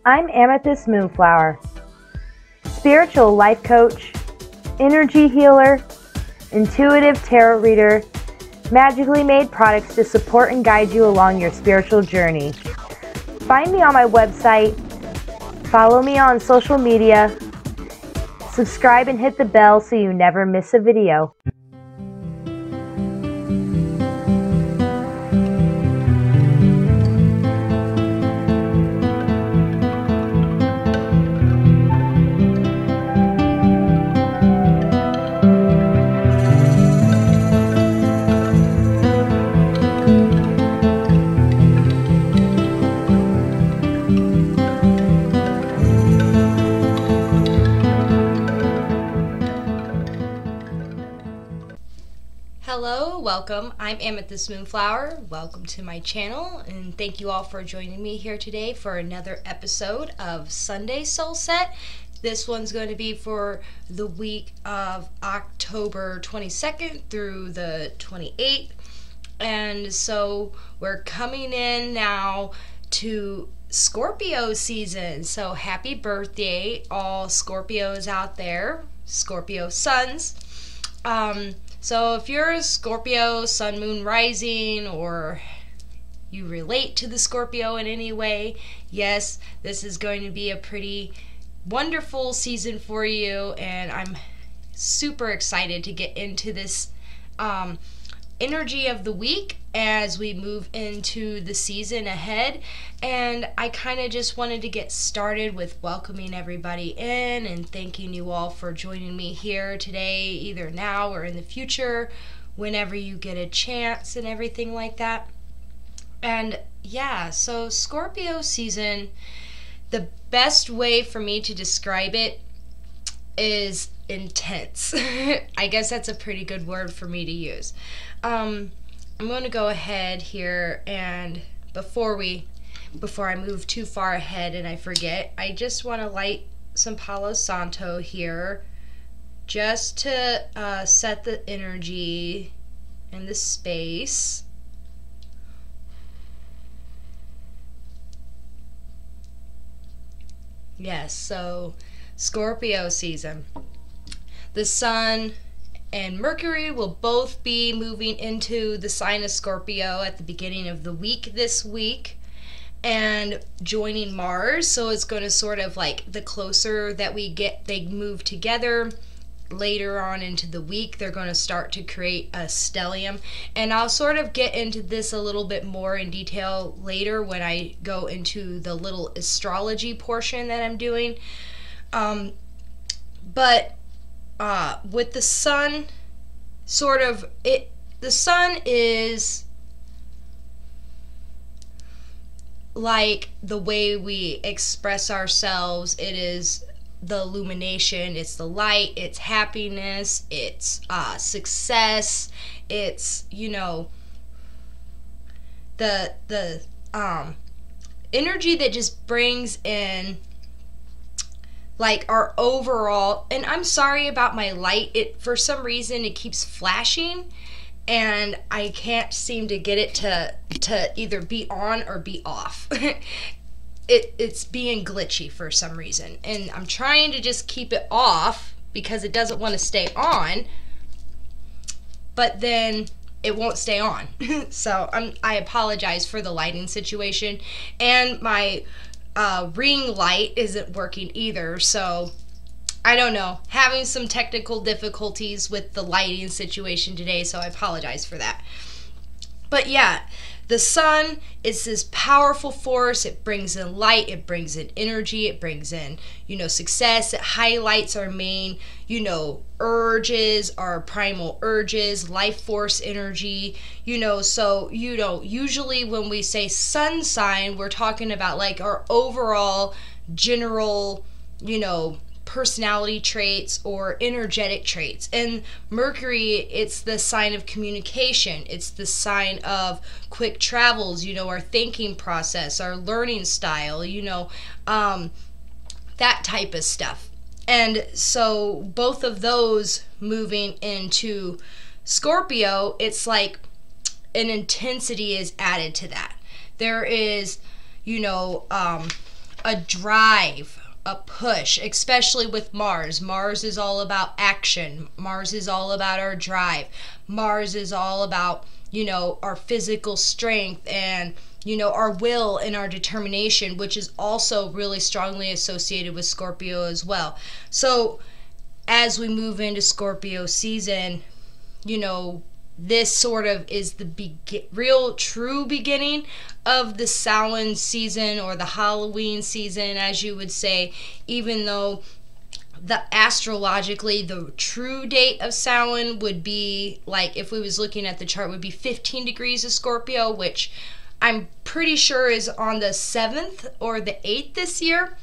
I'm AmethystMoonflower, spiritual life coach, energy healer, intuitive tarot reader, magically made products to support and guide you along your spiritual journey. Find me on my website, follow me on social media, subscribe and hit the bell so you never miss a video. Hello, welcome. I'm AmethystMoonflower. Welcome to my channel, and thank you all for joining me here today for another episode of Sunday Soul Set. This one's going to be for the week of October 22nd through the 28th. And so we're coming in now to Scorpio season. So happy birthday, all Scorpios out there, Scorpio suns. So if you're a Scorpio, sun, moon, rising, or you relate to the Scorpio in any way, yes, this is going to be a pretty wonderful season for you, and I'm super excited to get into this energy of the week as we move into the season ahead. And I kind of just wanted to get started with welcoming everybody in and thanking you all for joining me here today, either now or in the future, whenever you get a chance and everything like that. And yeah, so Scorpio season, the best way for me to describe it is intense. I guess that's a pretty good word for me to use. I'm going to go ahead here, and before I move too far ahead and I forget, I just want to light some Palo Santo here just to set the energy and the space. Yes, so Scorpio season. The sun and Mercury will both be moving into the sign of Scorpio at the beginning of the week this week and joining Mars. So it's going to sort of like, the closer that we get, they move together later on into the week, they're going to start to create a stellium. And I'll sort of get into this a little bit more in detail later when I go into the little astrology portion that I'm doing. But with the sun, the sun is like the way we express ourselves. It is the illumination, it's the light, it's happiness, it's success, it's, you know, the energy that just brings in like our overall. And I'm sorry about my light, it for some reason it keeps flashing and I can't seem to get it to either be on or be off. It's being glitchy for some reason, and I'm trying to just keep it off because it doesn't want to stay on, but then it won't stay on. So I apologize for the lighting situation, and my ring light isn't working either, so I don't know, having some technical difficulties with the lighting situation today, so I apologize for that. But yeah, the sun is this powerful force. It brings in light, it brings in energy, it brings in, you know, success. It highlights our main, you know, urges, our primal urges, life force energy, you know. So, you know, usually when we say sun sign, we're talking about like our overall general, you know, personality traits or energetic traits. And Mercury, it's the sign of communication, it's the sign of quick travels, you know, our thinking process, our learning style, you know, that type of stuff. And so both of those moving into Scorpio, it's like an intensity is added to that. There is, you know, a drive, a push, especially with Mars. Mars is all about action. Mars is all about our drive. Mars is all about, you know, our physical strength and, you know, our will and our determination, which is also really strongly associated with Scorpio as well. So as we move into Scorpio season, you know, this sort of is the real true beginning of the Samhain season, or the Halloween season, as you would say, even though astrologically the true date of Samhain would be, like, if we was looking at the chart, would be 15 degrees of Scorpio, which I'm pretty sure is on the 7th or the 8th this year.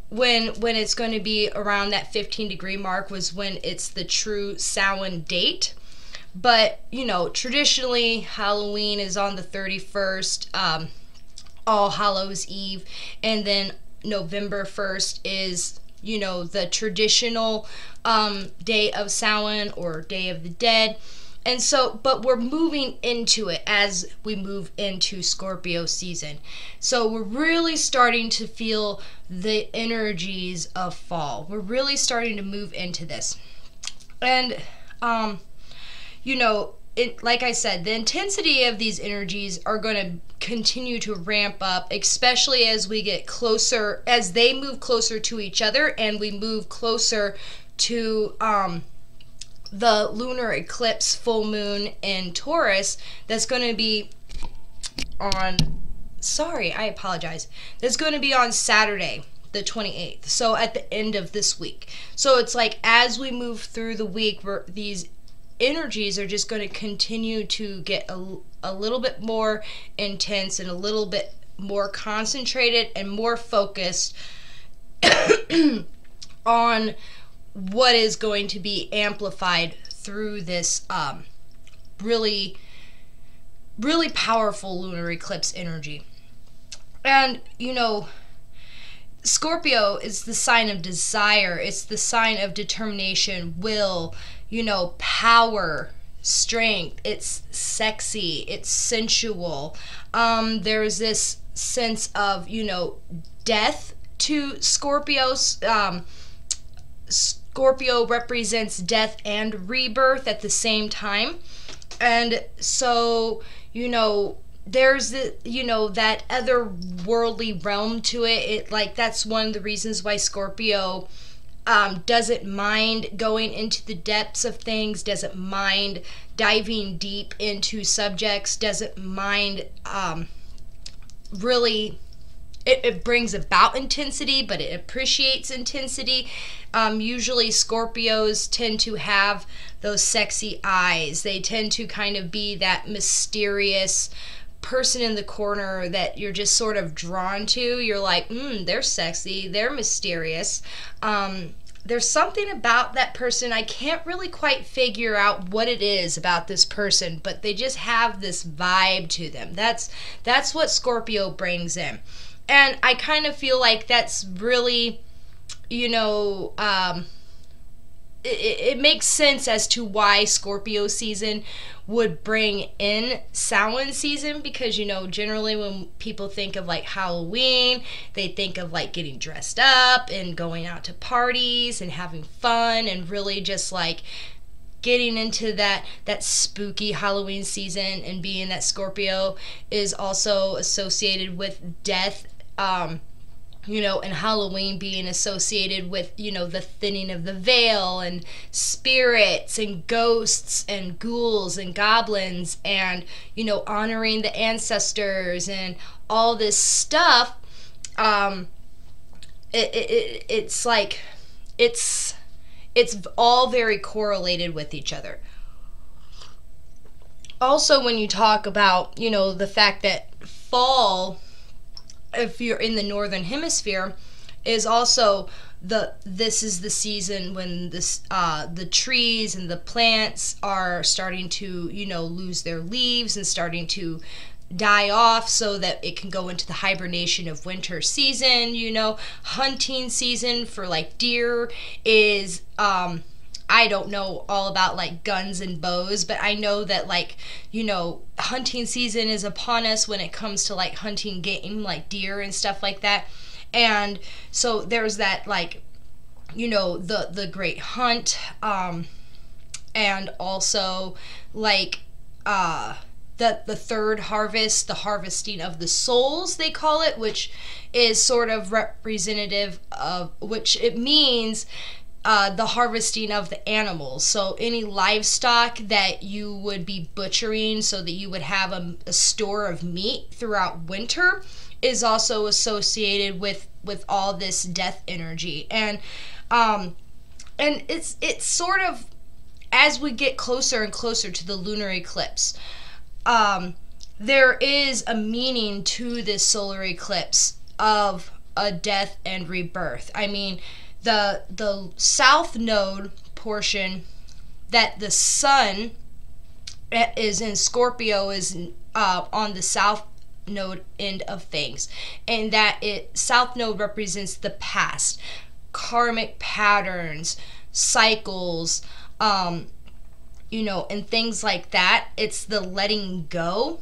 When it's going to be around that 15 degree mark was when it's the true Samhain date. But, you know, traditionally Halloween is on the 31st, All Hallows Eve, and then November 1st is, you know, the traditional day of Samhain, or Day of the Dead. And so, but we're moving into it as we move into Scorpio season. So we're really starting to feel the energies of fall. We're really starting to move into this. And, you know, like I said, the intensity of these energies are going to continue to ramp up, especially as we get closer, as they move closer to each other, and we move closer to the lunar eclipse full moon in Taurus. That's going to be on, sorry, I apologize. That's going to be on Saturday, the 28th. So at the end of this week. So it's like as we move through the week, these energies are just going to continue to get a little bit more intense and a little bit more concentrated and more focused on what is going to be amplified through this really, really powerful lunar eclipse energy. And, you know, Scorpio is the sign of desire. It's the sign of determination, will, you know, power, strength. It's sexy. It's sensual. There's this sense of, you know, death to Scorpios. Scorpio represents death and rebirth at the same time. And so, you know, there's the, you know, that otherworldly realm to it. Like, that's one of the reasons why Scorpio doesn't mind going into the depths of things, doesn't mind diving deep into subjects, doesn't mind really, it brings about intensity, but it appreciates intensity. Usually Scorpios tend to have those sexy eyes. They tend to kind of be that mysterious person in the corner that you're just sort of drawn to. You're like, they're sexy, they're mysterious. There's something about that person. I can't really quite figure out what it is about this person, but they just have this vibe to them. That's what Scorpio brings in. And I kind of feel like that's really, you know, it makes sense as to why Scorpio season would bring in Samhain season, because, you know, generally when people think of like Halloween, they think of like getting dressed up and going out to parties and having fun and really just like getting into that spooky Halloween season. And being that Scorpio is also associated with death, you know, and Halloween being associated with, you know, the thinning of the veil and spirits and ghosts and ghouls and goblins and, you know, honoring the ancestors and all this stuff. It's like, it's all very correlated with each other. Also, when you talk about, you know, the fact that fall, if you're in the northern hemisphere, is also this is the season when the trees and the plants are starting to, you know, lose their leaves and starting to die off, so that it can go into the hibernation of winter season. You know, hunting season for like deer is I don't know all about like guns and bows, but I know that, like, you know, hunting season is upon us when it comes to like hunting game, like deer and stuff like that. And so there's that, like, you know, the great hunt, and also like the third harvest, the harvesting of the souls, they call it, which is sort of representative of, which it means the harvesting of the animals. So any livestock that you would be butchering so that you would have a store of meat throughout winter is also associated with all this death energy. And it's sort of, as we get closer and closer to the lunar eclipse, there is a meaning to this solar eclipse of a death and rebirth. I mean, the south node portion, that the sun is in Scorpio, is on the south node end of things, and that south node represents the past, karmic patterns, cycles, you know, and things like that. It's the letting go,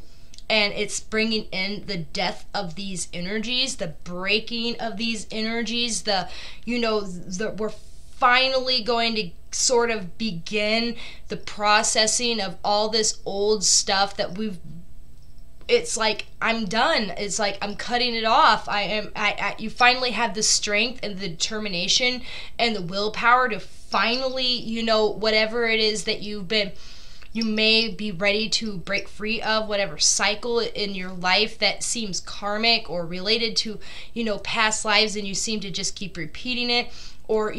and it's bringing in the death of these energies, the breaking of these energies, we're finally going to sort of begin the processing of all this old stuff that it's like, I'm done. It's like, I'm cutting it off. You finally have the strength and the determination and the willpower to finally, you know, whatever it is that you may be ready to break free of, whatever cycle in your life that seems karmic or related to, you know, past lives, and you seem to just keep repeating it, or,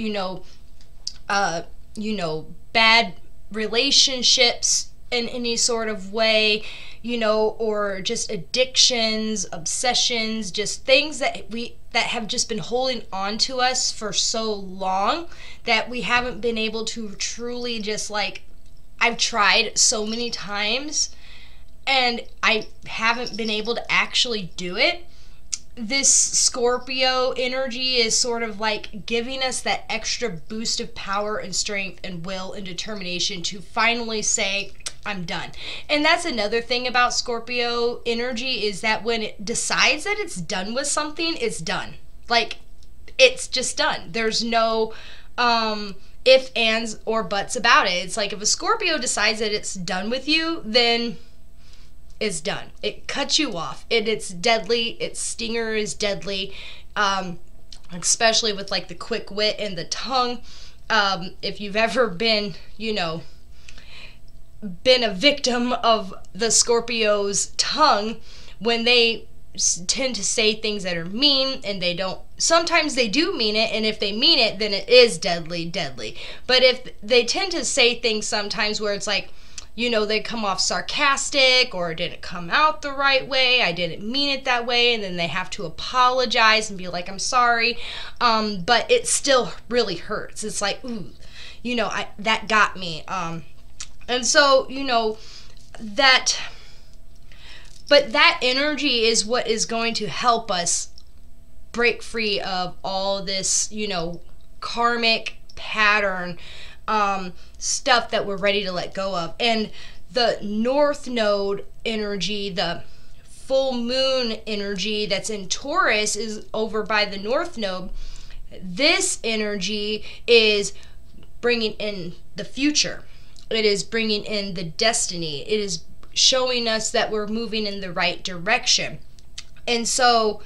bad relationships in any sort of way, you know, or just addictions, obsessions, just things that have just been holding on to us for so long that we haven't been able to truly just, like, I've tried so many times and I haven't been able to actually do it. This Scorpio energy is sort of like giving us that extra boost of power and strength and will and determination to finally say, I'm done. And that's another thing about Scorpio energy, is that when it decides that it's done with something, it's done. Like, it's just done. There's no ifs, ands, or buts about it. It's like, if a Scorpio decides that it's done with you, then it's done. It cuts you off. It's deadly. Its stinger is deadly, especially with, like, the quick wit and the tongue. If you've ever been, been a victim of the Scorpio's tongue, when they tend to say things that are mean, and sometimes they do mean it, and if they mean it, then it is deadly. But if they tend to say things sometimes where it's like, they come off sarcastic, or it didn't come out the right way, I didn't mean it that way, and then they have to apologize and be like, I'm sorry, but it still really hurts. It's like, ooh, that got me. And so, but that energy is what is going to help us break free of all this, karmic pattern stuff that we're ready to let go of. And the North Node energy, the full moon energy that's in Taurus, is over by the North Node. This energy is bringing in the future. It is bringing in the destiny. It is showing us that we're moving in the right direction. And so,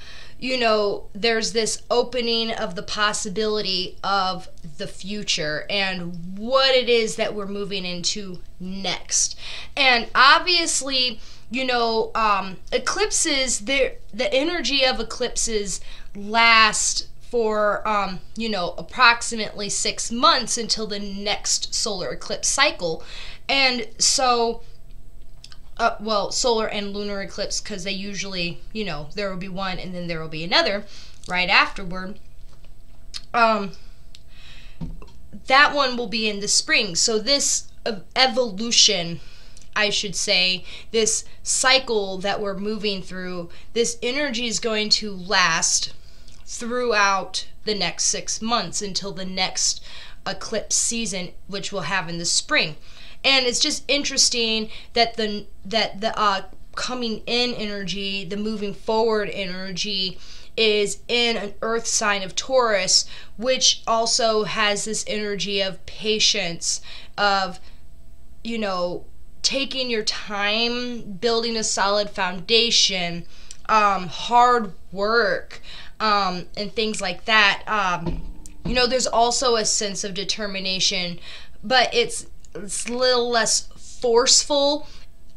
there's this opening of the possibility of the future and what it is that we're moving into next. And obviously, eclipses, the energy of eclipses last for, approximately 6 months until the next solar eclipse cycle. And so, solar and lunar eclipse, because they usually, there will be one and then there will be another right afterward. That one will be in the spring. So this evolution, I should say, this cycle that we're moving through, this energy is going to last throughout the next 6 months until the next eclipse season, which we'll have in the spring. And it's just interesting that the coming in energy, the moving forward energy, is in an earth sign of Taurus, which also has this energy of patience, of, you know, taking your time, building a solid foundation, hard work, and things like that. You know, there's also a sense of determination, but it's a little less forceful,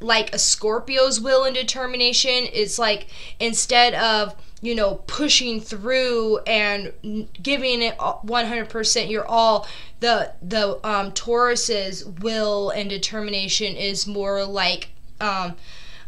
like a Scorpio's will and determination. It's like, instead of, you know, pushing through and giving it 100% your all, the Taurus's will and determination is more like,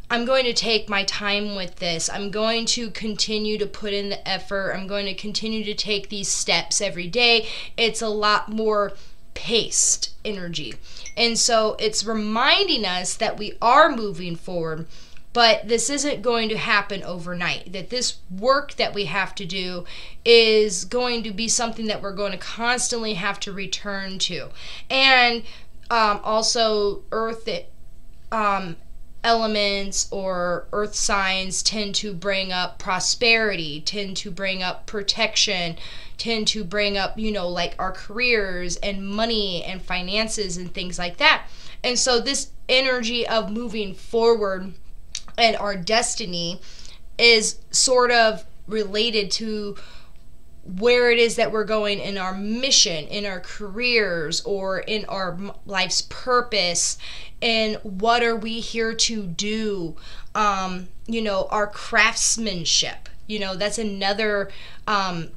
I'm going to take my time with this. I'm going to continue to put in the effort. I'm going to continue to take these steps every day. It's a lot more paced energy. And so it's reminding us that we are moving forward, but this isn't going to happen overnight. That this work that we have to do is going to be something that we're going to constantly have to return to. And also earth elements or earth signs tend to bring up prosperity, tend to bring up protection, tend to bring up, you know, like our careers and money and finances and things like that. And so this energy of moving forward and our destiny is sort of related to where it is that we're going in our mission, in our careers, or in our life's purpose, and what are we here to do, you know, our craftsmanship. You know, that's another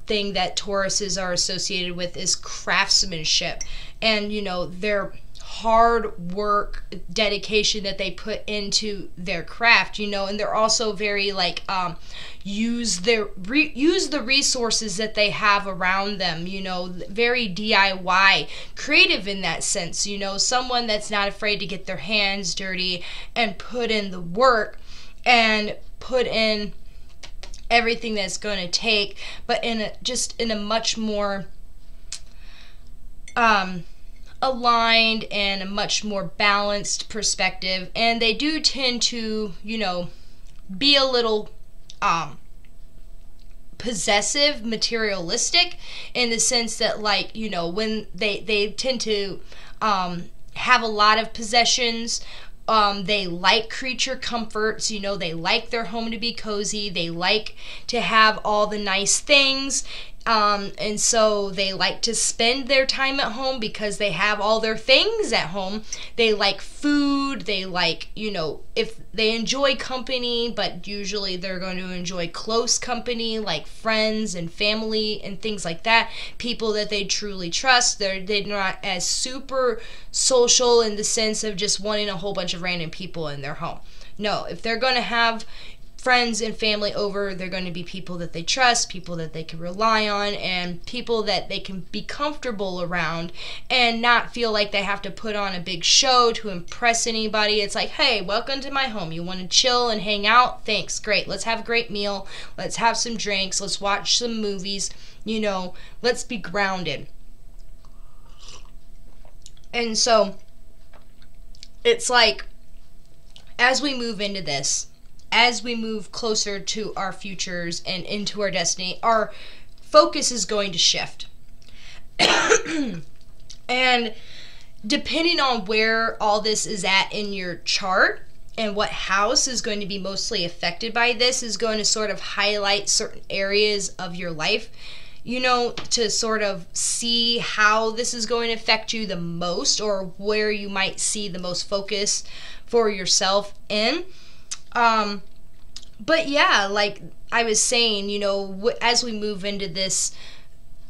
thing that Tauruses are associated with, is craftsmanship, and, you know, their hard work, dedication that they put into their craft, you know. And they're also very like use the resources that they have around them, you know, very DIY, creative in that sense, you know, someone that's not afraid to get their hands dirty and put in the work and put in everything that's going to take, but in a much more aligned and a much more balanced perspective. And they do tend to, you know, be a little possessive, materialistic, in the sense that, like, you know, when they tend to have a lot of possessions. They like creature comforts, you know, they like their home to be cozy, they like to have all the nice things, and so they like to spend their time at home because they have all their things at home. They like food, they like, you know, if they enjoy company, but usually they're going to enjoy close company, like friends and family and things like that, people that they truly trust. They're not as super social in the sense of just wanting a whole bunch of random people in their home. No, if they're going to have friends and family over, they're going to be people that they trust, people that they can rely on, and people that they can be comfortable around and not feel like they have to put on a big show to impress anybody. It's like, hey, welcome to my home. You want to chill and hang out? Thanks. Great. Let's have a great meal. Let's have some drinks. Let's watch some movies. You know, let's be grounded. And so it's like, as we move into this, as we move closer to our futures and into our destiny, our focus is going to shift. And depending on where all this is at in your chart and what house is going to be mostly affected by this, is going to sort of highlight certain areas of your life, you know, to sort of see how this is going to affect you the most, or where you might see the most focus for yourself in. But yeah, like I was saying, you know, as we move into this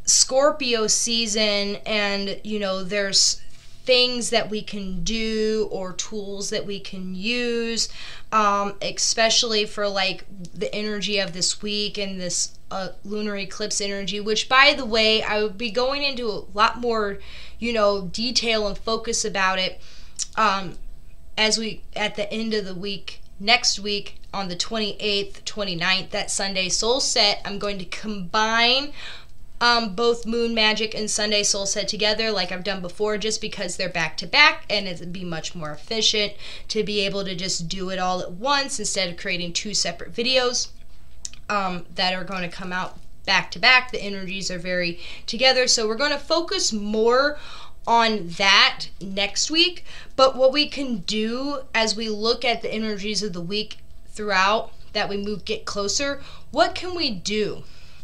Scorpio season, and, you know, there's things that we can do or tools that we can use, especially for like the energy of this week and this lunar eclipse energy, which, by the way, I would be going into a lot more, you know, detail and focus about it as we, at the end of the week, next week, on the 28th, 29th, that Sunday soul set. I'm going to combine both Moon Magic and Sunday Soul Set together like I've done before, just because they're back to back, and it'd be much more efficient to be able to just do it all at once instead of creating two separate videos. that are going to come out back to back. The energies are very together. So we're going to focus more on that next week. But what we can do as we look at the energies of the week throughout that we get closer, what can we do?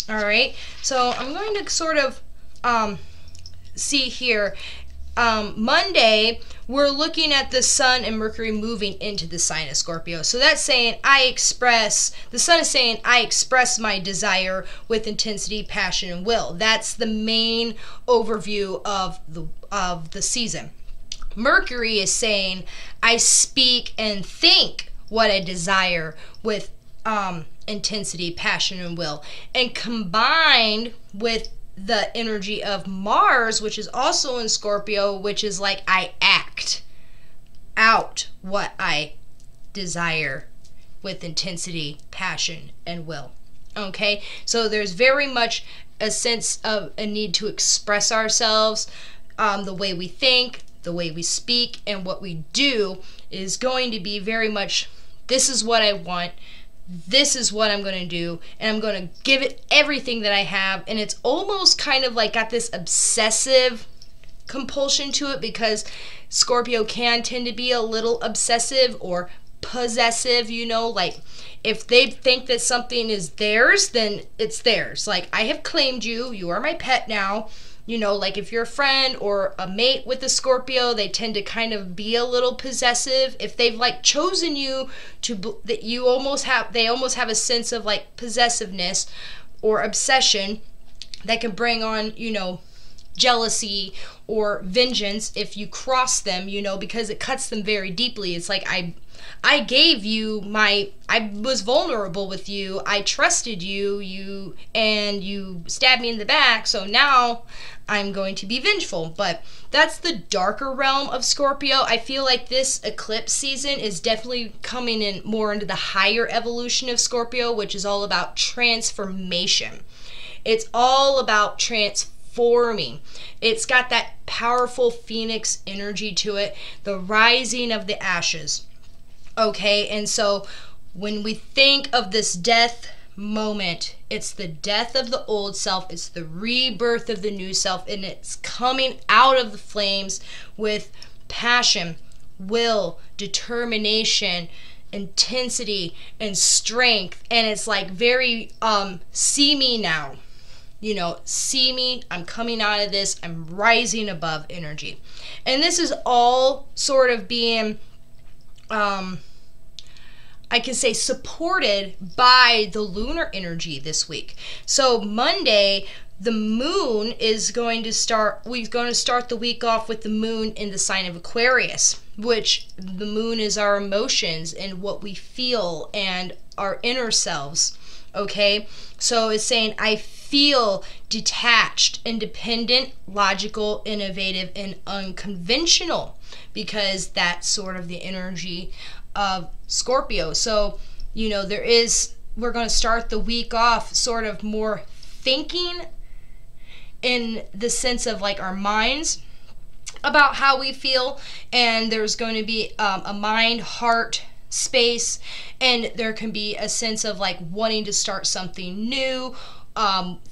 All right. So I'm going to sort of see here. Monday, we're looking at the Sun and Mercury moving into the sign of Scorpio. So that's saying the Sun is saying, I express my desire with intensity, passion, and will. That's the main overview of the season. Mercury is saying, I speak and think what I desire with intensity, passion, and will. And combined with the energy of Mars, which is also in Scorpio, which is like I act out what I desire with intensity, passion, and will. Okay, so there's very much a sense of a need to express ourselves. The way we think, the way we speak, and what we do is going to be very much, this is what I want, this is what I'm going to do, and I'm going to give it everything that I have. And it's almost kind of like got this obsessive compulsion to it, because Scorpio can tend to be a little obsessive or possessive, you know, like if they think that something is theirs, then it's theirs. Like, I have claimed you, you are my pet now. You know, like if you're a friend or a mate with a Scorpio, they tend to kind of be a little possessive. If they've like chosen you that they almost have a sense of like possessiveness or obsession that can bring on, you know, jealousy or vengeance if you cross them, you know, because it cuts them very deeply. It's like, I gave you I was vulnerable with you, I trusted you, and you stabbed me in the back, so now I'm going to be vengeful. But that's the darker realm of Scorpio. I feel like this eclipse season is definitely coming in more into the higher evolution of Scorpio, which is all about transformation. It's all about transforming. It's got that powerful phoenix energy to it, the rising of the ashes. Okay, and so when we think of this death moment, it's the death of the old self, it's the rebirth of the new self, and it's coming out of the flames with passion, will, determination, intensity, and strength. And it's like very, see me now. You know, see me, I'm coming out of this, I'm rising above energy. And this is all sort of being I can say supported by the lunar energy this week. So Monday, the moon is going to start, we're going to start the week off with the moon in the sign of Aquarius, which the moon is our emotions and what we feel and our inner selves. Okay, so it's saying I feel detached, independent, logical, innovative, and unconventional, because that's sort of the energy of Scorpio. So, you know, we're going to start the week off sort of more thinking in the sense of like our minds about how we feel, and there's going to be a mind, heart space, and there can be a sense of like wanting to start something new,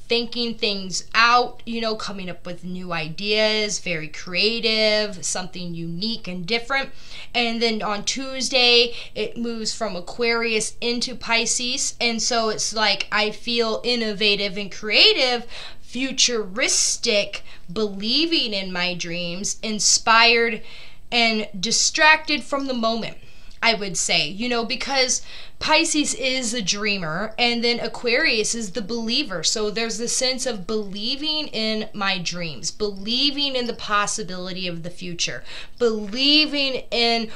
thinking things out, you know, coming up with new ideas, very creative, something unique and different. And then on Tuesday, it moves from Aquarius into Pisces, and so it's like I feel innovative and creative, futuristic, believing in my dreams, inspired, and distracted from the moment, I would say, you know, because Pisces is a dreamer and then Aquarius is the believer. So there's the sense of believing in my dreams, believing in the possibility of the future, believing in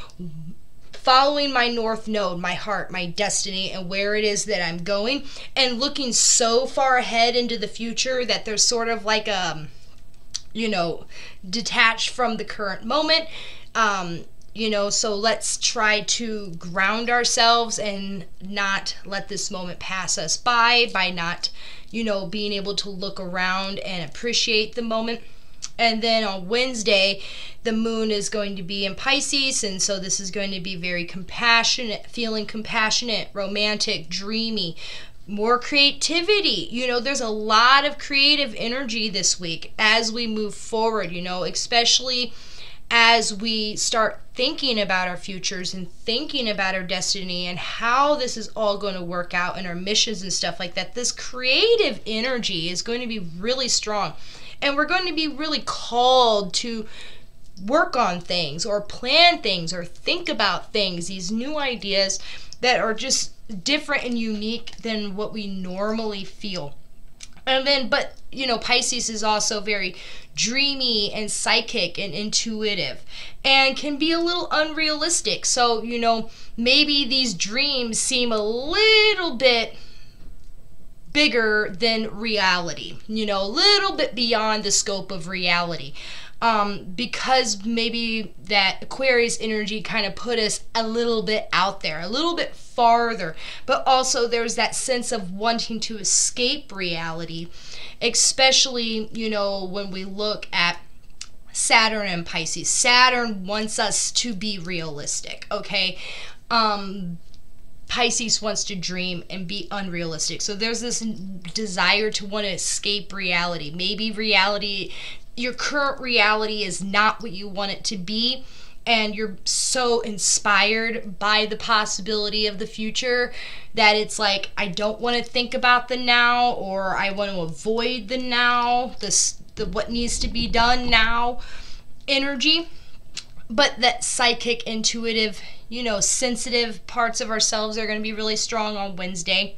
following my north node, my heart, my destiny, and where it is that I'm going, and looking so far ahead into the future that there's sort of like you know, detached from the current moment. You know, so let's try to ground ourselves and not let this moment pass us by not, you know, being able to look around and appreciate the moment. And then on Wednesday, the moon is going to be in Pisces, and so this is going to be very compassionate, feeling compassionate, romantic, dreamy, more creativity. You know, there's a lot of creative energy this week as we move forward, you know, especially as we start thinking about our futures and thinking about our destiny and how this is all going to work out and our missions and stuff like that. This creative energy is going to be really strong, and we're going to be really called to work on things or plan things or think about things, these new ideas that are just different and unique than what we normally feel. And then, but, you know, Pisces is also very dreamy and psychic and intuitive and can be a little unrealistic. So, you know, maybe these dreams seem a little bit bigger than reality, you know, a little bit beyond the scope of reality. Because maybe that Aquarius energy kind of put us a little bit out there, a little bit farther, but also there's that sense of wanting to escape reality, especially, you know, when we look at Saturn and Pisces. Saturn wants us to be realistic, okay? Pisces wants to dream and be unrealistic. So there's this desire to want to escape reality. Maybe reality, your current reality is not what you want it to be, and you're so inspired by the possibility of the future that it's like, I don't want to think about the now, or I want to avoid the now, the what needs to be done now energy. But that psychic, intuitive, you know, sensitive parts of ourselves are going to be really strong on Wednesday.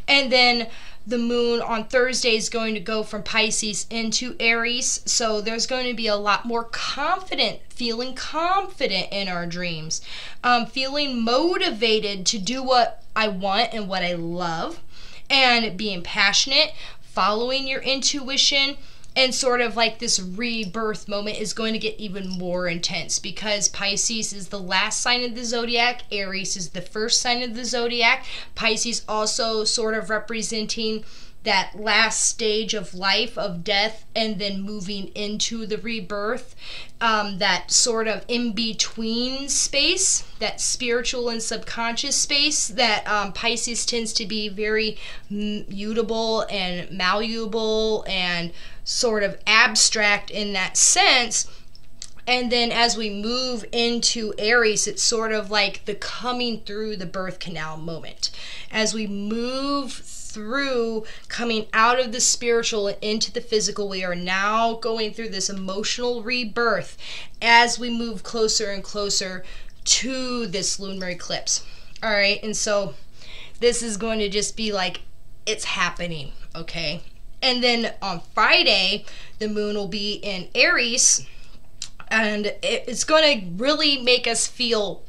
And then the moon on Thursday is going to go from Pisces into Aries. So there's going to be a lot more confident, feeling confident in our dreams, feeling motivated to do what I want and what I love, and being passionate, following your intuition. And sort of like this rebirth moment is going to get even more intense, because Pisces is the last sign of the zodiac. Aries is the first sign of the zodiac. Pisces also sort of representing that last stage of life, of death, and then moving into the rebirth, that sort of in-between space, that spiritual and subconscious space that Pisces tends to be very mutable and malleable and sort of abstract in that sense. And then as we move into Aries, it's sort of like the coming through the birth canal moment. As we move through, coming out of the spiritual and into the physical, we are now going through this emotional rebirth as we move closer and closer to this lunar eclipse. All right, and so this is going to just be like, it's happening, okay? And then on Friday, the moon will be in Aries, and it's going to really make us feel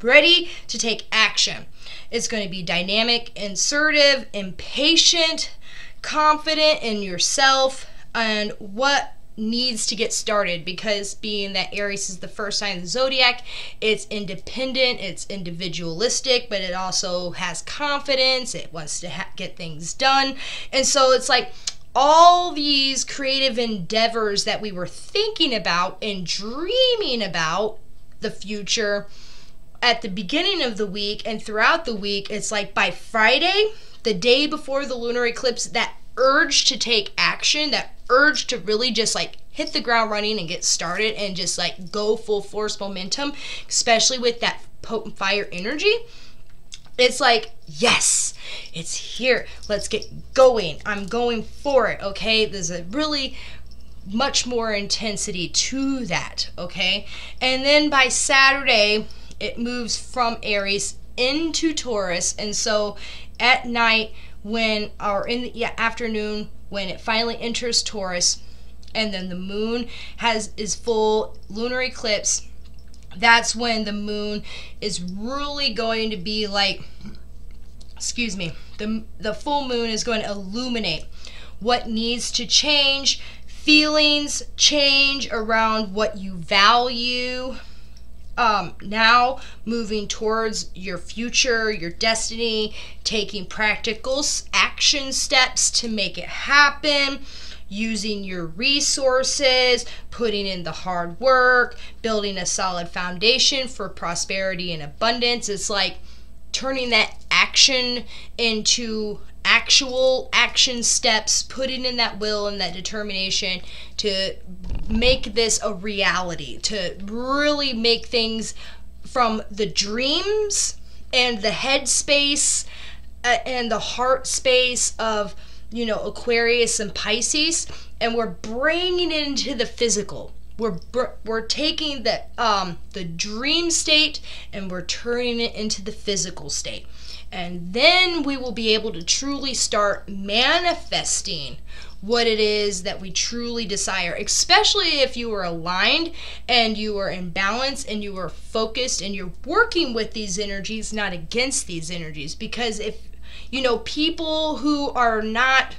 ready to take action. It's going to be dynamic, assertive, impatient, confident in yourself and what needs to get started, because being that Aries is the first sign of the zodiac, it's independent, it's individualistic, but it also has confidence, it wants to get things done. And so it's like all these creative endeavors that we were thinking about and dreaming about the future at the beginning of the week and throughout the week, it's like by Friday, the day before the lunar eclipse, that urge to take action, that urge to really just like hit the ground running and get started and just like go full force momentum, especially with that potent fire energy. It's like, yes, it's here. Let's get going. I'm going for it, okay? There's a really much more intensity to that, okay? And then by Saturday, it moves from Aries into Taurus. And so at night, when, or in the afternoon, when it finally enters Taurus, and then the moon is full lunar eclipse, that's when the moon is really going to be like, excuse me, the full moon is going to illuminate what needs to change, feelings change around what you value, now moving towards your future, your destiny, taking practical action steps to make it happen, using your resources, putting in the hard work, building a solid foundation for prosperity and abundance. It's like turning that action into actual action steps, putting in that will and that determination to make this a reality, to really make things from the dreams and the head space and the heart space of, you know, Aquarius and Pisces, and we're bringing it into the physical. We're taking the dream state and we're turning it into the physical state. And then we will be able to truly start manifesting what it is that we truly desire, especially if you are aligned and you are in balance and you are focused and you're working with these energies, not against these energies. Because if, you know, people who are not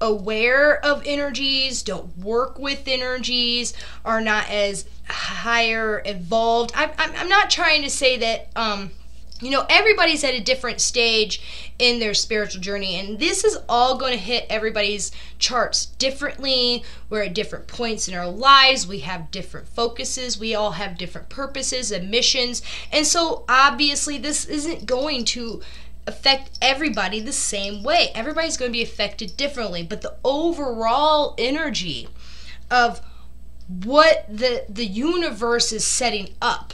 aware of energies, don't work with energies, are not as higher evolved. I'm not trying to say that, you know, everybody's at a different stage in their spiritual journey, and this is all going to hit everybody's charts differently. We're at different points in our lives. We have different focuses. We all have different purposes and missions. And so obviously this isn't going to affect everybody the same way. Everybody's going to be affected differently, but the overall energy of what the universe is setting up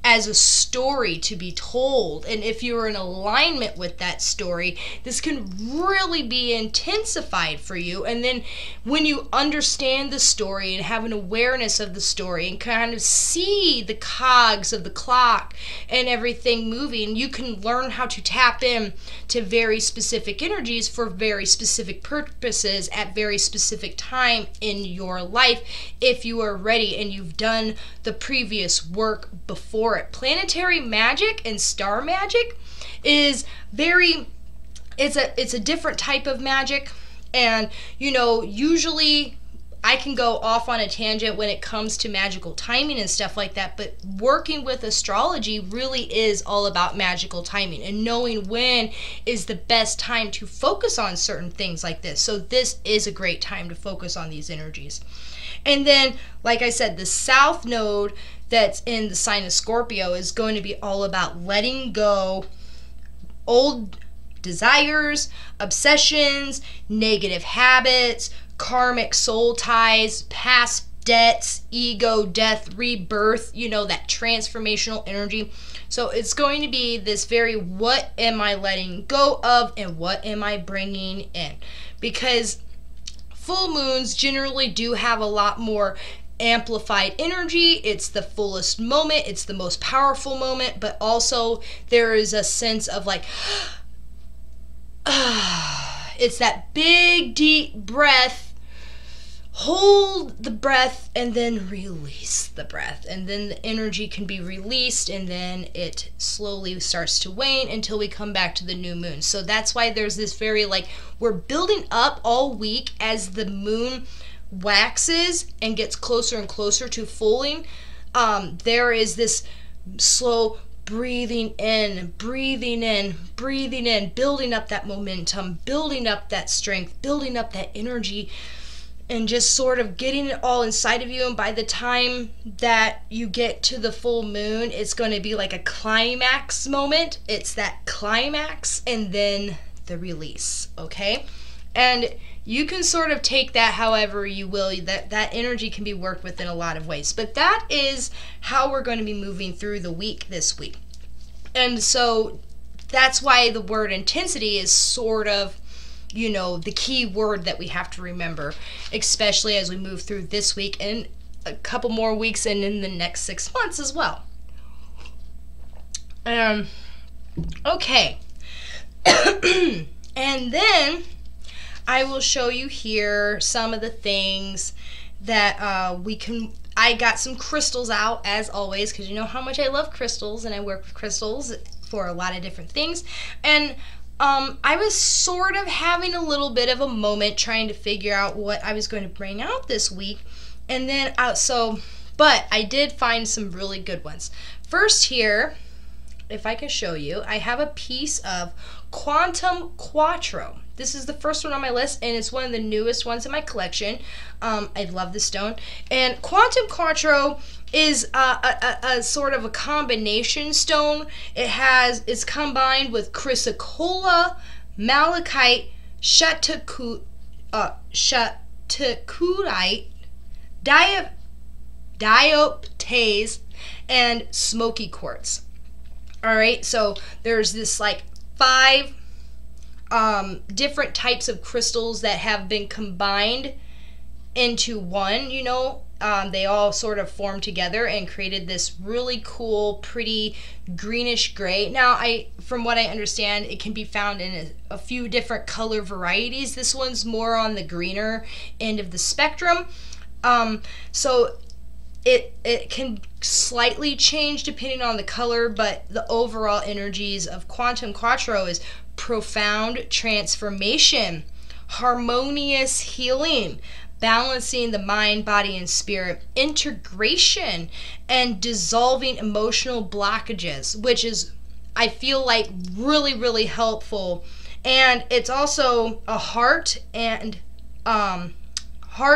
as a story to be told, and if you're in alignment with that story, this can really be intensified for you. And then when you understand the story and have an awareness of the story and kind of see the cogs of the clock and everything moving, you can learn how to tap in to very specific energies for very specific purposes at very specific time in your life, if you are ready and you've done the previous work before it. Planetary magic and star magic is it's a different type of magic, and you know, usually I can go off on a tangent when it comes to magical timing and stuff like that, but working with astrology really is all about magical timing and knowing when is the best time to focus on certain things like this. So this is a great time to focus on these energies. And then, like I said, the South Node that's in the sign of Scorpio is going to be all about letting go old desires, obsessions, negative habits, karmic soul ties, past debts, ego, death, rebirth, you know, that transformational energy. So it's going to be this very, what am I letting go of and what am I bringing in? Because full moons generally do have a lot more amplified energy. It's the fullest moment, it's the most powerful moment, but also there is a sense of like, it's that big deep breath, hold the breath and then release the breath, and then the energy can be released and then it slowly starts to wane until we come back to the new moon. So that's why there's this very, like, we're building up all week as the moon waxes and gets closer and closer to fulling. There is this slow breathing in, building up that momentum, building up that strength, building up that energy, and just sort of getting it all inside of you. And by the time that you get to the full moon, it's going to be like a climax moment. It's that climax and then the release, okay? And you can sort of take that however you will. That energy can be worked with in a lot of ways. But that is how we're going to be moving through the week this week. And so that's why the word intensity is sort of, you know, the key word that we have to remember, especially as we move through this week and a couple more weeks and in the next 6 months as well. Okay. And then I will show you here some of the things that I got some crystals out, as always, because you know how much I love crystals, and I work with crystals for a lot of different things. And I was sort of having a little bit of a moment trying to figure out what I was going to bring out this week. And then, but I did find some really good ones. First here, if I can show you, I have a piece of Quantum Quattro. This is the first one on my list, and it's one of the newest ones in my collection. I love this stone. And Quantum Quattro is a sort of a combination stone. It's combined with chrysocolla, malachite, shatakurite, dioptase, and smoky quartz. All right, so there's this like 5 different types of crystals that have been combined into one, you know. They all sort of formed together and created this really cool, pretty greenish gray. Now, from what I understand, it can be found in a few different color varieties. This one's more on the greener end of the spectrum. So it can slightly change depending on the color, but the overall energies of Quantum Quattro is profound transformation, harmonious healing, balancing the mind, body, and spirit, integration, and dissolving emotional blockages, which is, I feel like, really, really helpful. And it's also a heart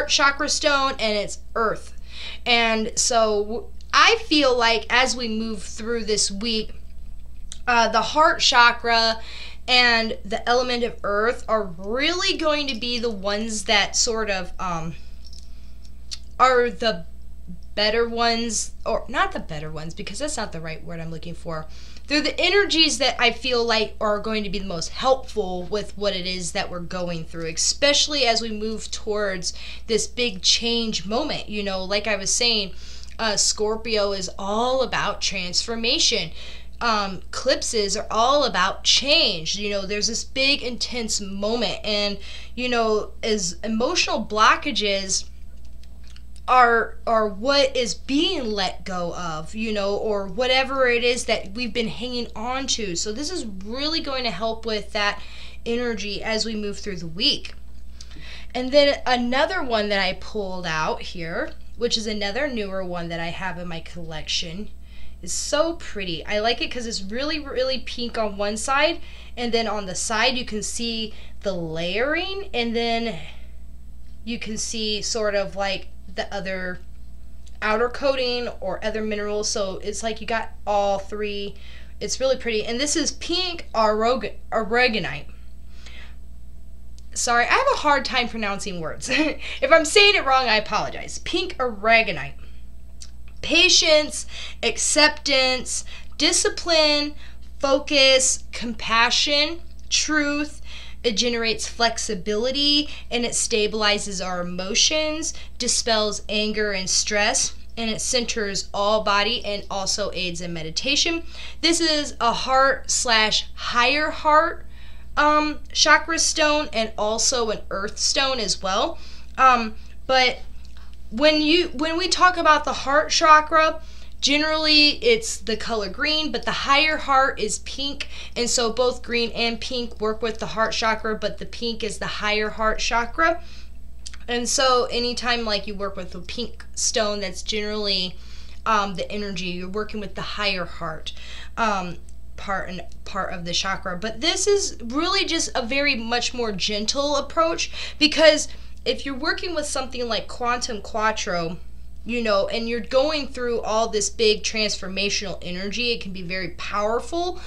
chakra stone, and it's earth. And so I feel like as we move through this week, the heart chakra and the element of earth are really going to be the ones that sort of are the better ones, or not the better ones, because that's not the right word I'm looking for. They're the energies that I feel like are going to be the most helpful with what it is that we're going through, especially as we move towards this big change moment. You know, like I was saying, Scorpio is all about transformation. Eclipses are all about change. You know, there's this big intense moment, and you know, as emotional blockages are what is being let go of, you know, or whatever it is that we've been hanging on to. So this is really going to help with that energy as we move through the week. And then another one that I pulled out here, which is another newer one that I have in my collection, is so pretty. I like it because it's really, really pink on one side, and then on the side you can see the layering, and then you can see sort of like the other outer coating or other minerals. So it's like you got all 3. It's really pretty. And this is pink aragonite. Sorry, I have a hard time pronouncing words. If I'm saying it wrong, I apologize. Pink aragonite. Patience, acceptance, discipline, focus, compassion, truth. It generates flexibility, and it stabilizes our emotions, dispels anger and stress, and it centers all body and also aids in meditation. This is a heart/higher heart chakra stone, and also an earth stone as well. But when we talk about the heart chakra, generally it's the color green, but the higher heart is pink, and so both green and pink work with the heart chakra, but the pink is the higher heart chakra. And so anytime like you work with a pink stone, that's generally the energy. You're working with the higher heart part of the chakra. But this is really just a very much more gentle approach, because if you're working with something like Quantum Quattro, you know, and you're going through all this big transformational energy, it can be very powerful.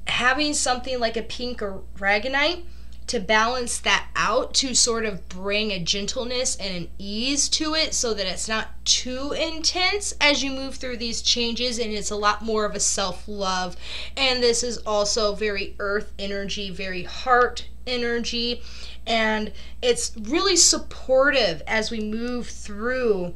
Having something like a pink aragonite to balance that out, to sort of bring a gentleness and an ease to it, so that it's not too intense as you move through these changes, and it's a lot more of a self-love. And this is also very earth energy, very heart energy, and it's really supportive as we move through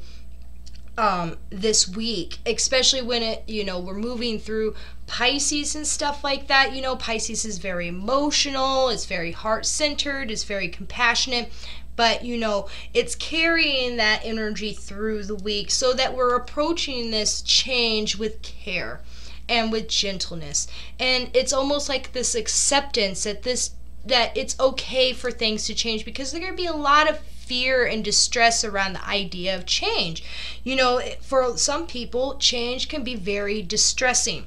this week, especially when we're moving through Pisces and stuff like that. You know, Pisces is very emotional, it's very heart-centered, it's very compassionate, but you know, it's carrying that energy through the week, so that we're approaching this change with care and with gentleness. And it's almost like this acceptance that it's okay for things to change, because there's going to be a lot of fear and distress around the idea of change. You know, for some people, change can be very distressing.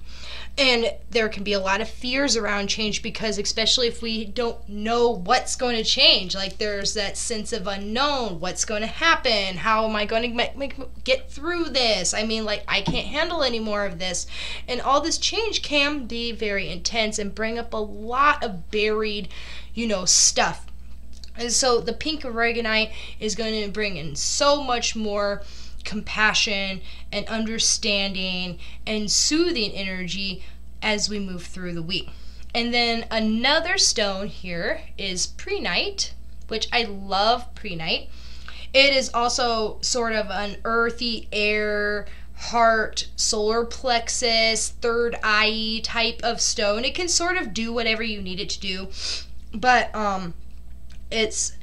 And there can be a lot of fears around change, because especially if we don't know what's going to change, like there's that sense of unknown. What's going to happen? How am I going to get through this? I mean, like, I can't handle any more of this. And all this change can be very intense and bring up a lot of buried, stuff. And so the pink aragonite is going to bring in so much more compassion and understanding and soothing energy as we move through the week. And then another stone here is prehnite, which I love prehnite. It is also sort of an earthy, air, heart, solar plexus, third eye type of stone. It can sort of do whatever you need it to do, but it's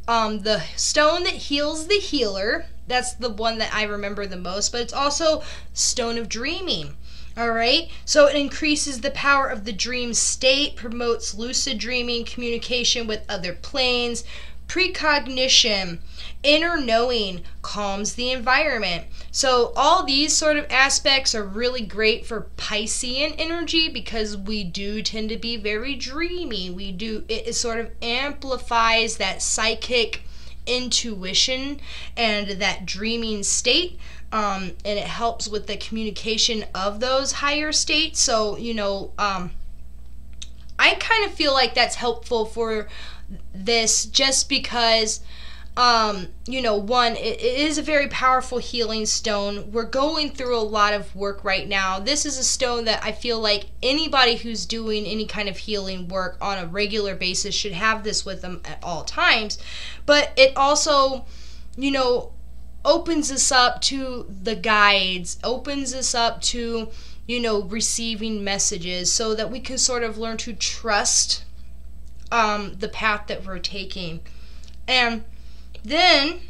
the stone that heals the healer. That's the one that I remember the most, but it's also stone of dreaming. All right, so it increases the power of the dream state, promotes lucid dreaming, communication with other planes, precognition, inner knowing, calms the environment. So all these sort of aspects are really great for Piscean energy, because we do tend to be very dreamy. It sort of amplifies that psychic intuition and that dreaming state, and it helps with the communication of those higher states. So I kind of feel like that's helpful for this, just because one, it is a very powerful healing stone. We're going through a lot of work right now. This is a stone that I feel like anybody who's doing any kind of healing work on a regular basis should have this with them at all times. But it also, opens us up to the guides, opens us up to, receiving messages, so that we can sort of learn to trust the path that we're taking. And then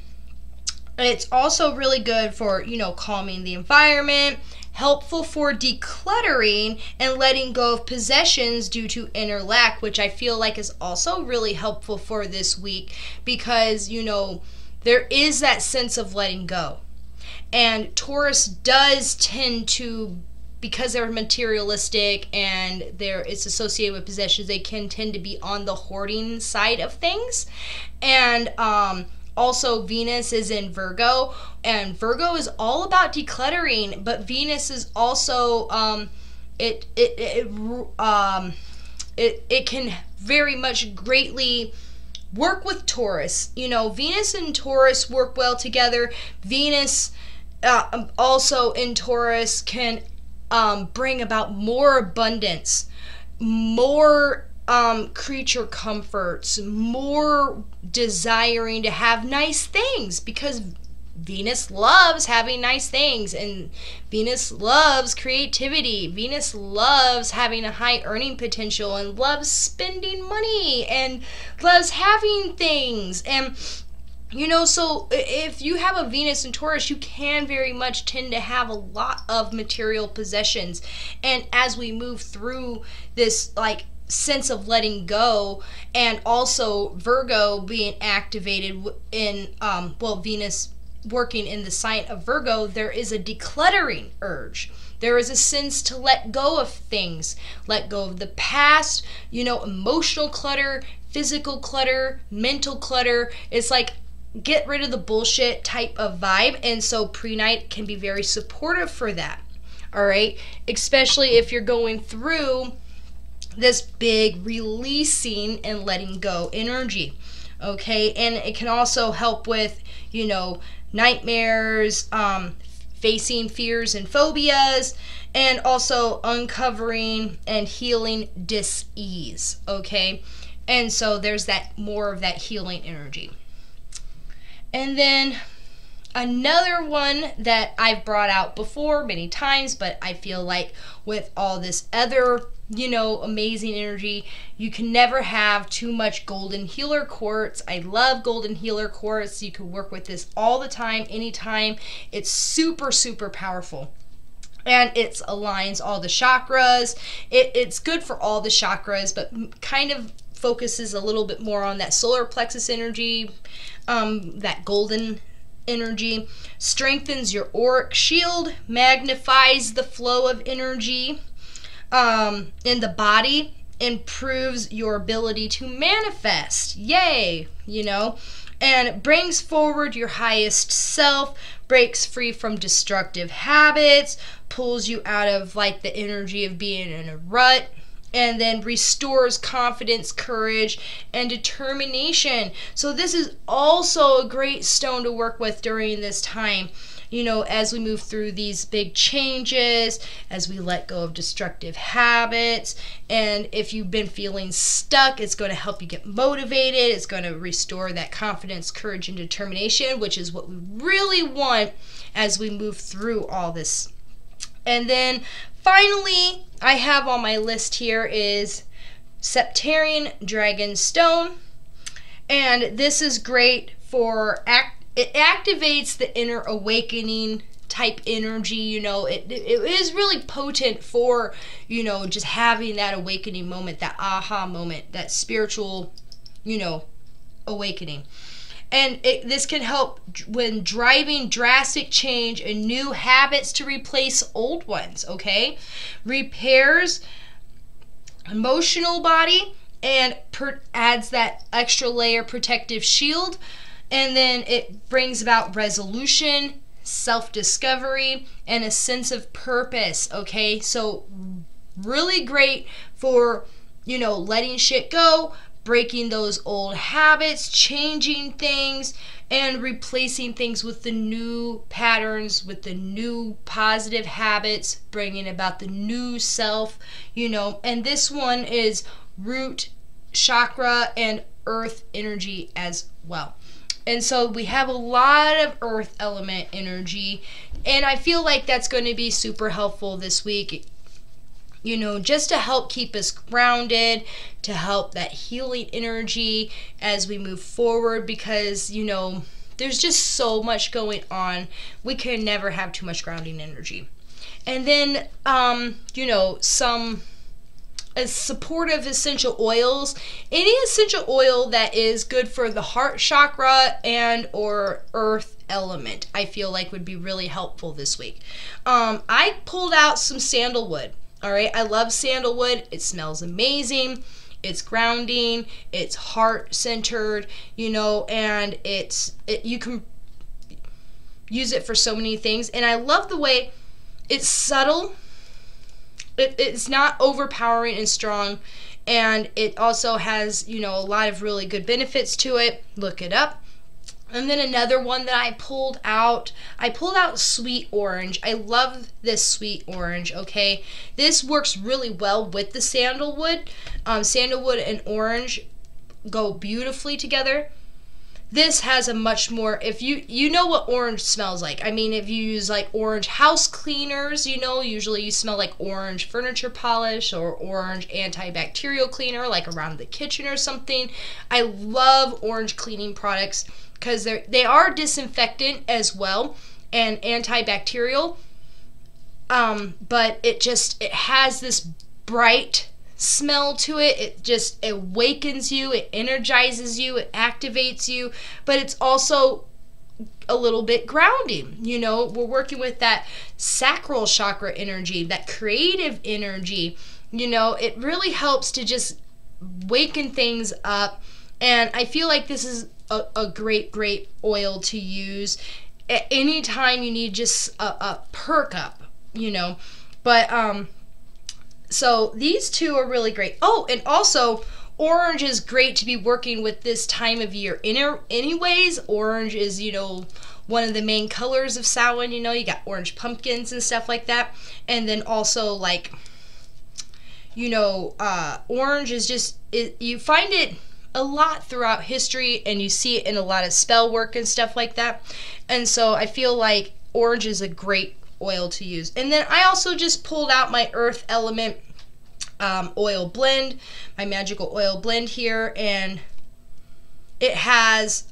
it's also really good for, calming the environment, helpful for decluttering and letting go of possessions due to inner lack, which I feel like is also really helpful for this week, because, there is that sense of letting go. And Taurus does tend to, because they're materialistic and it's associated with possessions, they can tend to be on the hoarding side of things. And also Venus is in Virgo, and Virgo is all about decluttering, but Venus is also it can very much greatly work with Taurus. Venus and Taurus work well together. Venus also in Taurus can bring about more abundance, more creature comforts, more desiring to have nice things, because Venus loves having nice things, and Venus loves creativity. Venus loves having a high earning potential, and loves spending money, and loves having things. And so if you have a Venus in Taurus, you can very much tend to have a lot of material possessions. And as we move through this sense of letting go, and also Virgo being activated in Venus working in the sign of Virgo, there is a decluttering urge. There is a sense to let go of things, let go of the past, emotional clutter, physical clutter, mental clutter. It's like, get rid of the bullshit type of vibe. And so prehnite can be very supportive for that. All right, especially if you're going through this big releasing and letting go energy. Okay, and it can also help with, nightmares, facing fears and phobias, and also uncovering and healing dis-ease. Okay, and so there's that more of that healing energy. And then another one that I've brought out before many times, but I feel like with all this other amazing energy, you can never have too much golden healer quartz. I love golden healer quartz. You can work with this all the time, anytime. It's super, super powerful. And it aligns all the chakras. It's good for all the chakras, but kind of focuses a little bit more on that solar plexus energy, that golden energy, strengthens your auric shield, magnifies the flow of energy in the body, improves your ability to manifest. Yay, you know, and brings forward your highest self, breaks free from destructive habits, pulls you out of like the energy of being in a rut, and then restores confidence, courage, and determination. So this is also a great stone to work with during this time, you know, as we move through these big changes, as we let go of destructive habits. And if you've been feeling stuck, it's going to help you get motivated. It's going to restore that confidence, courage, and determination, which is what we really want as we move through all this. And then finally, I have on my list here is Septarian Dragon Stone. And this is great for, it activates the inner awakening type energy, you know. It is really potent for, you know, just having that awakening moment, that aha moment, that spiritual, you know, awakening. And this can help when driving drastic change and new habits to replace old ones, okay? Repairs emotional body and adds that extra layer protective shield. And then it brings about resolution, self-discovery, and a sense of purpose, okay? So really great for, you know, letting shit go, breaking those old habits, changing things, and replacing things with the new patterns, with the new positive habits, bringing about the new self, you know. And this one is root chakra and earth energy as well. And so we have a lot of earth element energy, and I feel like that's going to be super helpful this week, you know, just to help keep us grounded, to help that healing energy as we move forward, because, you know, there's just so much going on. We can never have too much grounding energy. And then, you know, some supportive essential oils. Any essential oil that is good for the heart chakra and or earth element, I feel like would be really helpful this week. I pulled out some sandalwood. All right, I love sandalwood. It smells amazing. It's grounding. It's heart-centered, you know, and you can use it for so many things. And I love the way it's subtle. It's not overpowering and strong, and it also has, you know, a lot of really good benefits to it. Look it up. And then another one that I pulled out sweet orange. I love this sweet orange, okay? This works really well with the sandalwood. Sandalwood and orange go beautifully together. This has a much more, if you know what orange smells like. I mean, if you use like orange house cleaners, you know, usually you smell like orange furniture polish or orange antibacterial cleaner, like around the kitchen or something. I love orange cleaning products because they are disinfectant as well and antibacterial. But it has this bright smell to it. It just awakens you, it energizes you, it activates you, but it's also a little bit grounding. You know, we're working with that sacral chakra energy, that creative energy. You know, it really helps to just waken things up, and I feel like this is a great oil to use at any time you need just a perk up, you know. But so these two are really great. Oh, and also orange is great to be working with this time of year. Anyways, orange is, you know, one of the main colors of Samhain. You know, you got orange pumpkins and stuff like that. And then also, like, you know, orange is just, you find it a lot throughout history, and you see it in a lot of spell work and stuff like that. And so I feel like orange is a great oil to use. And then I also just pulled out my earth element oil blend, my magical oil blend here, and it has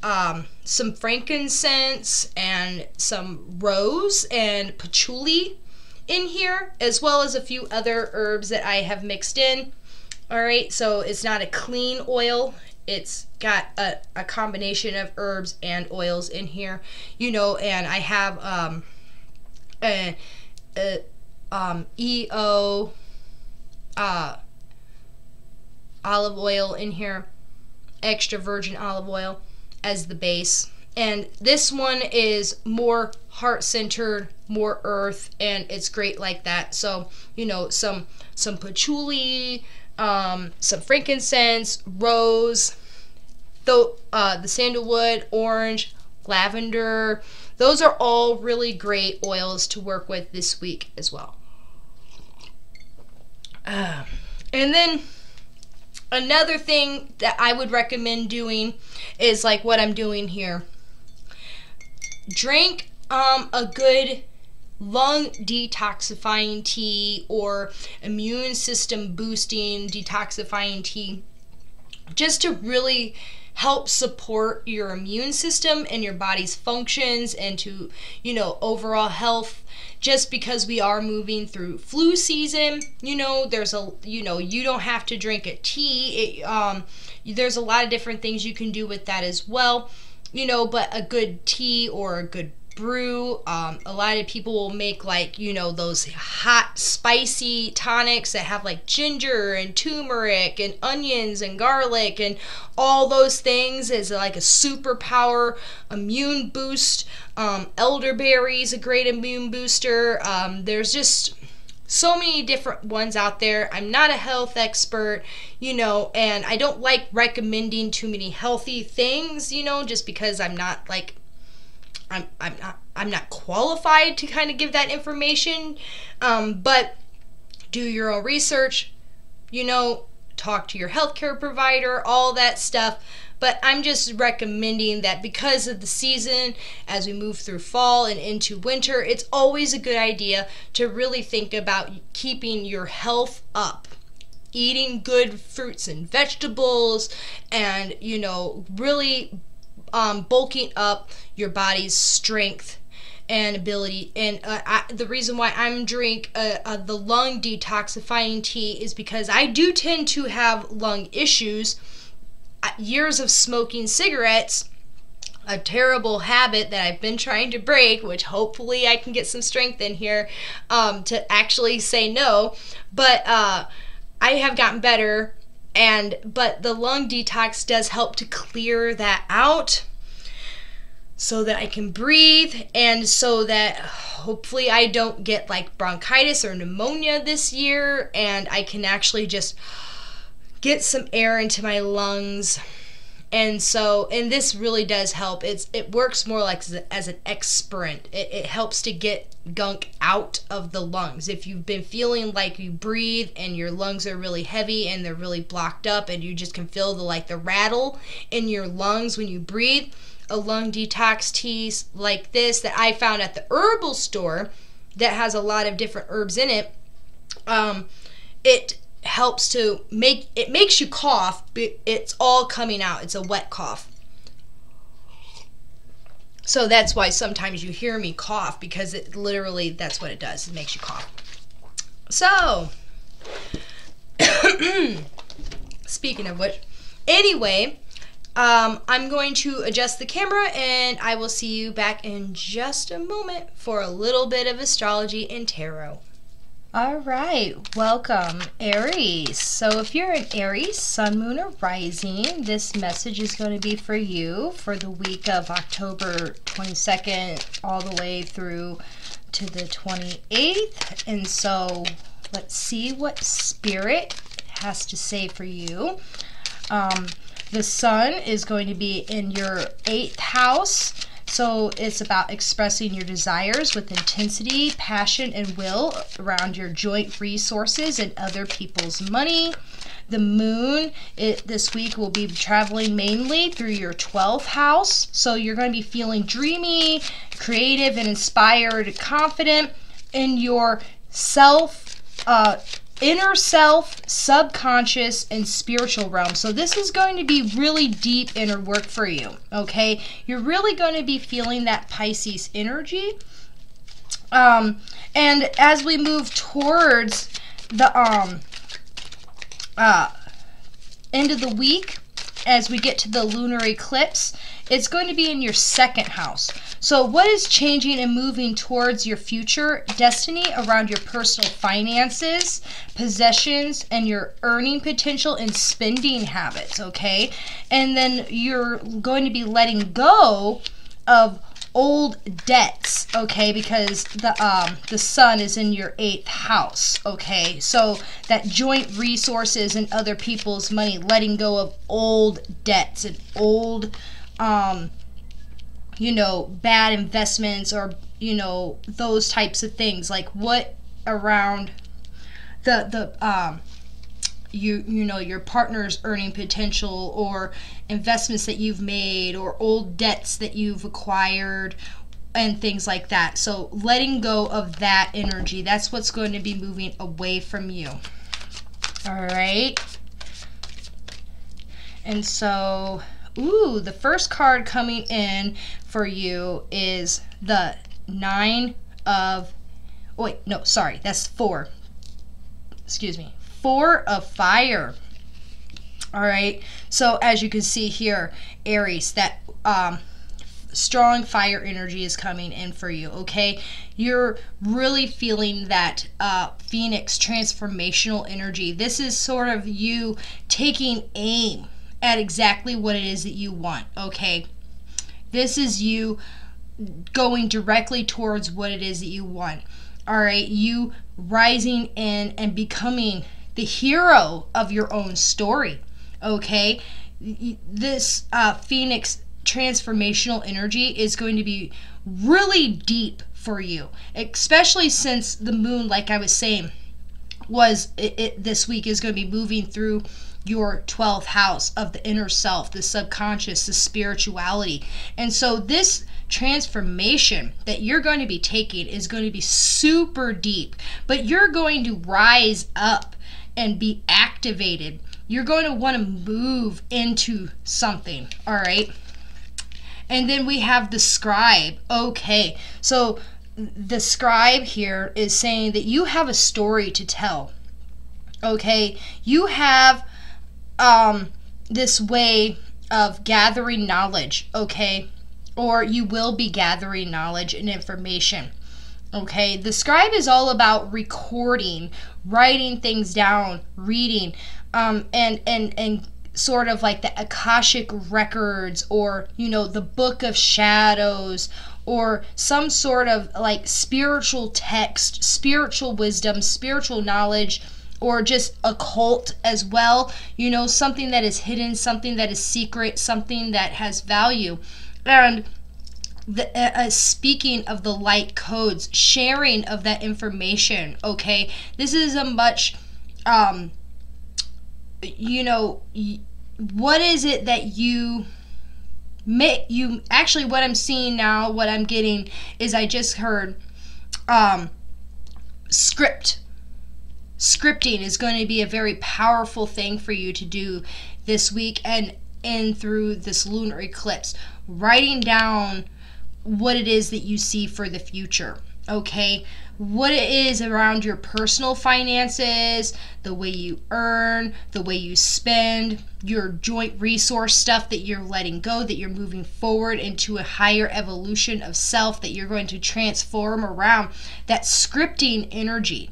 some frankincense and some rose and patchouli in here, as well as a few other herbs that I have mixed in. All right, so it's not a clean oil. it's got a combination of herbs and oils in here, you know, and I have EO olive oil in here, extra virgin olive oil as the base. And this one is more heart-centered, more earth, and it's great like that. So, you know, some patchouli, some frankincense, rose, the sandalwood, orange, lavender. Those are all really great oils to work with this week as well. And then another thing that I would recommend doing is like what I'm doing here. Drink a good lung detoxifying tea or immune system boosting detoxifying tea, just to really help support your immune system and your body's functions and to, you know, overall health. Just because we are moving through flu season, you know, there's a, you know, you don't have to drink a tea. There's a lot of different things you can do with that as well, you know, but a good tea or a good brew, a lot of people will make, like, you know, those hot spicy tonics that have like ginger and turmeric and onions and garlic and all those things as like a superpower immune boost. Elderberry is a great immune booster. There's just so many different ones out there. I'm not a health expert, you know, and I don't like recommending too many healthy things, you know, just because I'm not like, I'm not qualified to kind of give that information, but do your own research, you know, talk to your healthcare provider, all that stuff. But I'm just recommending that because of the season, as we move through fall and into winter, it's always a good idea to really think about keeping your health up. Eating good fruits and vegetables, and, you know, really bulking up your body's strength and ability. And the reason why I'm drink the lung detoxifying tea is because I do tend to have lung issues. Years of smoking cigarettes, a terrible habit that I've been trying to break, which hopefully I can get some strength in here to actually say no. But I have gotten better, but the lung detox does help to clear that out so that I can breathe, and so that hopefully I don't get like bronchitis or pneumonia this year, and I can actually just get some air into my lungs. And this really does help. It works more like as an expirant. It helps to get gunk out of the lungs. If you've been feeling like you breathe and your lungs are really heavy and they're really blocked up, and you just can feel the rattle in your lungs when you breathe, a lung detox tea like this that I found at the herbal store that has a lot of different herbs in it, it helps to makes you cough, but it's all coming out. It's a wet cough. So that's why sometimes you hear me cough, because it literally, that's what it does. It makes you cough. So, speaking of which, anyway, I'm going to adjust the camera, and I will see you back in just a moment for a little bit of astrology and tarot. All right, welcome, Aries. So if you're an Aries, Sun, Moon, or Rising, this message is going to be for you for the week of October 22nd all the way through to the 28th. And so let's see what Spirit has to say for you. The Sun is going to be in your 8th house. So it's about expressing your desires with intensity, passion, and will around your joint resources and other people's money. The Moon this week will be traveling mainly through your 12th house. So you're going to be feeling dreamy, creative, and inspired, confident in your inner self, subconscious, and spiritual realm. So this is going to be really deep inner work for you, okay? You're really going to be feeling that Pisces energy. And as we move towards the end of the week, as we get to the lunar eclipse, it's going to be in your second house. So what is changing and moving towards your future destiny around your personal finances, possessions, and your earning potential and spending habits, okay? And then you're going to be letting go of old debts, okay, because the sun is in your 8th house, okay? So that joint resources and other people's money, letting go of old debts and old you know, bad investments, or you know, those types of things. Like what around you know, your partner's earning potential, or investments that you've made, or old debts that you've acquired, and things like that. So letting go of that energy, that's what's going to be moving away from you. All right. And so, ooh, the first card coming in for you is the 9 of, wait, no, sorry, that's 4. Excuse me. 4 of fire. All right. So as you can see here, Aries, that strong fire energy is coming in for you, okay? You're really feeling that Phoenix transformational energy. This is sort of you taking aim at exactly what it is that you want, okay? This is you going directly towards what it is that you want. All right, you rising in and becoming the hero of your own story, okay? This Phoenix transformational energy is going to be really deep for you, especially since the moon, like I was saying, this week is going to be moving through your 12th house of the inner self, the subconscious, the spirituality. And so this transformation that you're going to be taking is going to be super deep, but you're going to rise up and be activated. You're going to want to move into something, all right? And then we have the scribe. Okay, so the scribe here is saying that you have a story to tell, okay? You have this way of gathering knowledge, okay? Or you will be gathering knowledge and information, okay? The scribe is all about recording, writing things down, reading, and sort of like the Akashic records, or, you know, the book of shadows, or some sort of like spiritual text, spiritual wisdom, spiritual knowledge, or just occult as well, you know, something that is hidden, something that is secret, something that has value. And speaking of the light codes, sharing of that information, okay? This is a much, you know, what is it that you actually, what I'm seeing now, what I'm getting is, I just heard scripting is going to be a very powerful thing for you to do this week and through this lunar eclipse. Writing down what it is that you see for the future, okay? What it is around your personal finances, the way you earn, the way you spend, your joint resource stuff that you're letting go, that you're moving forward into a higher evolution of self, that you're going to transform around. That scripting energy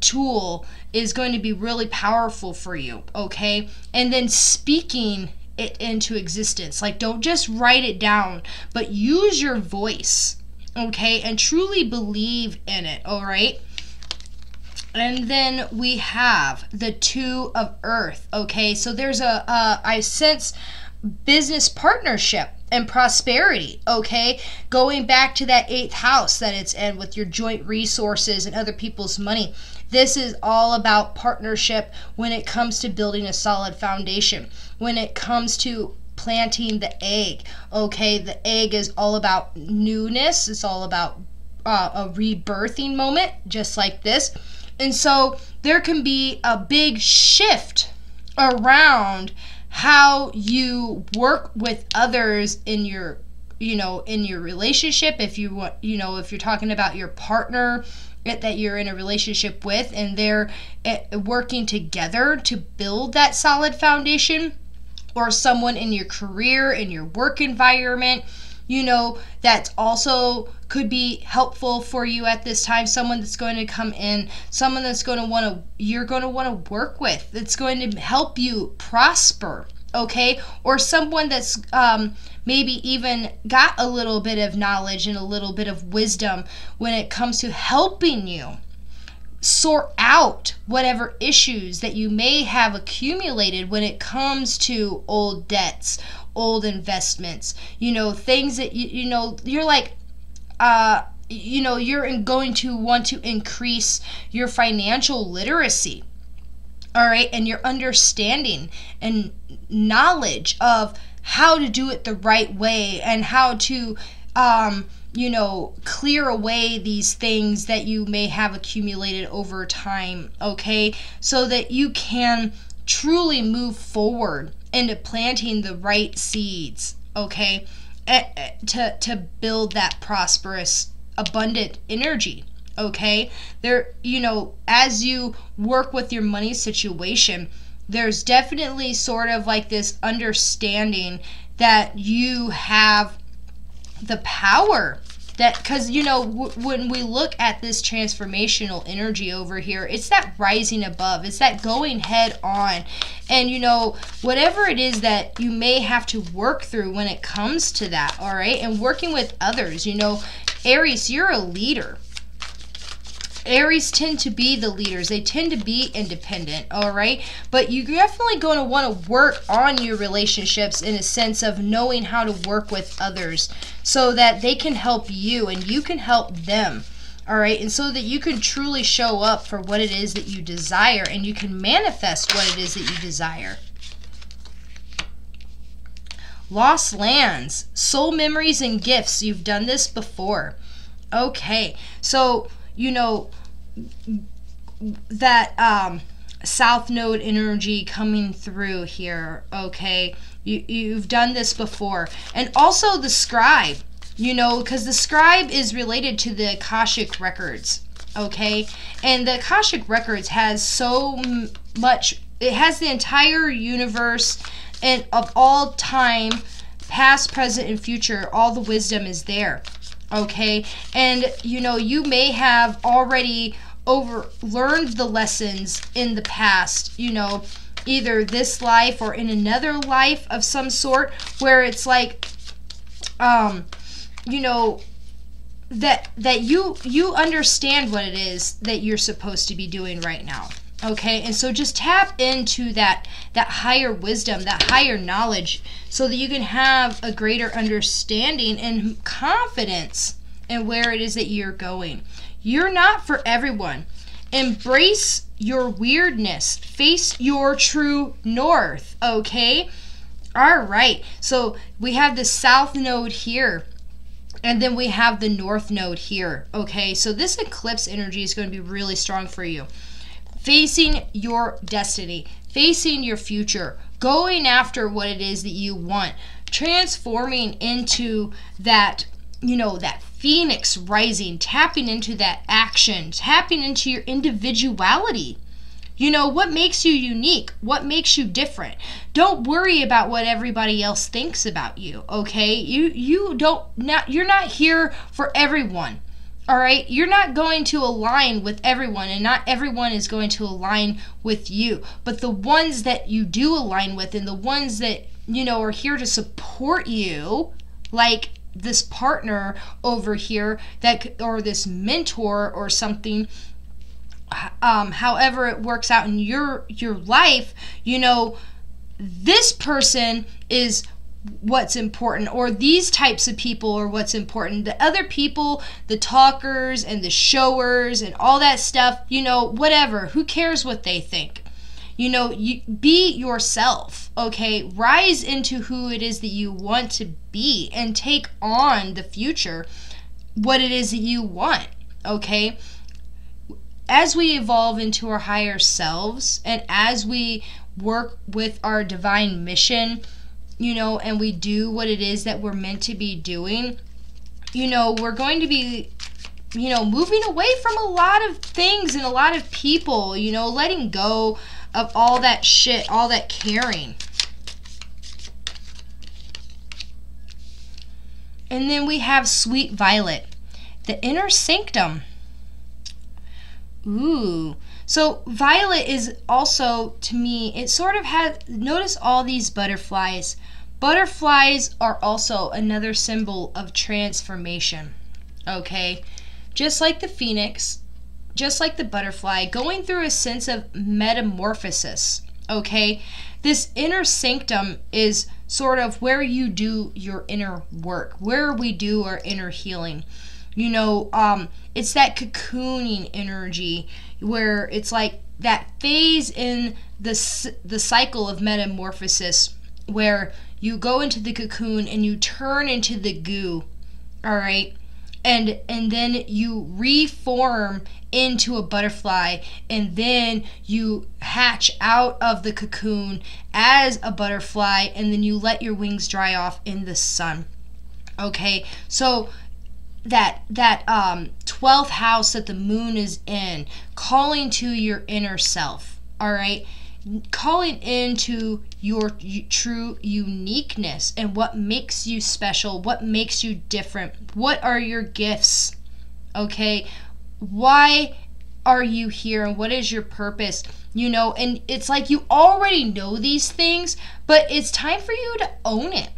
tool is going to be really powerful for you, okay? And then speaking it into existence. Like, don't just write it down, but use your voice, okay? And truly believe in it, all right? And then we have the 2 of Earth, okay? So there's I sense business partnership and prosperity, okay? Going back to that 8th house that it's in with your joint resources and other people's money. This is all about partnership when it comes to building a solid foundation. When it comes to planting the egg, okay? The egg is all about newness. It's all about a rebirthing moment, just like this. And so there can be a big shift around how you work with others in your, you know, in your relationship. If you want, you know, if you're talking about your partner that you're in a relationship with, and they're working together to build that solid foundation, or someone in your career, in your work environment, you know, that also could be helpful for you at this time. Someone that's going to come in, someone that's going to you're going to want to work with, that's going to help you prosper, okay? Or someone that's maybe even got a little bit of knowledge and a little bit of wisdom when it comes to helping you sort out whatever issues that you may have accumulated when it comes to old debts, old investments, you know, things that you know, you're like, you know, you're going to want to increase your financial literacy, all right, and your understanding and knowledge of how to do it the right way and how to you know, clear away these things that you may have accumulated over time, okay? So that you can truly move forward into planting the right seeds, okay? To build that prosperous, abundant energy, okay? There, you know, as you work with your money situation, there's definitely sort of like this understanding that you have the power that, because you know, when we look at this transformational energy over here, it's that rising above, it's that going head on, and you know, whatever it is that you may have to work through when it comes to that, all right, and working with others, you know, Aries, you're a leader. Aries tend to be the leaders. They tend to be independent, all right? But you're definitely going to want to work on your relationships in a sense of knowing how to work with others so that they can help you and you can help them, all right? And so that you can truly show up for what it is that you desire and you can manifest what it is that you desire. Lost lands, soul memories and gifts. You've done this before. Okay, so you know, that South Node energy coming through here, okay? You've done this before. And also the scribe, you know, because the scribe is related to the Akashic records, okay? And the Akashic records has so much, it has the entire universe and of all time, past, present, and future, all the wisdom is there. Okay, and you know, you may have already learned the lessons in the past, you know, either this life or in another life of some sort, where it's like, you know, that you understand what it is that you're supposed to be doing right now. Okay, and so just tap into that higher wisdom, that higher knowledge, so that you can have a greater understanding and confidence in where it is that you're going. You're not for everyone. Embrace your weirdness. Face your true north, okay? All right, so we have the South Node here. And then we have the North Node here, okay? So this eclipse energy is going to be really strong for you. Facing your destiny, facing your future, going after what it is that you want, transforming into that, you know, that phoenix rising, tapping into that action, tapping into your individuality. You know, what makes you unique? What makes you different? Don't worry about what everybody else thinks about you, okay? You're not here for everyone. All right, you're not going to align with everyone, and not everyone is going to align with you. But the ones that you do align with, and the ones that, you know, are here to support you, like this partner over here, or this mentor or something, however it works out in your life, you know, this person is what's important, or these types of people are what's important. The other people, the talkers and the showers and all that stuff, you know, whatever, who cares what they think? You know, you be yourself, okay? Rise into who it is that you want to be and take on the future, what it is that you want, okay? As we evolve into our higher selves and as we work with our divine mission, you know, and we do what it is that we're meant to be doing, you know, we're going to be, you know, moving away from a lot of things and a lot of people, you know, letting go of all that shit, all that caring. And then we have Sweet Violet, the inner sanctum. Ooh. So violet is also, to me, it sort of has, notice all these butterflies. Butterflies are also another symbol of transformation, okay? Just like the phoenix, just like the butterfly, going through a sense of metamorphosis, okay? This inner sanctum is sort of where you do your inner work, where we do our inner healing. You know, it's that cocooning energy where it's like that phase in the cycle of metamorphosis where you go into the cocoon and you turn into the goo, all right? And then you reform into a butterfly, and then you hatch out of the cocoon as a butterfly, and then you let your wings dry off in the sun, okay? So that 12th house that the moon is in, calling to your inner self, all right? Calling into your true uniqueness and what makes you special, what makes you different, what are your gifts, okay? Why are you here and what is your purpose? You know, and it's like you already know these things, but it's time for you to own it.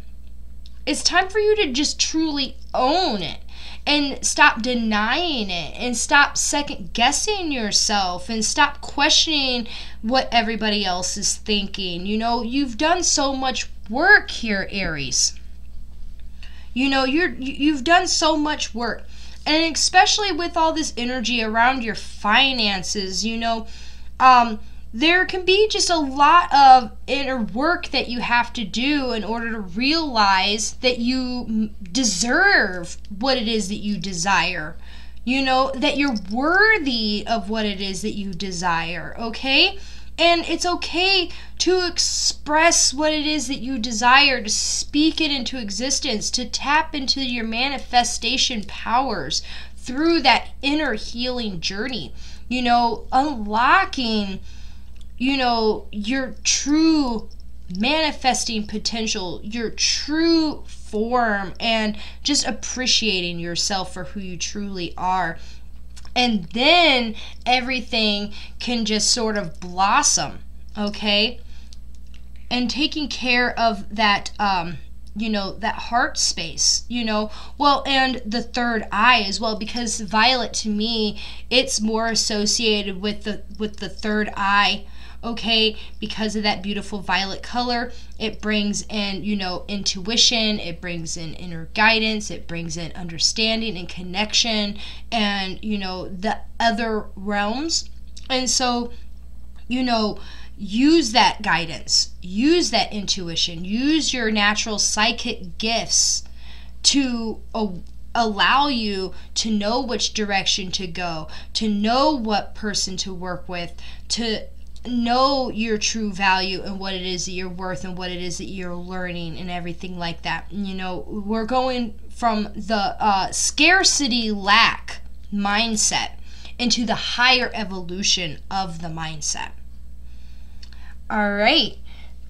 It's time for you to just truly own it. And stop denying it, and stop second guessing yourself, and stop questioning what everybody else is thinking. You know, you've done so much work here, Aries. You know, you've done so much work, and especially with all this energy around your finances, you know, there can be just a lot of inner work that you have to do in order to realize that you deserve what it is that you desire. You know, that you're worthy of what it is that you desire, okay? And it's okay to express what it is that you desire, to speak it into existence, to tap into your manifestation powers through that inner healing journey. You know, unlocking, you know, your true manifesting potential, your true form, and just appreciating yourself for who you truly are. And then everything can just sort of blossom, okay? And taking care of that, you know, that heart space, you know, well, and the third eye as well, because violet to me, it's more associated with the third eye. Okay, because of that beautiful violet color, it brings in, you know, intuition, it brings in inner guidance, it brings in understanding and connection, and, you know, the other realms. And so, you know, use that guidance, use that intuition, use your natural psychic gifts to allow you to know which direction to go, to know what person to work with, to know your true value and what it is that you're worth and what it is that you're learning and everything like that. You know, we're going from the scarcity lack mindset into the higher evolution of the mindset. All right.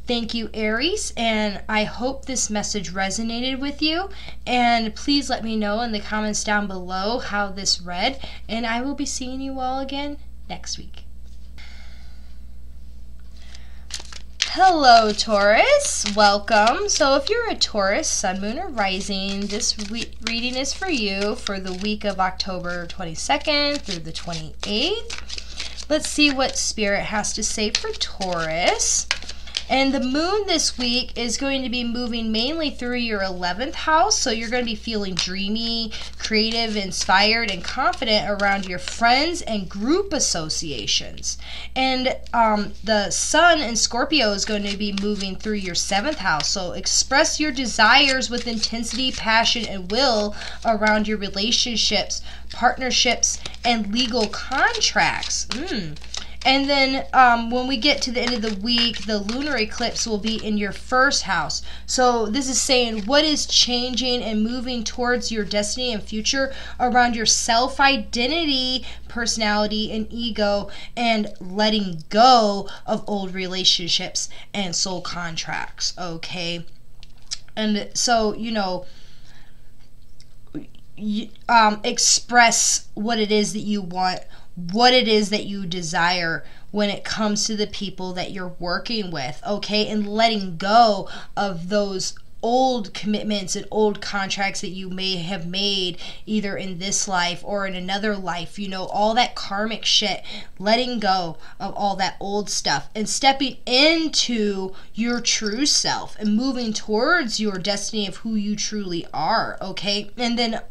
Thank you, Aries, and I hope this message resonated with you. And please let me know in the comments down below how this read, and I will be seeing you all again next week. Hello, Taurus. Welcome. So if you're a Taurus, Sun, Moon, or Rising, this reading is for you for the week of October 22nd through the 28th. Let's see what Spirit has to say for Taurus. And the moon this week is going to be moving mainly through your 11th house, so you're going to be feeling dreamy, creative, inspired, and confident around your friends and group associations. And the sun in Scorpio is going to be moving through your 7th house, so express your desires with intensity, passion, and will around your relationships, partnerships, and legal contracts. And then when we get to the end of the week, the lunar eclipse will be in your 1st house. So this is saying what is changing and moving towards your destiny and future around your self-identity, personality, and ego, and letting go of old relationships and soul contracts, okay? And so, you know, express what it is that you want, what it is that you desire when it comes to the people that you're working with, okay? And letting go of those old commitments and old contracts that you may have made either in this life or in another life, you know, all that karmic shit, letting go of all that old stuff and stepping into your true self and moving towards your destiny of who you truly are, okay? And then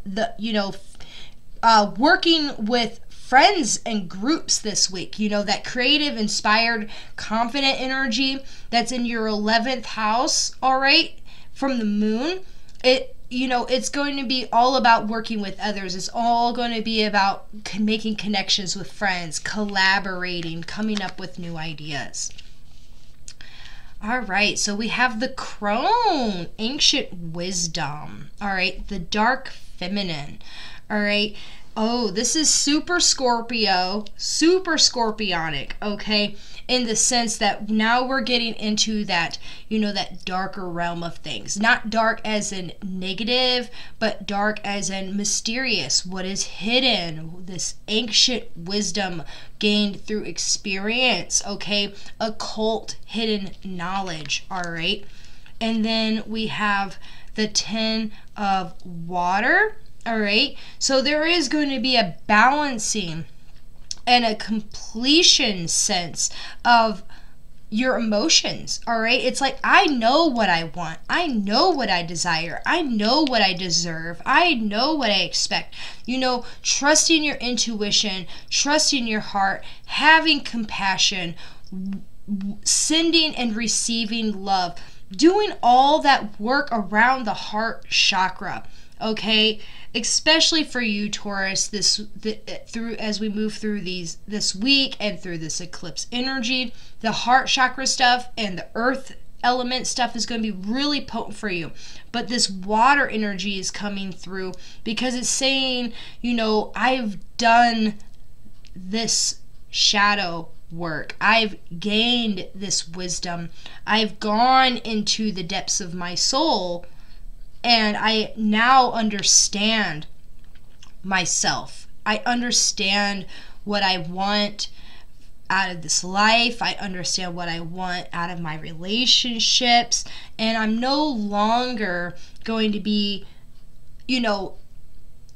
working with friends and groups this week, you know, that creative, inspired, confident energy that's in your 11th house, all right, from the moon, it's going to be all about working with others. It's all going to be about making connections with friends, collaborating, coming up with new ideas. All right, so we have the crone, ancient wisdom, all right, the dark feminine, all right. Oh, this is super Scorpio, super scorpionic, okay? In the sense that now we're getting into that, you know, that darker realm of things. Not dark as in negative, but dark as in mysterious. What is hidden? This ancient wisdom gained through experience, okay? Occult, hidden knowledge, all right? And then we have the 10 of water. All right, so there is going to be a balancing and a completion sense of your emotions, all right? It's like, I know what I want. I know what I desire. I know what I deserve. I know what I expect. You know, trusting your intuition, trusting your heart, having compassion, sending and receiving love, doing all that work around the heart chakra, okay? Especially for you, Taurus, as we move through this week and through this eclipse energy, the heart chakra stuff and the earth element stuff is going to be really potent for you. But this water energy is coming through because it's saying, you know, I've done this shadow work. I've gained this wisdom. I've gone into the depths of my soul. And I now understand myself. I understand what I want out of this life. I understand what I want out of my relationships. And I'm no longer going to be, you know,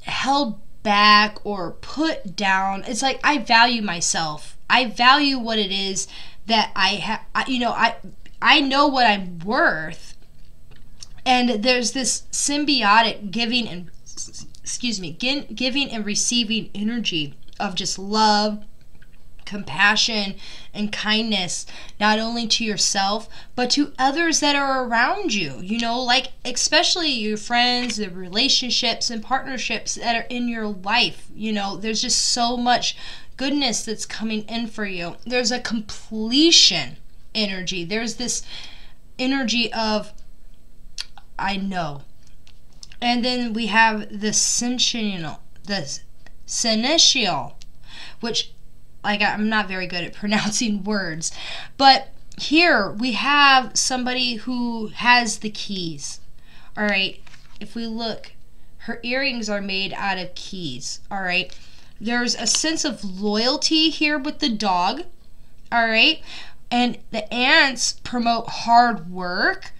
held back or put down. It's like I value myself. I value what it is that I have. You know, I know what I'm worth. And there's this symbiotic giving and receiving energy of just love, compassion, and kindness, not only to yourself, but to others that are around you. You know, like especially your friends, the relationships and partnerships that are in your life. You know, there's just so much goodness that's coming in for you. There's a completion energy. There's this energy of I know. And then we have the seneschal, which, like, I'm not very good at pronouncing words. But here we have somebody who has the keys. All right. If we look, her earrings are made out of keys. All right. There's a sense of loyalty here with the dog. All right. And the ants promote hard work.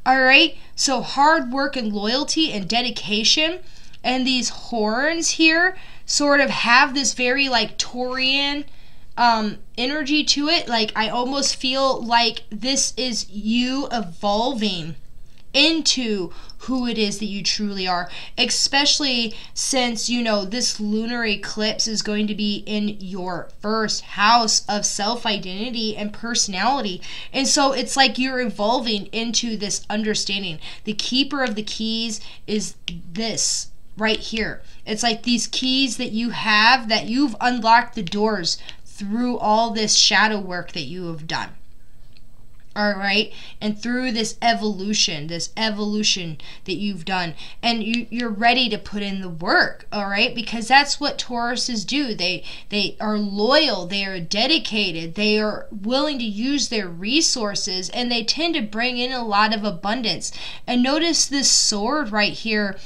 All right, so hard work and loyalty and dedication, and these horns here sort of have this very like Taurian energy to it. Like I almost feel like this is you evolving into who it is that you truly are, especially since, you know, this lunar eclipse is going to be in your first house of self-identity and personality. And so it's like you're evolving into this understanding. The keeper of the keys is this right here. It's like these keys that you have, that you've unlocked the doors through all this shadow work that you have done. All right, and through this evolution that you've done, and you're ready to put in the work, all right, because that's what Tauruses do. They are loyal, they are dedicated, they are willing to use their resources, and they tend to bring in a lot of abundance. And notice this sword right here,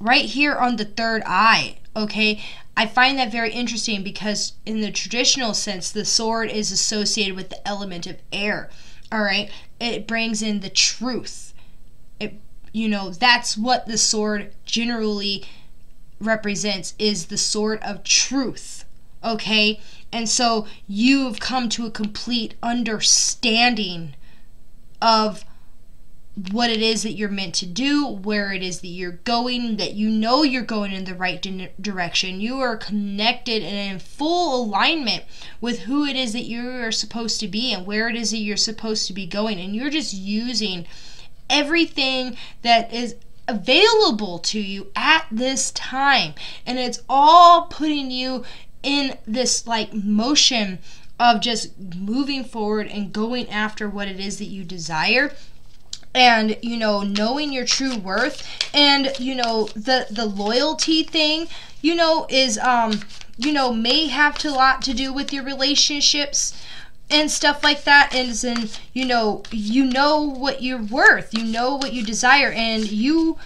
right here on the third eye, okay? I find that very interesting because in the traditional sense, the sword is associated with the element of air, all right? It brings in the truth. That's what the sword generally represents, is the sword of truth, okay? And so you've come to a complete understanding of what it is that you're meant to do, where it is that you're going, that you're going in the right direction. You are connected and in full alignment with who it is that you are supposed to be and where it is that you're supposed to be going. And you're just using everything that is available to you at this time. And it's all putting you in this like motion of just moving forward and going after what it is that you desire. And, knowing your true worth, and, the loyalty thing, is, may have a lot to do with your relationships and stuff like that. And then, you know what you're worth, you know what you desire, and you,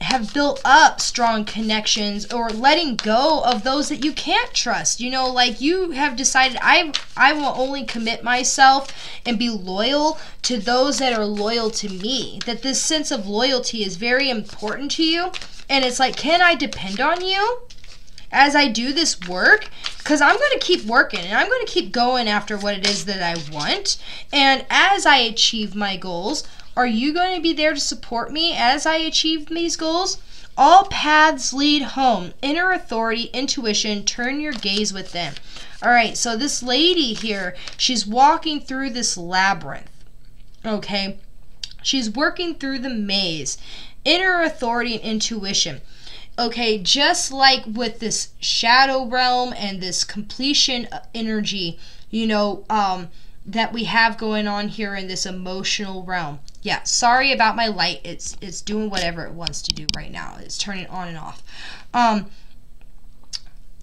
have built up strong connections, or letting go of those that you can't trust. Like you have decided, I will only commit myself and be loyal to those that are loyal to me. That this sense of loyalty is very important to you. And it's like, can I depend on you as I do this work? Because I'm going to keep working and I'm going to keep going after what it is that I want. And as I achieve my goals, are you going to be there to support me as I achieve these goals? All paths lead home. Inner authority, intuition, turn your gaze within. All right, so this lady here, she's walking through this labyrinth, okay? She's working through the maze. Inner authority and intuition. Okay, just like with this shadow realm and this completion energy, that we have going on here in this emotional realm. Yeah, sorry about my light. It's doing whatever it wants to do right now. It's turning on and off.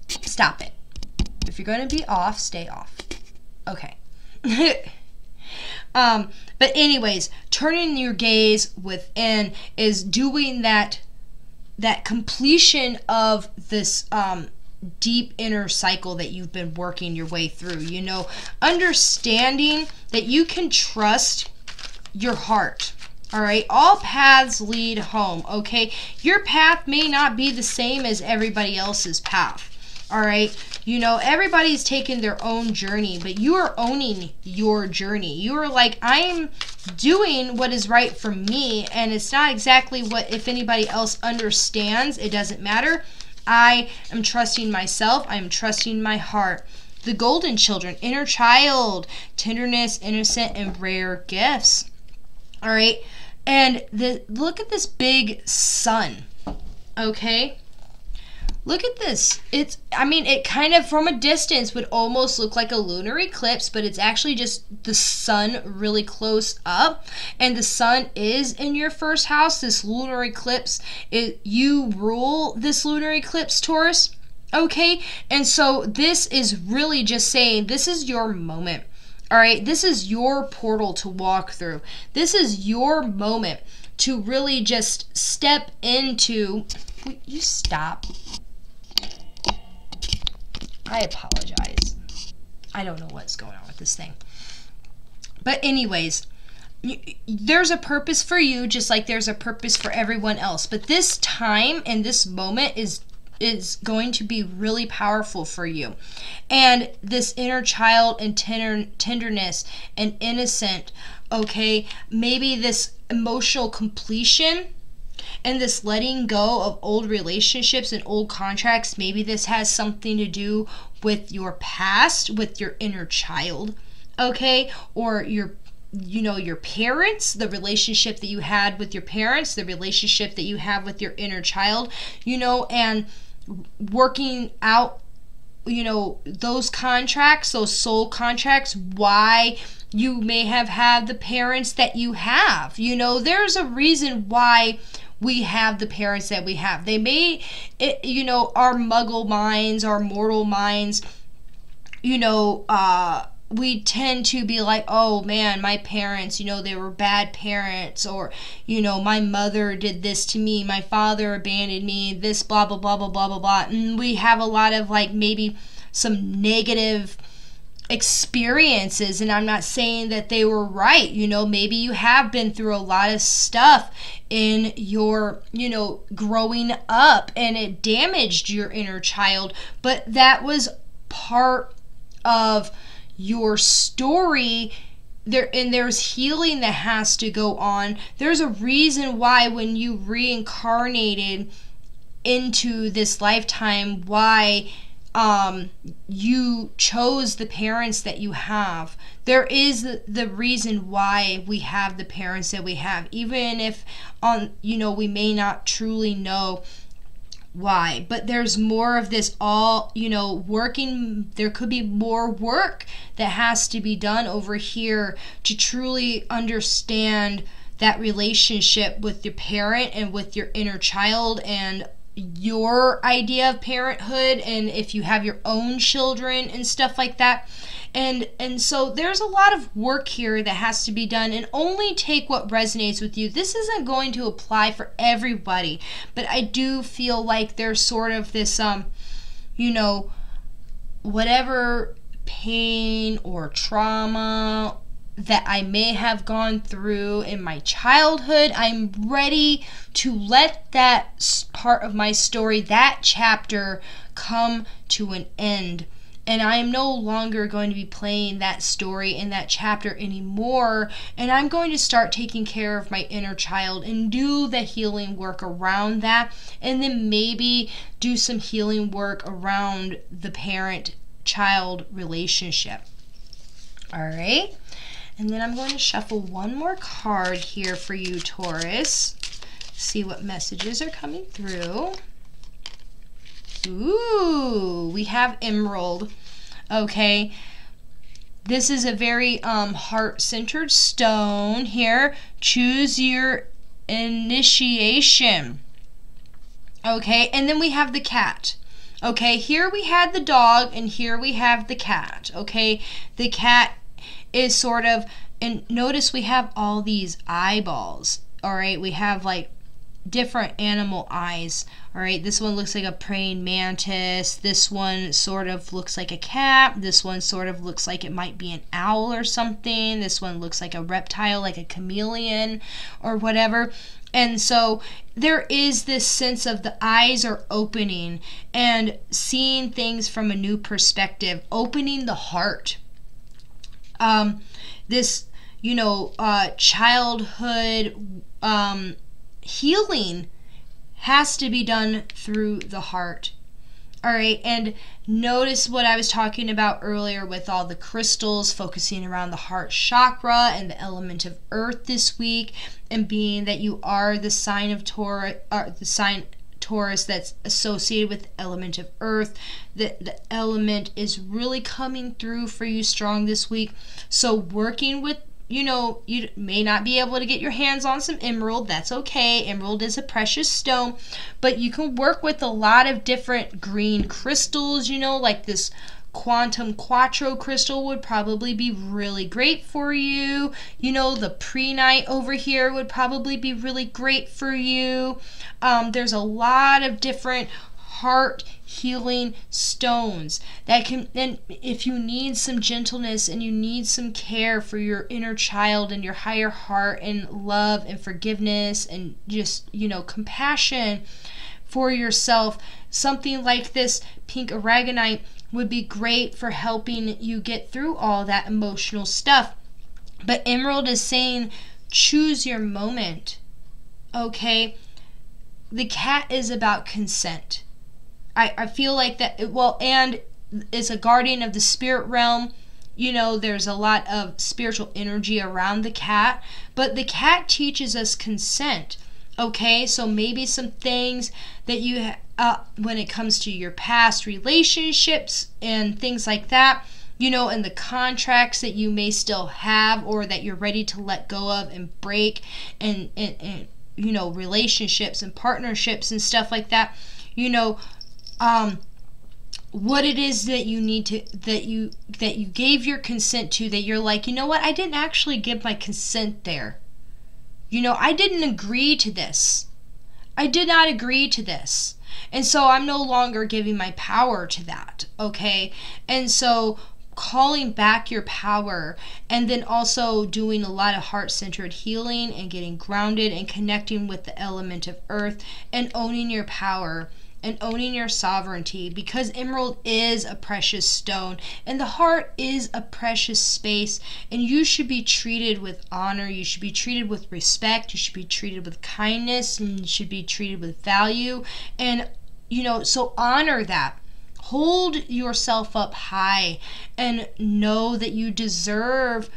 Stop it. If you're going to be off, stay off. Okay. But anyways, turning your gaze within is doing that completion of this deep inner cycle that you've been working your way through. Understanding that you can trust your heart. All right, all paths lead home. Okay, your path may not be the same as everybody else's path. All right, everybody's taking their own journey, but you are owning your journey. You are like, I'm doing what is right for me, and it's not exactly what, if anybody else understands, it doesn't matter. I am trusting myself. I am trusting my heart. The golden children, inner child, tenderness, innocent, and rare gifts. All right, and look at this big sun. Okay, look at this. It kind of from a distance would almost look like a lunar eclipse, but it's actually just the sun really close up. And the sun is in your first house. This lunar eclipse, you rule this lunar eclipse, Taurus. Okay, and so this is really just saying this is your moment. All right, this is your portal to walk through. This is your moment to really just step into. You stop. I apologize. I don't know what's going on with this thing. But anyways, there's a purpose for you just like there's a purpose for everyone else. But this time and this moment is going to be really powerful for you. And this inner child and tenderness and innocent, okay, maybe this emotional completion and this letting go of old relationships and old contracts, maybe this has something to do with your past, with your inner child, okay, or your parents, the relationship that you had with your parents, the relationship that you have with your inner child, and working out, those contracts, those soul contracts, why you may have had the parents that you have. There's a reason why we have the parents that we have. They may, our muggle minds, our mortal minds, we tend to be like, oh man, my parents, they were bad parents, or, my mother did this to me, my father abandoned me, this blah, blah, blah, blah, blah, blah, blah. And we have a lot of like maybe some negative experiences, and I'm not saying that they were right. Maybe you have been through a lot of stuff in your, growing up, and it damaged your inner child, but that was part of your story there, and there's healing that has to go on. There's a reason why when you reincarnated into this lifetime, why you chose the parents that you have. There is the reason why we have the parents that we have, even if we may not truly know why. But there's more of this all, working. There could be more work that has to be done over here to truly understand that relationship with your parent and with your inner child, and your idea of parenthood, and if you have your own children and stuff like that. And so there's a lot of work here that has to be done, and only take what resonates with you. This isn't going to apply for everybody, but I do feel like there's sort of this whatever pain or trauma that I may have gone through in my childhood, I'm ready to let that part of my story, that chapter, come to an end. And I am no longer going to be playing that story in that chapter anymore. And I'm going to start taking care of my inner child and do the healing work around that. And then maybe do some healing work around the parent-child relationship. All right. And then I'm going to shuffle one more card here for you, Taurus. See what messages are coming through. Ooh, we have Emerald. Okay. This is a very heart-centered stone here. Choose your initiation. Okay, and then we have the cat. Okay, here we had the dog, and here we have the cat. Okay, the cat is sort of, and notice we have all these eyeballs. All right, we have like different animal eyes. All right, this one looks like a praying mantis. This one sort of looks like a cat. This one sort of looks like it might be an owl or something. This one looks like a reptile, like a chameleon or whatever. And so there is this sense of the eyes are opening and seeing things from a new perspective, opening the heart. This, childhood healing has to be done through the heart. All right, and notice what I was talking about earlier with all the crystals focusing around the heart chakra and the element of earth this week, and being that you are the sign of Taurus that's associated with the element of earth. The element is really coming through for you strong this week. So working with, you may not be able to get your hands on some emerald. That's okay. Emerald is a precious stone, but you can work with a lot of different green crystals, like this Quantum Quattro crystal would probably be really great for you. The Prehnite over here would probably be really great for you. There's a lot of different heart healing stones that can, and if you need some gentleness and you need some care for your inner child and your higher heart and love and forgiveness and just, compassion for yourself, something like this pink aragonite would be great for helping you get through all that emotional stuff. But Emerald is saying, choose your moment. Okay? The cat is about consent. I feel like that, and is a guardian of the spirit realm. There's a lot of spiritual energy around the cat, but the cat teaches us consent. Okay, so maybe some things that you, when it comes to your past relationships and things like that, and the contracts that you may still have or that you're ready to let go of and break, and relationships and partnerships and stuff like that, what it is that you need to, that you gave your consent to, that you're like, you know what, I didn't actually give my consent there. You know, I didn't agree to this. I did not agree to this. And so I'm no longer giving my power to that, okay? And so calling back your power, and then also doing a lot of heart-centered healing and getting grounded and connecting with the element of earth and owning your power and owning your sovereignty, because emerald is a precious stone and the heart is a precious space, and you should be treated with honor, you should be treated with respect, you should be treated with kindness, and you should be treated with value. And you know, so honor that. Hold yourself up high and know that you deserve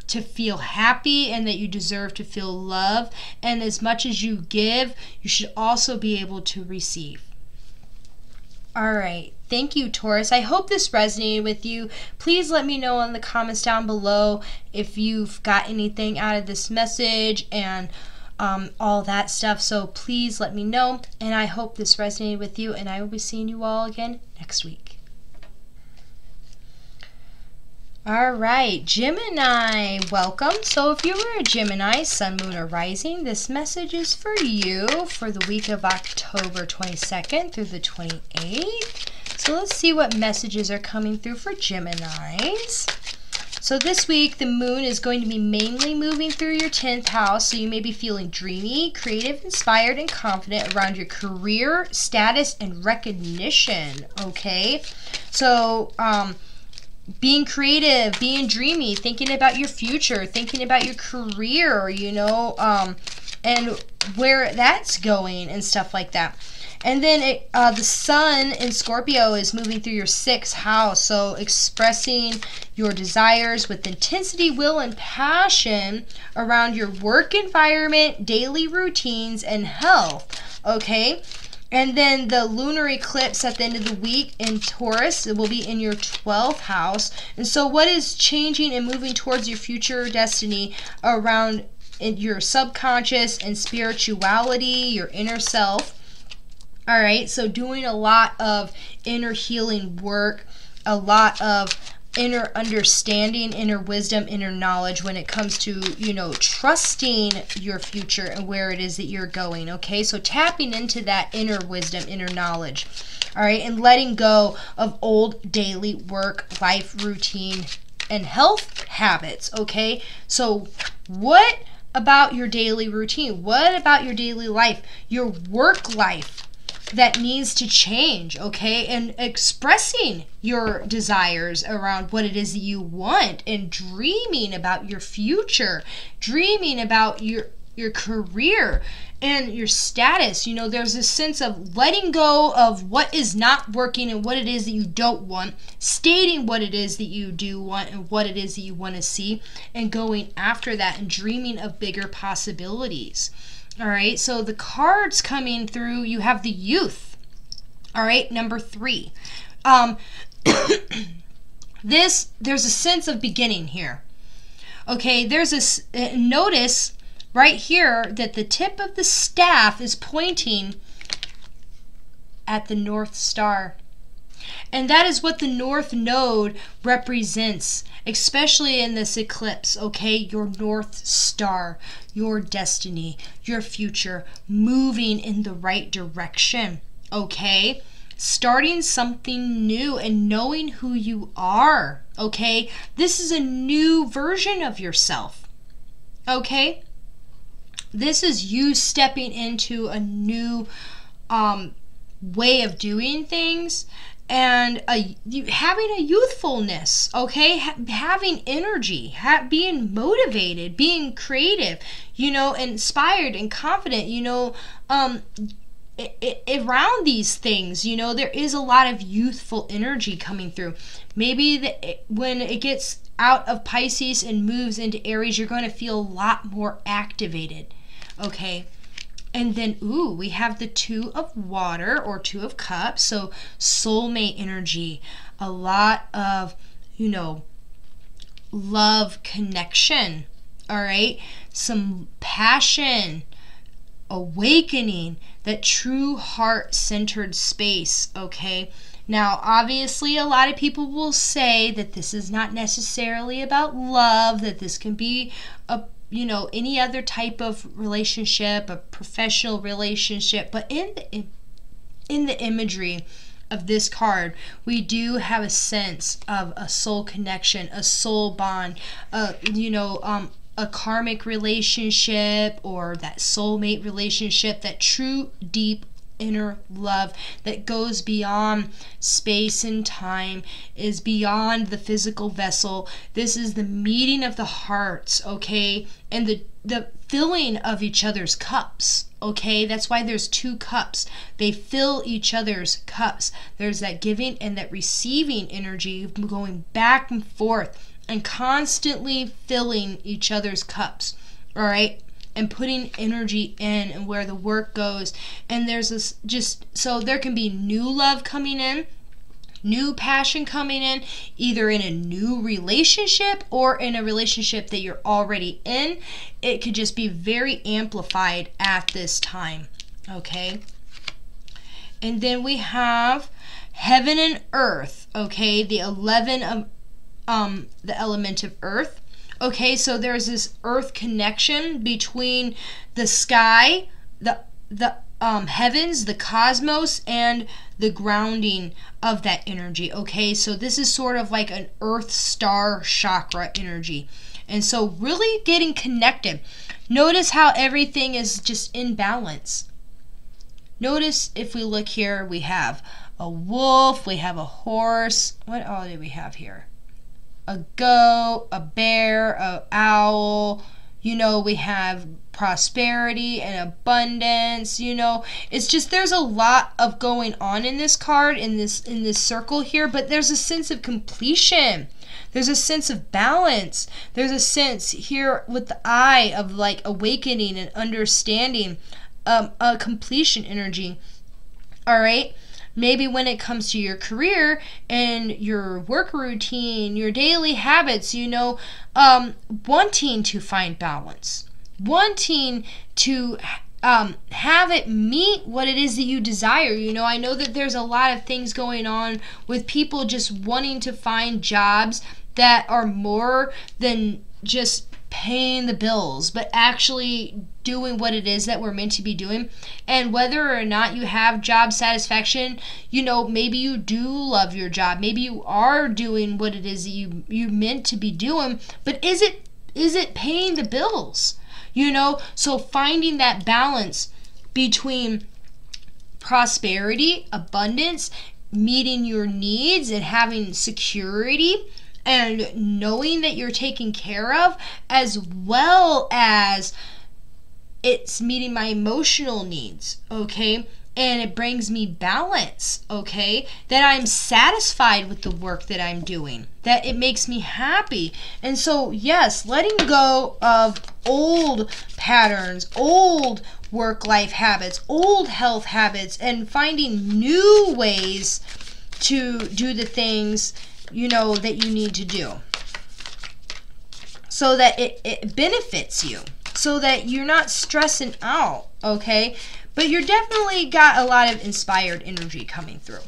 to feel happy and that you deserve to feel love, and as much as you give, you should also be able to receive. All right, thank you, Taurus. I hope this resonated with you. Please let me know in the comments down below if you've got anything out of this message and all that stuff. So please let me know, and I hope this resonated with you, and I will be seeing you all again next week. All right, Gemini, welcome. So if you were a Gemini, Sun, Moon, or Rising, this message is for you for the week of October 22nd through the 28th. So let's see what messages are coming through for Geminis. So this week, the moon is going to be mainly moving through your 10th house, so you may be feeling dreamy, creative, inspired, and confident around your career, status, and recognition, okay? So, being creative, being dreamy, thinking about your future, thinking about your career, you know, and where that's going and stuff like that. And then the sun in Scorpio is moving through your 6th house, so expressing your desires with intensity, will, and passion around your work environment, daily routines, and health, okay? And then the lunar eclipse at the end of the week in Taurus, it will be in your 12th house. And so what is changing and moving towards your future destiny around your subconscious and spirituality, your inner self? All right, so doing a lot of inner healing work, a lot of inner understanding, inner wisdom, inner knowledge when it comes to, you know, trusting your future and where it is that you're going, okay? So tapping into that inner wisdom, inner knowledge, all right, and letting go of old daily work, life routine, and health habits, okay? So what about your daily routine? What about your daily life, your work life that needs to change, okay? And expressing your desires around what it is that you want, and dreaming about your future, dreaming about your career and your status. You know, there's this sense of letting go of what is not working and what it is that you don't want, stating what it is that you do want and what it is that you want to see, and going after that and dreaming of bigger possibilities. All right, so the cards coming through, you have the youth. All right, number 3. There's a sense of beginning here. Okay, there's a notice right here that the tip of the staff is pointing at the North Star. And that is what the North Node represents, especially in this eclipse, okay? Your North Star, your destiny, your future, moving in the right direction, okay? Starting something new and knowing who you are, okay? This is a new version of yourself, okay? This is you stepping into a new way of doing things, and having a youthfulness, okay? Having energy, being motivated, being creative, you know, inspired and confident, you know, around these things, you know, there is a lot of youthful energy coming through. Maybe when it gets out of Pisces and moves into Aries, you're going to feel a lot more activated, okay? And then, we have the 2 of water, or 2 of cups, so soulmate energy, a lot of, you know, love connection, all right? Some passion, awakening, that true heart-centered space, okay? Now, obviously, a lot of people will say that this is not necessarily about love, that this can be any other type of relationship, a professional relationship. But in the imagery of this card, we do have a sense of a soul connection, a soul bond, a karmic relationship, or that soulmate relationship, that true, deep, inner love that goes beyond space and time, is beyond the physical vessel. This is the meeting of the hearts, okay? And the filling of each other's cups, okay? That's why there's two cups. They fill each other's cups. There's that giving and that receiving energy going back and forth and constantly filling each other's cups, all right? And putting energy in and where the work goes. And there's this so there can be new love coming in, new passion coming in, either in a new relationship or in a relationship that you're already in. It could just be very amplified at this time, okay? And then we have heaven and earth, okay? The 11 of the element of earth. Okay, so there's this earth connection between the sky, the heavens, the cosmos, and the grounding of that energy. Okay, so this is sort of like an earth star chakra energy. And so really getting connected. Notice how everything is just in balance. Notice if we look here, we have a wolf, we have a horse. What all do we have here? A goat, a bear, an owl, we have prosperity and abundance, It's just there's a lot of going on in this card, in this circle here, but there's a sense of completion. There's a sense of balance. There's a sense here with the eye of like awakening and understanding, a completion energy. All right? Maybe when it comes to your career and your work routine, your daily habits, wanting to find balance, wanting to have it meet what it is that you desire. I know that there's a lot of things going on with people just wanting to find jobs that are more than just paying the bills, but actually doing what it is that we're meant to be doing. And whether or not you have job satisfaction, maybe you do love your job, maybe you are doing what it is that you meant to be doing, but is it paying the bills? So finding that balance between prosperity, abundance, meeting your needs, and having security, and knowing that you're taken care of, as well as it's meeting my emotional needs, okay? And it brings me balance, okay? That I'm satisfied with the work that I'm doing, that it makes me happy. And so, yes, letting go of old patterns, old work-life habits, old health habits, and finding new ways to do the things that you need to do, so that it benefits you, so that you're not stressing out, okay? But you're definitely got a lot of inspired energy coming through.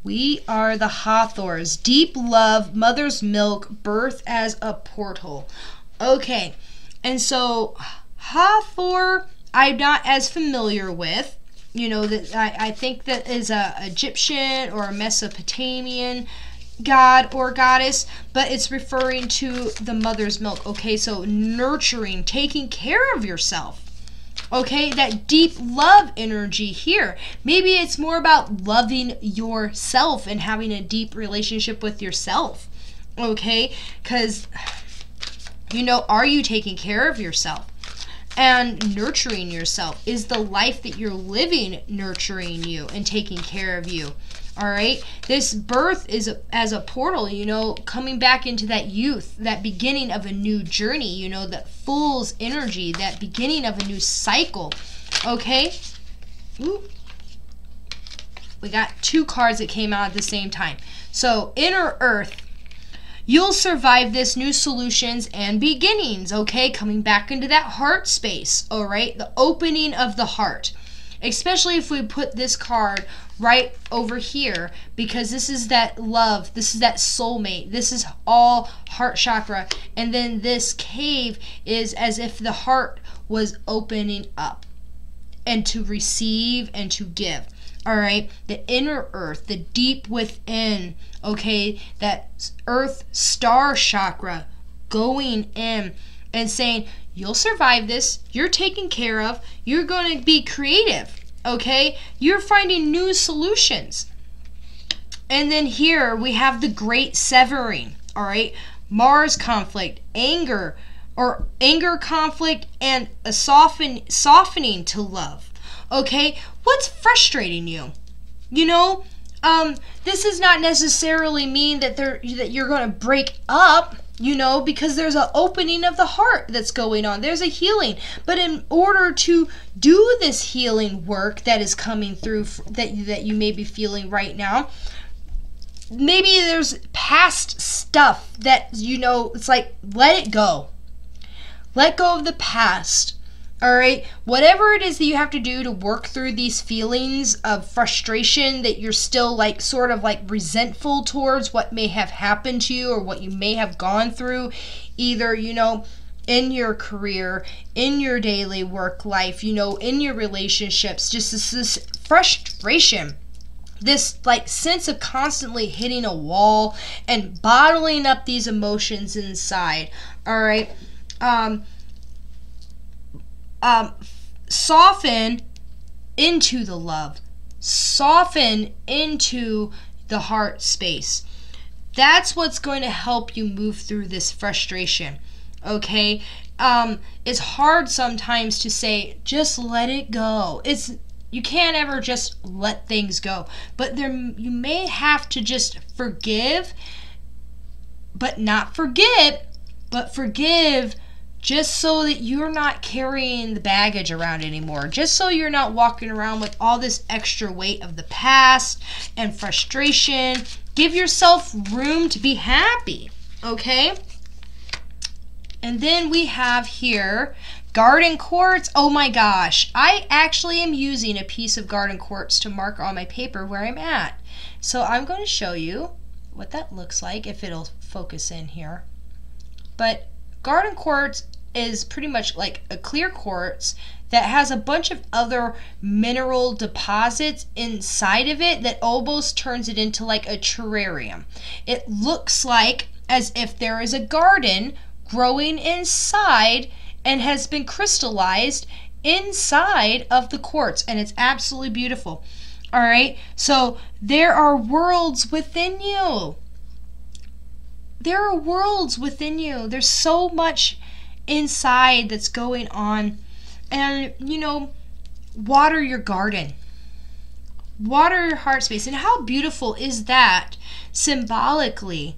We are the Hawthorns. Deep love, mother's milk, birth as a portal. Okay, and so Hathor, I'm not as familiar with. That I think that is a Egyptian or a Mesopotamian god or goddess, but it's referring to the mother's milk. Okay, so nurturing, taking care of yourself. Okay, that deep love energy here. Maybe it's more about loving yourself and having a deep relationship with yourself. Okay, because, are you taking care of yourself? And nurturing yourself? Is the life that you're living nurturing you and taking care of you? All right, this birth is as a portal, coming back into that youth, that beginning of a new journey, that fool's energy, that beginning of a new cycle. Okay, ooh. We got two cards that came out at the same time. So inner earth, You'll survive this, new solutions and beginnings, okay? Coming back into that heart space, all right? The opening of the heart. Especially if we put this card right over here, because this is that love, this is that soulmate, this is all heart chakra. And then this cave is as if the heart was opening up and to receive and to give. All right, the inner earth, the deep within, okay, that earth star chakra going in and saying, you'll survive this, you're taken care of, you're going to be creative, okay? You're finding new solutions. And then here we have the great severing, all right? Mars conflict, anger, or anger conflict, and a softening to love. Okay, what's frustrating you? You know, this does not necessarily mean that you're going to break up, you know, because there's an opening of the heart that's going on. There's a healing. But in order to do this healing work that is coming through, that you may be feeling right now, maybe there's past stuff that, you know, it's like, let it go. Let go of the past. All right, whatever it is that you have to do to work through these feelings of frustration, that you're still like sort of like resentful towards what may have happened to you or what you may have gone through, either, you know, in your career, in your daily work life, you know, in your relationships, just this frustration, this like sense of constantly hitting a wall and bottling up these emotions inside. All right. Soften into the love, soften into the heart space. That's what's going to help you move through this frustration, okay? It's hard sometimes to say, just let it go. You can't ever just let things go, but you may have to just forgive, but not forget, but forgive, just so that you're not carrying the baggage around anymore. Just so you're not walking around with all this extra weight of the past and frustration. Give yourself room to be happy, okay? And then we have here garden quartz. Oh my gosh, I actually am using a piece of garden quartz to mark on my paper where I'm at. So I'm going to show you what that looks like, if it'll focus in here. But garden quartz is pretty much like a clear quartz that has a bunch of other mineral deposits inside of it that almost turns it into like a terrarium. It looks like as if there is a garden growing inside and has been crystallized inside of the quartz, and it's absolutely beautiful. All right, so there are worlds within you. There are worlds within you. There's so much inside that's going on. And, you know, water your garden. Water your heart space. And how beautiful is that symbolically,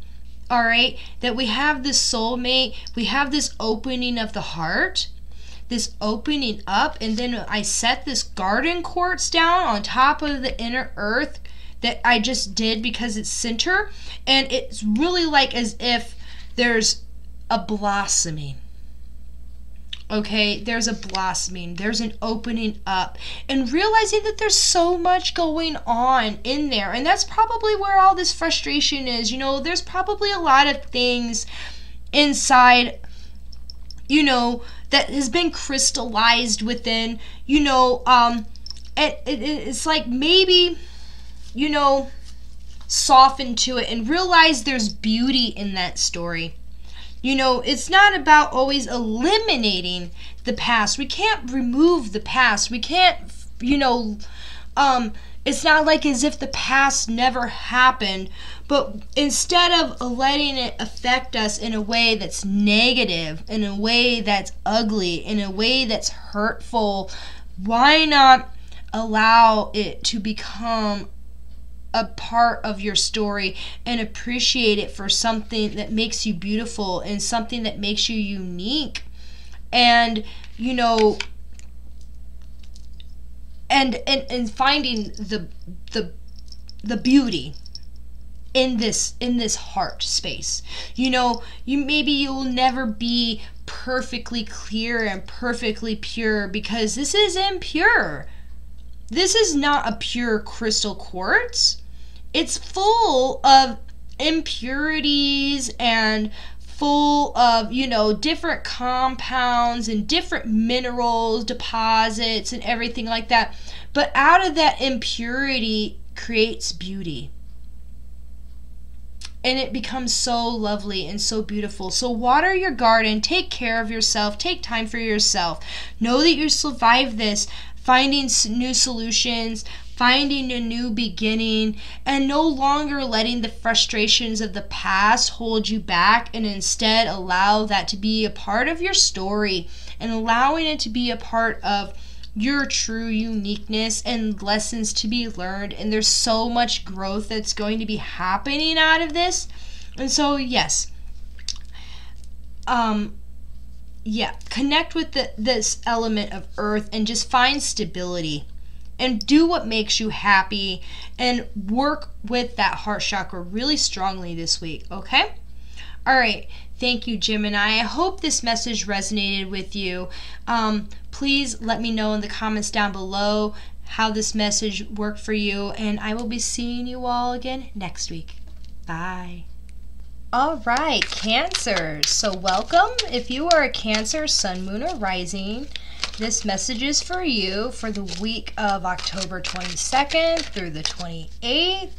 all right? That we have this soulmate, we have this opening of the heart, this opening up, and then I set this garden quartz down on top of the inner earth that I just did because it's center, and it's really like as if there's a blossoming. Okay, there's a blossoming, there's an opening up, and realizing that there's so much going on in there. And that's probably where all this frustration is. You know, there's probably a lot of things inside, you know, that has been crystallized within, you know, it's like maybe, you know, soften to it and realize there's beauty in that story. You know, it's not about always eliminating the past. We can't remove the past. We can't, you know, it's not like as if the past never happened, but instead of letting it affect us in a way that's negative, in a way that's ugly, in a way that's hurtful, why not allow it to become a part of your story and appreciate it for something that makes you beautiful and something that makes you unique, and, you know, and finding the beauty in this heart space. You know, you'll never be perfectly clear and perfectly pure, because this is impure. This is not a pure crystal quartz. It's full of impurities and full of, you know, different compounds and different minerals, deposits, and everything like that. But out of that impurity creates beauty. And it becomes so lovely and so beautiful. So water your garden, take care of yourself, take time for yourself. Know that you survive this, finding new solutions, finding a new beginning, and no longer letting the frustrations of the past hold you back, and instead allow that to be a part of your story and allowing it to be a part of your true uniqueness and lessons to be learned. And there's so much growth that's going to be happening out of this. And so yes, connect with this element of earth and just find stability and do what makes you happy, and work with that heart chakra really strongly this week. Okay? All right. Thank you, Gemini. I hope this message resonated with you. Please let me know in the comments down below how this message worked for you, and I will be seeing you all again next week. Bye. All right, Cancers. So welcome. If you are a Cancer, Sun, Moon, or Rising, this message is for you for the week of October 22nd through the 28th.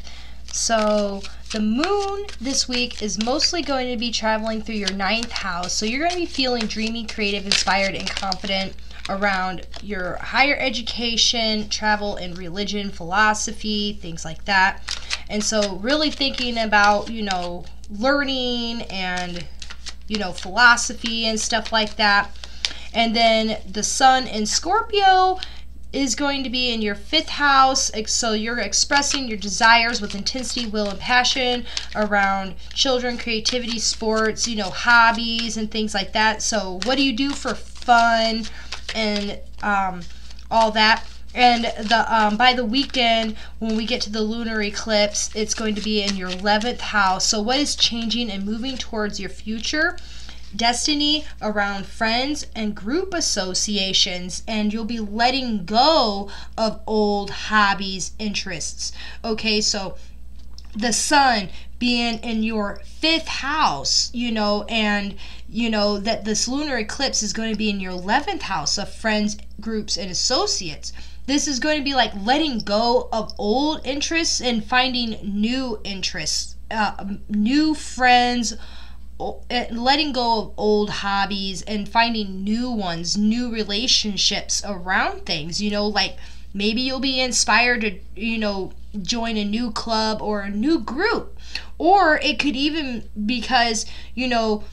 So the moon this week is mostly going to be traveling through your 9th house. So you're going to be feeling dreamy, creative, inspired, and confident around your higher education, travel, and religion, philosophy, things like that. And so really thinking about, you know, learning and, you know, philosophy and stuff like that. And then the sun in Scorpio is going to be in your 5th house, so you're expressing your desires with intensity, will, and passion around children, creativity, sports, you know, hobbies, and things like that. So what do you do for fun and all that? And the by the weekend, when we get to the lunar eclipse, it's going to be in your 11th house. So what is changing and moving towards your future? Destiny around friends and group associations, and you'll be letting go of old hobbies, interests. Okay, so the sun being in your 5th house, you know, and you know that this lunar eclipse is going to be in your 11th house of friends, groups, and associates. This is going to be like letting go of old interests and finding new interests, new friends, letting go of old hobbies and finding new ones, new relationships around things. You know, like maybe you'll be inspired to, you know, join a new club or a new group. Or it could even, because, you know,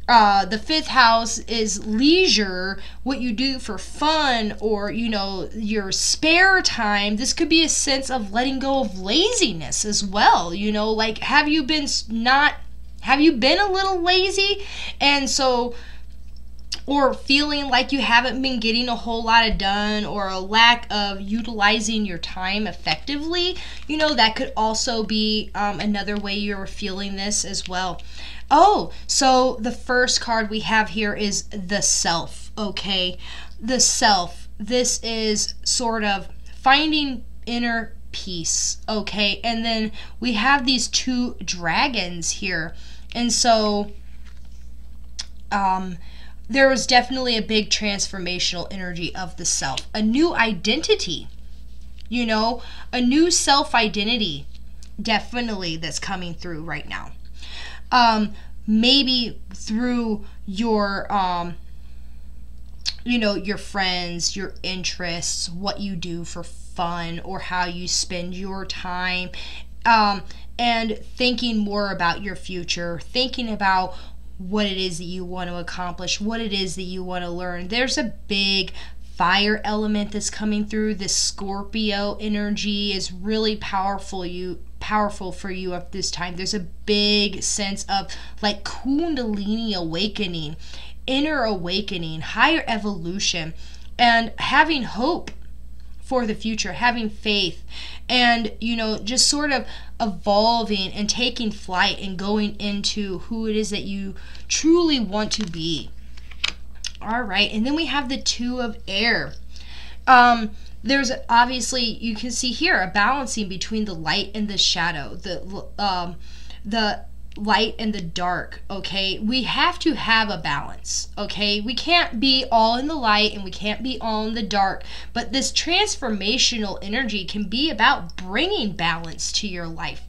the 5th house is leisure, what you do for fun, or, you know, your spare time. This could be a sense of letting go of laziness as well. You know, like, have you been a little lazy? And so, or feeling like you haven't been getting a whole lot done, or a lack of utilizing your time effectively, you know, that could also be another way you're feeling this as well. Oh, so the first card we have here is the self, okay? The self. This is sort of finding inner peace, okay? And then we have these 2 dragons here. And so there was definitely a big transformational energy of the self. A new identity, you know, a new self-identity definitely that's coming through right now. Maybe through your, you know, your friends, your interests, what you do for fun, or how you spend your time, and thinking more about your future, thinking about what it is that you want to accomplish, what it is that you want to learn. There's a big fire element that's coming through. This Scorpio energy is really powerful for you at this time. There's a big sense of like Kundalini awakening, inner awakening, higher evolution, and having hope for the future, having faith, and, you know, just sort of evolving and taking flight and going into who it is that you truly want to be. All right, and then we have the Two of Air. There's obviously, you can see here, a balancing between the light and the shadow, the light and the dark, okay? We have to have a balance, okay? We can't be all in the light and we can't be all in the dark, but this transformational energy can be about bringing balance to your life,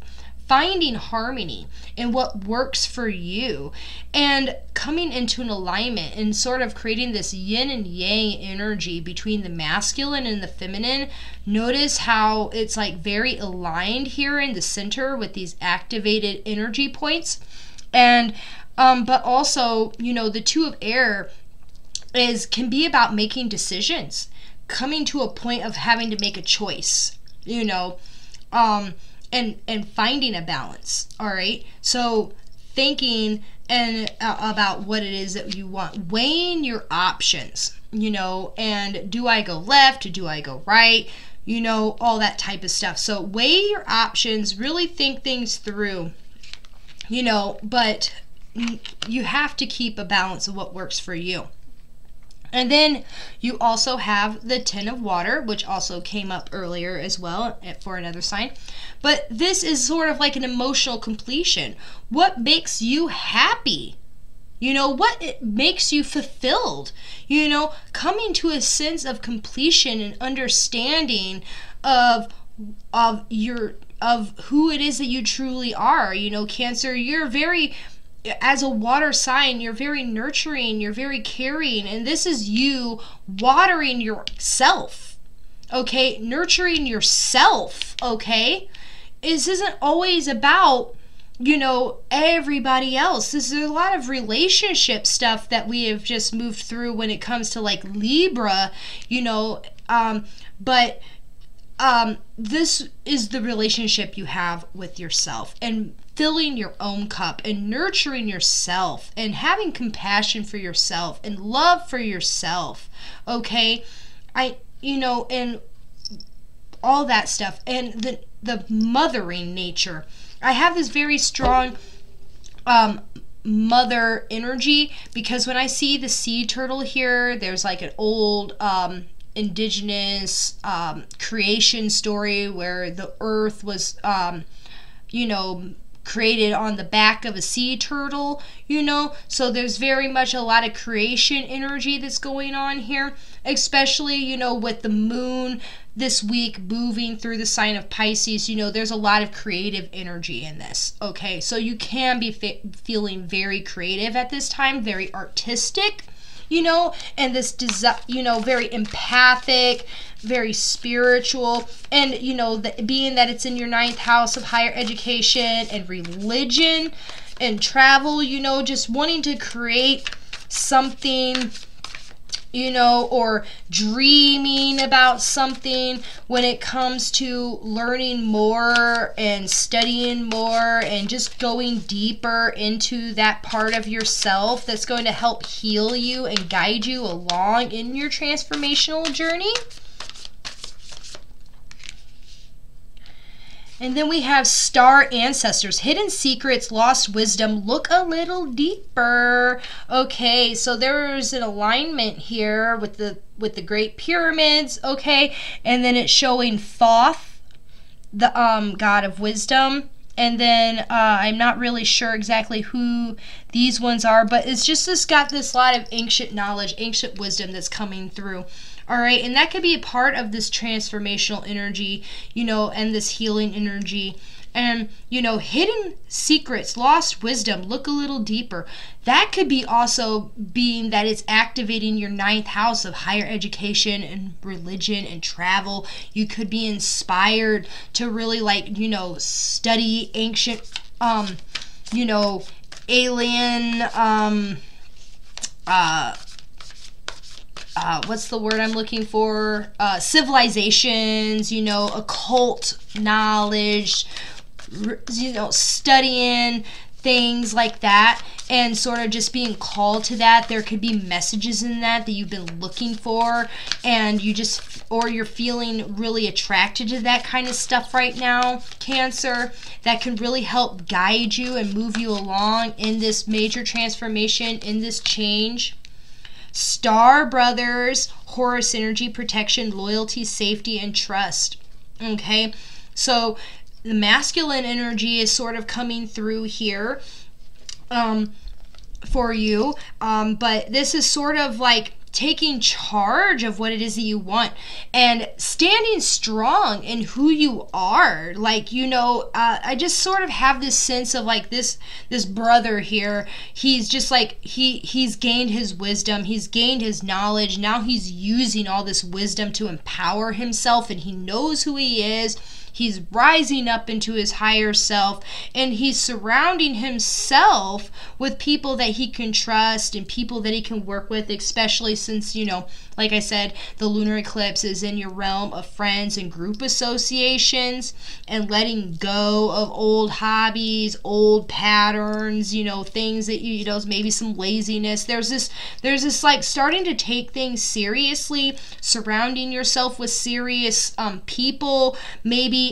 finding harmony in what works for you, and coming into an alignment and sort of creating this yin and yang energy between the masculine and the feminine. Notice how it's like very aligned here in the center with these activated energy points. And but also, you know, the Two of Air can be about making decisions, coming to a point of having to make a choice, you know, and finding a balance. All right, so thinking and about what it is that you want, weighing your options, you know, and do I go left, do I go right, you know, all that type of stuff. So weigh your options, really think things through, you know, but you have to keep a balance of what works for you. And then you also have the Ten of Water, which also came up earlier as well for another sign. But this is sort of like an emotional completion. What makes you happy? You know, what makes you fulfilled? You know, coming to a sense of completion and understanding of who it is that you truly are. You know, Cancer, you're very, as a water sign, you're very nurturing, you're very caring, and this is you watering yourself, okay? Nurturing yourself, okay? This isn't always about, you know, everybody else. This is a lot of relationship stuff that we have just moved through when it comes to like Libra, you know, but this is the relationship you have with yourself, and filling your own cup and nurturing yourself and having compassion for yourself and love for yourself, okay? You know, and all that stuff, and the mothering nature. I have this very strong mother energy, because when I see the sea turtle here, there's like an old indigenous creation story where the earth was you know, created on the back of a sea turtle, you know, so there's very much a lot of creation energy that's going on here, especially, you know, with the moon this week moving through the sign of Pisces. You know, there's a lot of creative energy in this, okay? So you can be feeling very creative at this time, very artistic, you know, and this, you know, very empathic, very spiritual, and, you know, being that it's in your 9th house of higher education and religion and travel, you know, just wanting to create something, you know, or dreaming about something when it comes to learning more and studying more and just going deeper into that part of yourself that's going to help heal you and guide you along in your transformational journey. And then we have star ancestors, hidden secrets, lost wisdom, look a little deeper. Okay, so there's an alignment here with the Great Pyramids, okay? And then it's showing Thoth, the god of wisdom. And then I'm not really sure exactly who these ones are, but it's just got this lot of ancient knowledge, ancient wisdom that's coming through. All right, and that could be a part of this transformational energy, you know, and this healing energy. And, you know, hidden secrets, lost wisdom, look a little deeper. That could be also being that it's activating your 9th house of higher education and religion and travel. You could be inspired to really, like, you know, study ancient, you know, alien, what's the word I'm looking for? Civilizations, you know, occult knowledge, you know, studying things like that. and sort of just being called to that. There could be messages in that you've been looking for, and you're feeling really attracted to that kind of stuff right now, Cancer, that can really help guide you and move you along in this major transformation, in this change. Star brothers, Horus energy, protection, loyalty, safety, and trust. Okay, so the masculine energy is sort of coming through here for you, but this is sort of like taking charge of what it is that you want and standing strong in who you are. Like, you know, I just sort of have this sense of like this brother here. He's just like, he's gained his wisdom, he's gained his knowledge. Now he's using all this wisdom to empower himself, and he knows who he is. He's rising up into his higher self, and he's surrounding himself with people that he can trust and people that he can work with, especially since, you know, like I said, the lunar eclipse is in your realm of friends and group associations, and letting go of old hobbies, old patterns, you know, things that you know, maybe some laziness. There's this like starting to take things seriously, surrounding yourself with serious people, maybe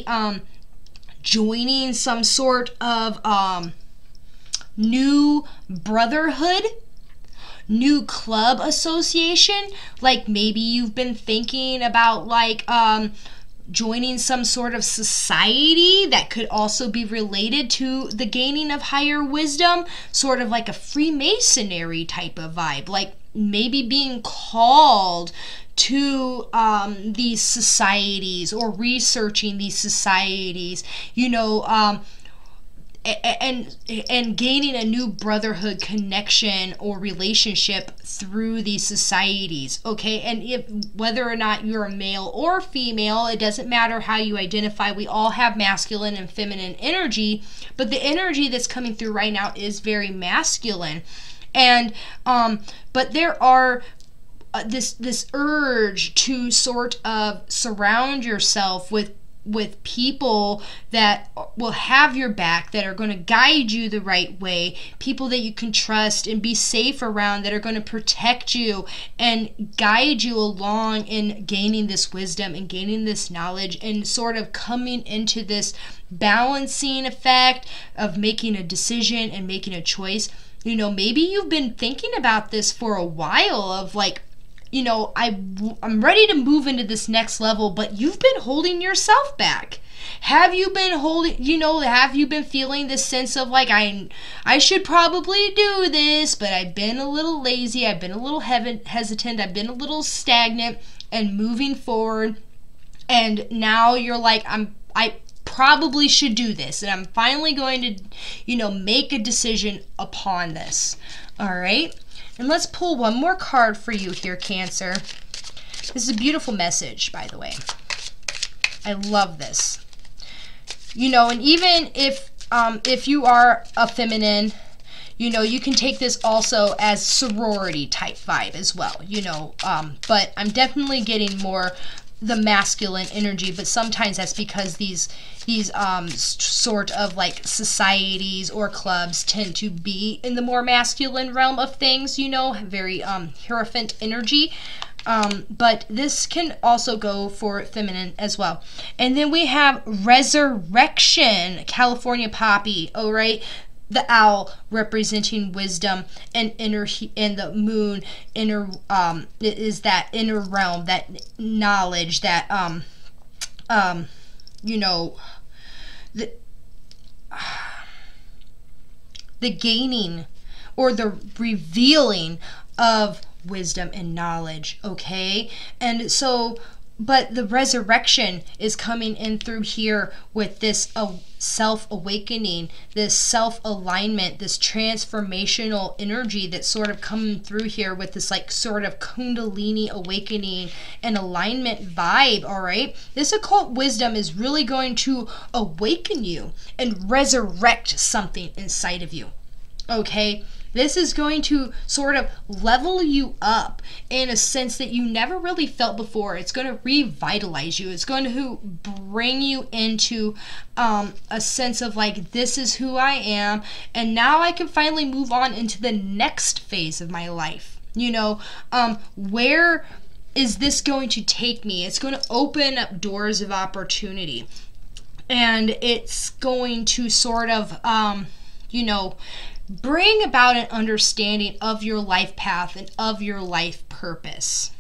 joining some sort of new brotherhood, new club association. Like maybe you've been thinking about like joining some sort of society that could also be related to the gaining of higher wisdom, sort of like a Freemasonry type of vibe, like maybe being called to these societies or researching these societies, you know, and gaining a new brotherhood connection or relationship through these societies, okay? And whether or not you're a male or female, it doesn't matter how you identify. We all have masculine and feminine energy, but the energy that's coming through right now is very masculine. And but there are this urge to sort of surround yourself with people that will have your back, that are going to guide you the right way, people that you can trust and be safe around, that are going to protect you and guide you along in gaining this wisdom and gaining this knowledge, and sort of coming into this balancing effect of making a decision and making a choice. You know, maybe you've been thinking about this for a while, of like, you know, I'm ready to move into this next level, but you've been holding yourself back. Have you been have you been feeling this sense of like, I should probably do this, but I've been a little lazy, I've been a little hesitant, I've been a little stagnant and moving forward, and now you're like, I probably should do this, and I'm finally going to, you know, make a decision upon this. All right? And let's pull one more card for you here, Cancer. This is a beautiful message, by the way. I love this. You know, and even if you are a feminine, you know, you can take this also as sorority type vibe as well, you know, but I'm definitely getting more the masculine energy, but sometimes that's because these sort of like societies or clubs tend to be in the more masculine realm of things, you know, very Hierophant energy. But this can also go for feminine as well. And then we have Resurrection, California Poppy, all right? The owl representing wisdom, and the moon is that inner realm, that knowledge, that you know, the gaining or the revealing of wisdom and knowledge, okay? And so, but the resurrection is coming in through here with this self-awakening, this self-alignment, this transformational energy that's sort of coming through here with this like sort of kundalini awakening and alignment vibe, all right? This occult wisdom is really going to awaken you and resurrect something inside of you, okay? This is going to sort of level you up in a sense that you never really felt before. It's going to revitalize you. It's going to bring you into a sense of like, this is who I am, and now I can finally move on into the next phase of my life. You know, where is this going to take me? It's going to open up doors of opportunity. And it's going to sort of, you know, bring about an understanding of your life path and of your life purpose.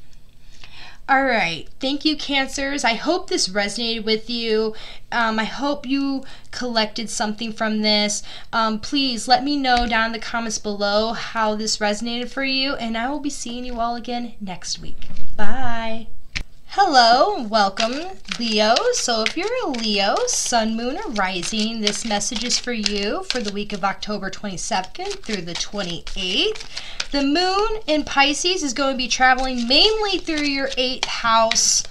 All right. Thank you, Cancers. I hope this resonated with you. I hope you collected something from this. Please let me know down in the comments below how this resonated for you, and I will be seeing you all again next week. Bye. Hello, welcome, Leo. So if you're a Leo, Sun, Moon, or Rising, this message is for you for the week of October 22nd through the 28th. The Moon in Pisces is going to be traveling mainly through your 8th house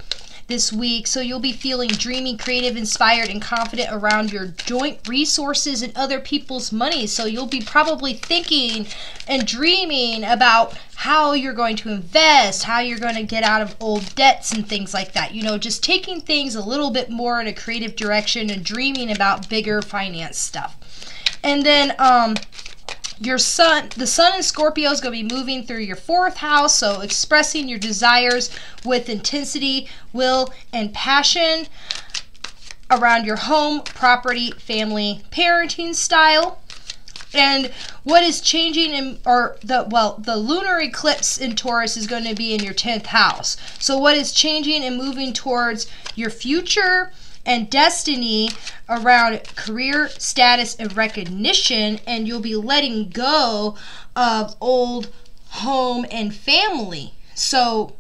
this week, so you'll be feeling dreamy, creative, inspired, and confident around your joint resources and other people's money. So you'll be probably thinking and dreaming about how you're going to invest, how you're going to get out of old debts and things like that. You know, just taking things a little bit more in a creative direction and dreaming about bigger finance stuff. And then the sun in Scorpio is going to be moving through your 4th house, so expressing your desires with intensity, will, and passion around your home, property, family, parenting style. And what is changing the lunar eclipse in Taurus is going to be in your 10th house. So what is changing and moving towards your future and destiny around career, status, and recognition, and you'll be letting go of old home and family. So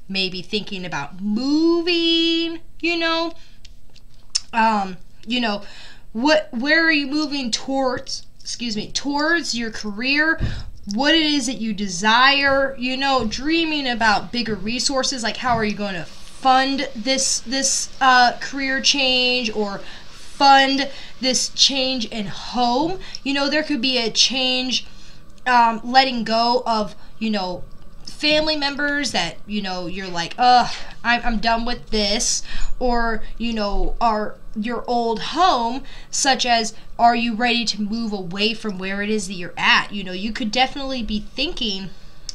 maybe thinking about moving, you know, where are you moving towards? Towards your career, what it is that you desire, you know, dreaming about bigger resources, like how are you going to fund this career change or fund this change in home. You know, there could be a change, letting go of, you know, family members that, you know, you're like, I'm done with this, or, you know, your old home, such as, are you ready to move away from where it is that you're at? You know, you could definitely be thinking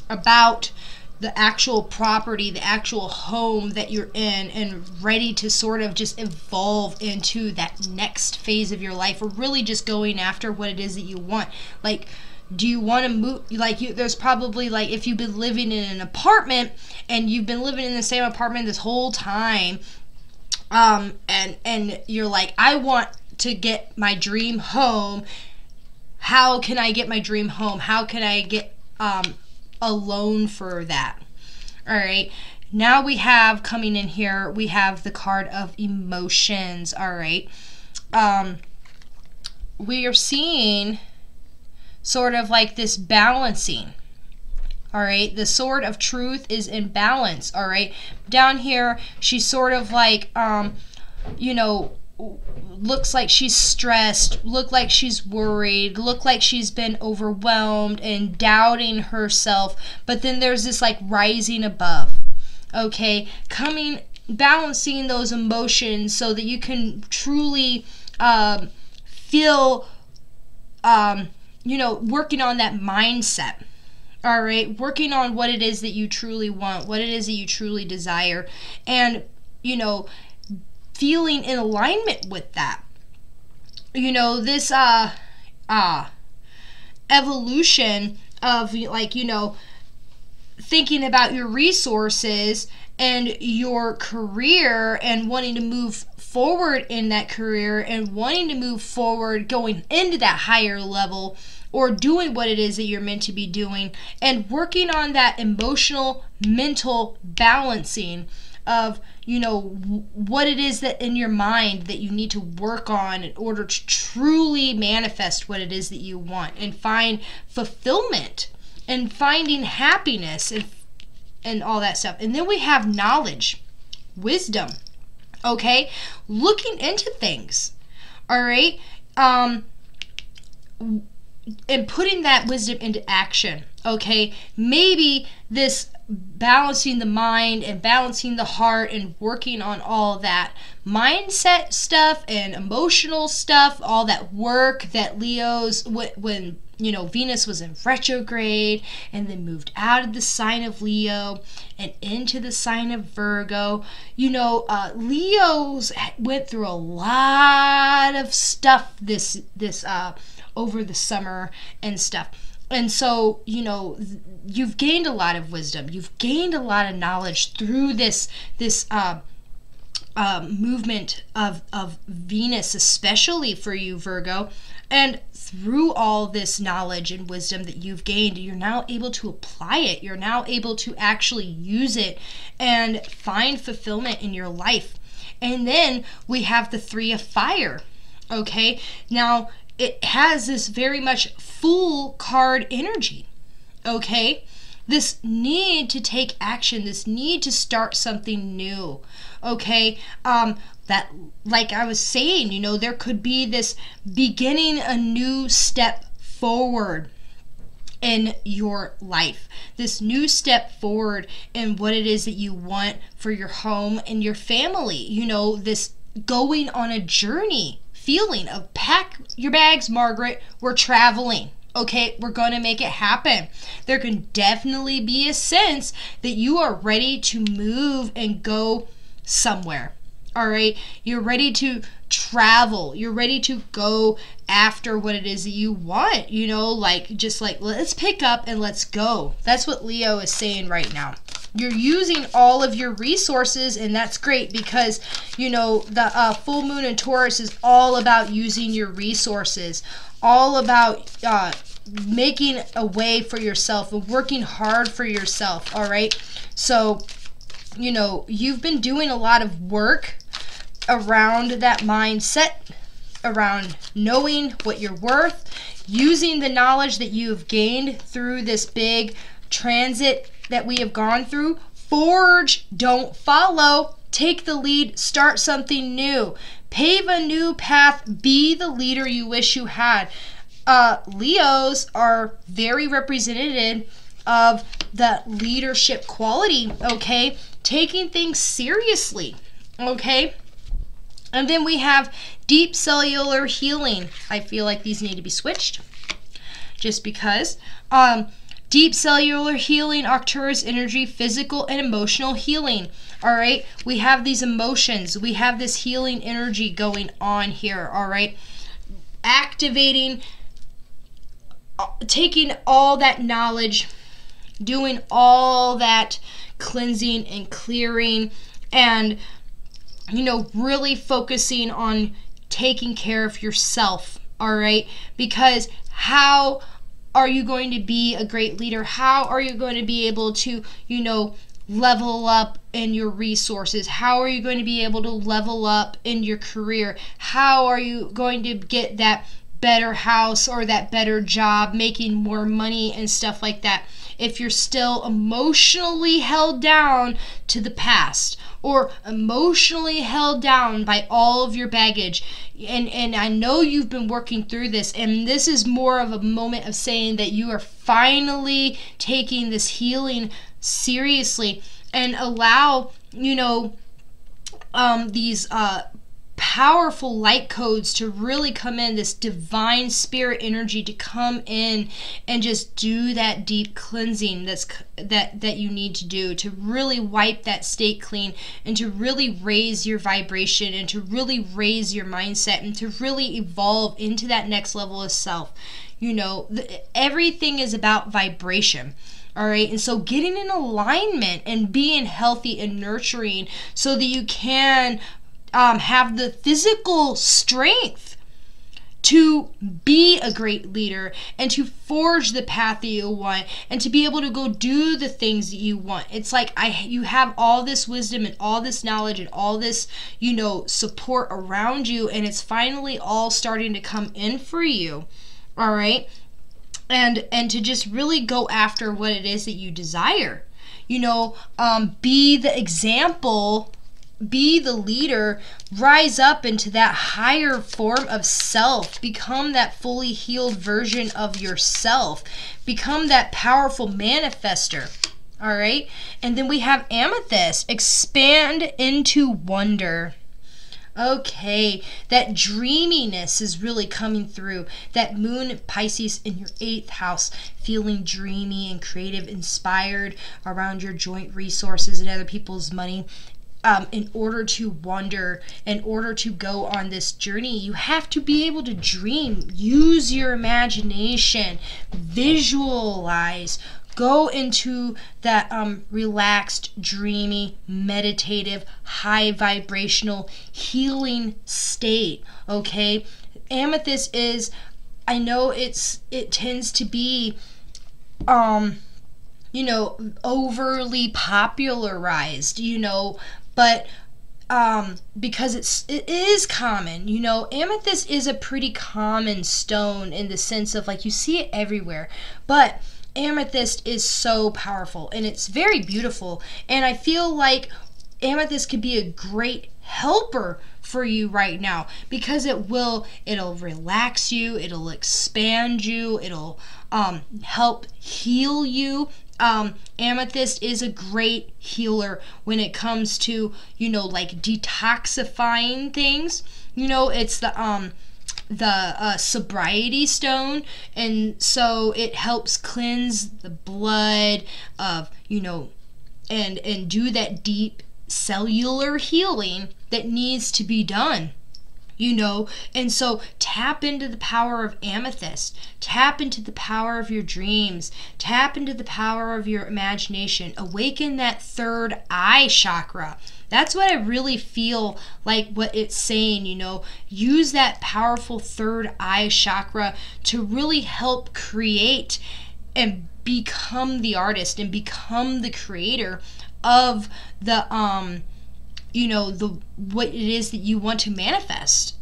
about the actual property, the actual home that you're in, and ready to sort of just evolve into that next phase of your life, or really just going after what it is that you want. Like, do you want to move? Like, there's probably, like, if you've been living in an apartment and you've been living in the same apartment this whole time, and you're like, I want to get my dream home. How can I get my dream home? How can I get a loan for that? All right. Now we have coming in here, we have the card of emotions. All right. We are seeing sort of like this balancing. All right. The sword of truth is in balance. All right. Down here, she's sort of like, you know, looks like she's stressed, look like she's worried, look like she's been overwhelmed and doubting herself. But then there's this like rising above. Okay. Balancing those emotions so that you can truly feel, you know, working on that mindset. All right, working on what it is that you truly want, what it is that you truly desire, and, you know, feeling in alignment with that. You know, this evolution of, like, you know, thinking about your resources and your career and wanting to move forward in that career and wanting to move forward, going into that higher level, or doing what it is that you're meant to be doing, and working on that emotional, mental balancing of, you know, what it is that in your mind that you need to work on in order to truly manifest what it is that you want and find fulfillment and finding happiness and all that stuff. And then we have knowledge, wisdom, okay? Looking into things, all right? putting that wisdom into action. Okay, maybe this balancing the mind and balancing the heart and working on all that mindset stuff and emotional stuff, all that work that Leo's, when Venus was in retrograde and then moved out of the sign of Leo and into the sign of Virgo. Leo's went through a lot of stuff this over the summer and stuff. And so, you've gained a lot of wisdom. You've gained a lot of knowledge through this movement of Venus, especially for you, Virgo. And through all this knowledge and wisdom that you've gained, you're now able to apply it. You're now able to actually use it and find fulfillment in your life. And then we have the Three of Fire. Okay, now it has this very much Fool card energy. Okay, this need to take action, this need to start something new. Okay, that, like I was saying, there could be this beginning a new step forward in your life, this new step forward in what it is that you want for your home and your family. This going on a journey feeling of pack your bags, Margaret, we're traveling. Okay, we're going to make it happen. There can definitely be a sense that you are ready to move and go somewhere. All right, you're ready to travel. You're ready to go after what it is that you want. Let's pick up and let's go. That's what Leo is saying right now. You're using all of your resources, and that's great because, the full moon in Taurus is all about using your resources, all about making a way for yourself and working hard for yourself, all right? So, you've been doing a lot of work around that mindset, around knowing what you're worth, using the knowledge that you've gained through this big transit that we have gone through. Forge, don't follow. Take the lead, start something new. Pave a new path, be the leader you wish you had. Leos are very representative of the leadership quality, okay? Taking things seriously, okay? And then we have deep cellular healing. I feel like these need to be switched just because. Deep cellular healing, Arcturus energy, physical and emotional healing. All right, we have these emotions. We have this healing energy going on here. All right, activating, taking all that knowledge, doing all that cleansing and clearing, and really focusing on taking care of yourself. All right, because how are you going to be a great leader? How are you going to be able to, level up in your resources? How are you going to be able to level up in your career? How are you going to get that better house or that better job, making more money and stuff like that, if you're still emotionally held down to the past or emotionally held down by all of your baggage? And I know you've been working through this, and this is more of a moment of saying that you are finally taking this healing seriously, and allow these powerful light codes to really come in, this divine spirit energy to come in and just do that deep cleansing that you need to do to really wipe that state clean, and to really raise your vibration, and to really raise your mindset, and to really evolve into that next level of self. Everything is about vibration. All right, and so getting in alignment and being healthy and nurturing so that you can have the physical strength to be a great leader and to forge the path that you want and to be able to go do the things that you want. It's like you have all this wisdom and all this knowledge and all this, support around you, and it's finally all starting to come in for you. All right. And to just really go after what it is that you desire. Be the example be the leader, rise up into that higher form of self, become that fully healed version of yourself, become that powerful manifester. All right. And then we have Amethyst, expand into wonder. Okay, that dreaminess is really coming through. That moon Pisces in your 8th house, feeling dreamy and creative, inspired around your joint resources and other people's money. In order to wander, in order to go on this journey, you have to be able to dream. Use your imagination, visualize. Go into that relaxed, dreamy, meditative, high vibrational, healing state, okay? Amethyst is, I know it tends to be, overly popularized, but because it is common, amethyst is a pretty common stone in the sense of like you see it everywhere, but amethyst is so powerful and it's very beautiful, and I feel like amethyst could be a great helper for you right now because it'll relax you, it'll expand you, it'll help heal you. Amethyst is a great healer when it comes to like detoxifying things. It's the sobriety stone, and so it helps cleanse the blood of and do that deep cellular healing that needs to be done, and so tap into the power of amethyst, tap into the power of your dreams, tap into the power of your imagination, awaken that third eye chakra. That's what I really feel like what it's saying, use that powerful third eye chakra to really help create and become the artist and become the creator of the what it is that you want to manifest.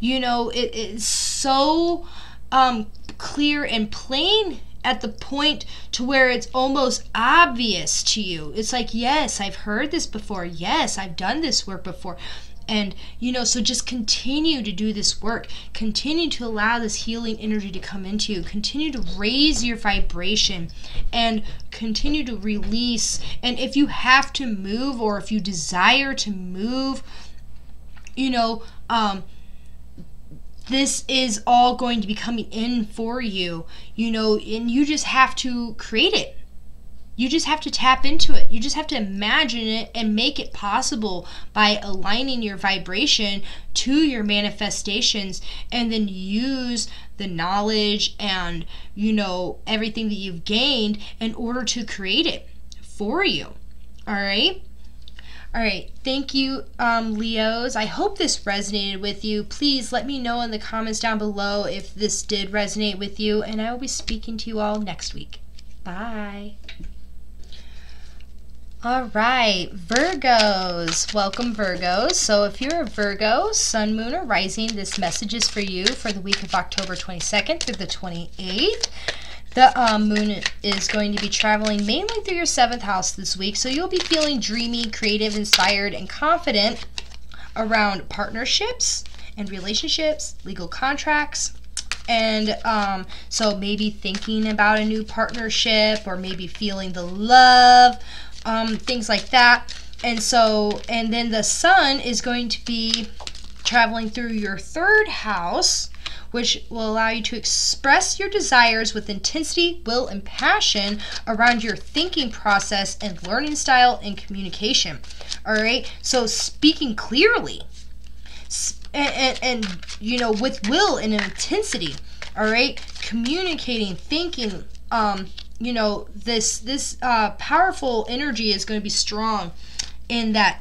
It is so clear and plain at the point to where it's almost obvious to you. It's like, yes, I've heard this before. Yes, I've done this work before. And, so just continue to do this work. Continue to allow this healing energy to come into you. Continue to raise your vibration and continue to release. And if you have to move or if you desire to move, this is all going to be coming in for you, and you just have to create it. You just have to tap into it. You just have to imagine it and make it possible by aligning your vibration to your manifestations, and then use the knowledge and, everything that you've gained in order to create it for you. All right? All right, thank you, Leos. I hope this resonated with you. Please let me know in the comments down below if this did resonate with you, and I will be speaking to you all next week. Bye. All right, Virgos. Welcome, Virgos. So if you're a Virgo, Sun, Moon, or Rising, this message is for you for the week of October 22nd through the 28th. The moon is going to be traveling mainly through your 7th house this week, so you'll be feeling dreamy, creative, inspired, and confident around partnerships and relationships, legal contracts, and so maybe thinking about a new partnership or maybe feeling the love, things like that. And then the sun is going to be traveling through your 3rd house, which will allow you to express your desires with intensity, will, and passion around your thinking process and learning style and communication. All right, so speaking clearly and with will and intensity. All right, communicating, thinking. This powerful energy is going to be strong in that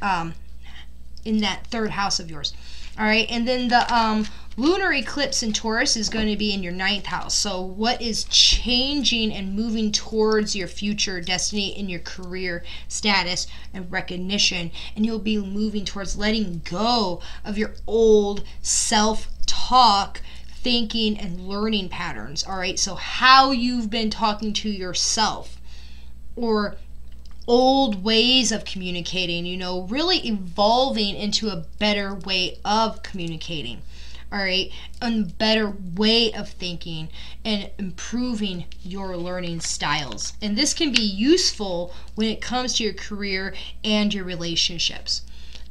3rd house of yours. All right, and then the lunar eclipse in Taurus is going to be in your 9th house. So what is changing and moving towards your future destiny in your career status and recognition, and you'll be moving towards letting go of your old self-talk, thinking, and learning patterns. All right, so how you've been talking to yourself, or old ways of communicating, you know, really evolving into a better way of communicating. All right, a better way of thinking and improving your learning styles. And this can be useful when it comes to your career and your relationships.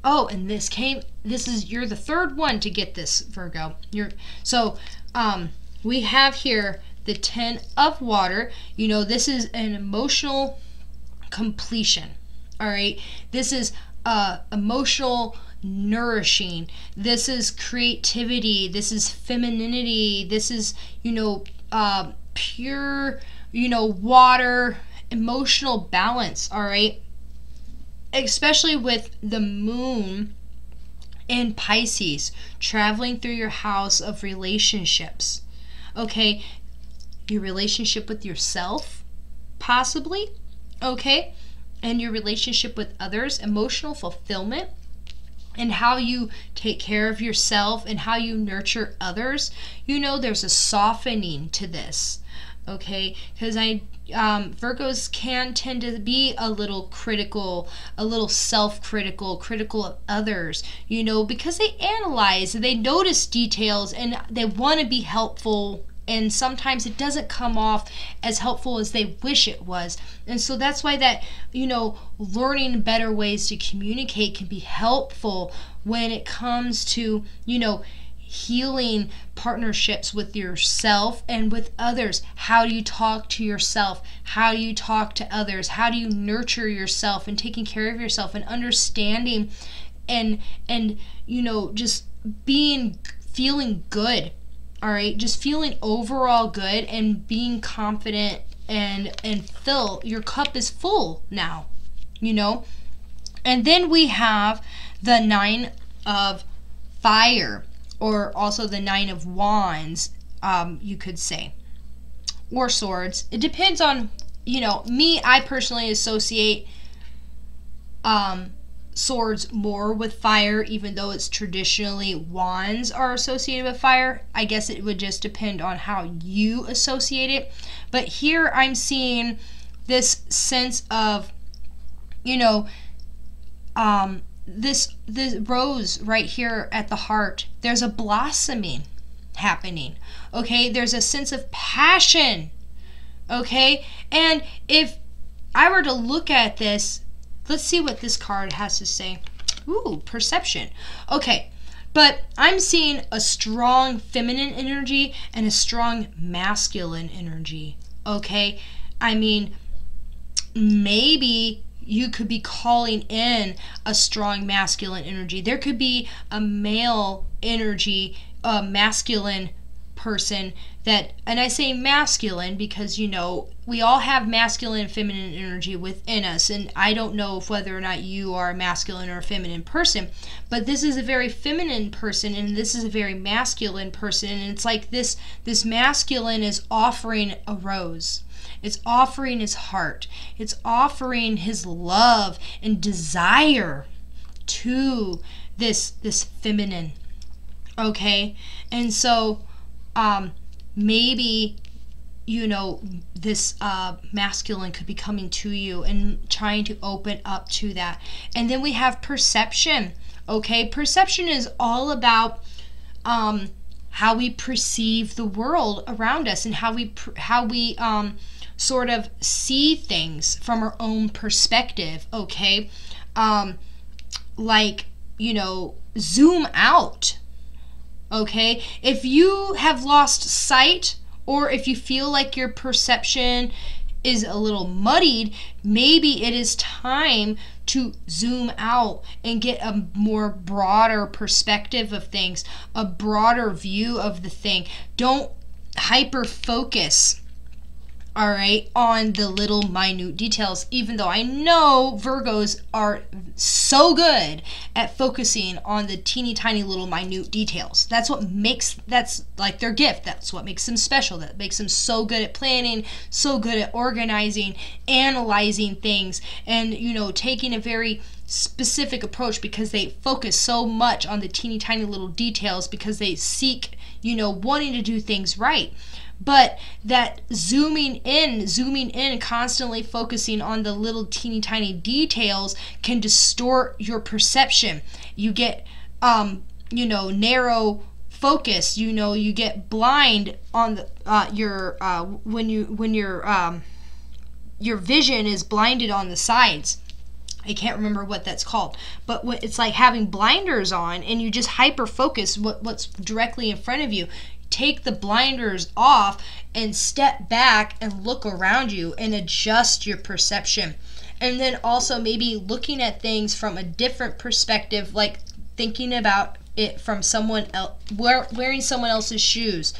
Oh, and you're the third one to get this, Virgo. We have here the 10 of water. You know, this is an emotional completion. All right, this is emotional nourishing. This is creativity. This is femininity. This is, you know, pure, you know, water, emotional balance. All right, especially with the moon in Pisces traveling through your house of relationships. Okay, your relationship with yourself, possibly. Okay, and your relationship with others, emotional fulfillment, and how you take care of yourself and how you nurture others. You know, there's a softening to this, okay? Because Virgos can tend to be a little critical, a little self-critical, critical of others, you know, because they analyze and they notice details and they want to be helpful. And sometimes it doesn't come off as helpful as they wish it was. And so that's why that, you know, learning better ways to communicate can be helpful when it comes to, you know, healing partnerships with yourself and with others. How do you talk to yourself? How do you talk to others? How do you nurture yourself and taking care of yourself and understanding and you know, just feeling good. All right, just feeling overall good and being confident and your cup is full now, you know. And then we have the 9 of fire, or also the 9 of wands, you could say, or swords. It depends on, you know, me, I personally associate swords more with fire, even though it's traditionally wands are associated with fire. I guess it would just depend on how you associate it. But here I'm seeing this sense of, you know, this rose right here at the heart. There's a blossoming happening. Okay, there's a sense of passion. Okay, and if I were to look at this, let's see what this card has to say. Ooh, perception. Okay, but I'm seeing a strong feminine energy and a strong masculine energy. Okay, I mean, maybe you could be calling in a strong masculine energy. There could be a male energy, a masculine person that, and I say masculine because, you know, we all have masculine and feminine energy within us, and I don't know if whether or not you are a masculine or a feminine person, but this is a very feminine person and this is a very masculine person, and it's like this masculine is offering a rose. It's offering his heart. It's offering his love and desire to this feminine. Okay? And so maybe, you know, this masculine could be coming to you and trying to open up to that. And then we have perception. Okay? Perception is all about how we perceive the world around us and how we sort of see things from our own perspective. Okay, like, you know, zoom out. Okay, if you have lost sight, or if you feel like your perception is a little muddied, maybe it is time to zoom out and get a more broader perspective of things, a broader view of the thing. Don't hyper focus, all right, on the little minute details, even though I know Virgos are so good at focusing on the teeny tiny little minute details. That's like their gift. That's what makes them special. That makes them so good at planning, so good at organizing, analyzing things, and, you know, taking a very specific approach because they focus so much on the teeny tiny little details because they seek, you know, wanting to do things right. but that zooming in, constantly focusing on the little teeny tiny details can distort your perception. You get, narrow focus. You get blind on the when your vision is blinded on the sides. I can't remember what that's called, but it's like having blinders on, and you just hyper focus what's directly in front of you. Take the blinders off and step back and look around you and adjust your perception. And then also maybe looking at things from a different perspective, like thinking about it from someone else, wearing someone else's shoes,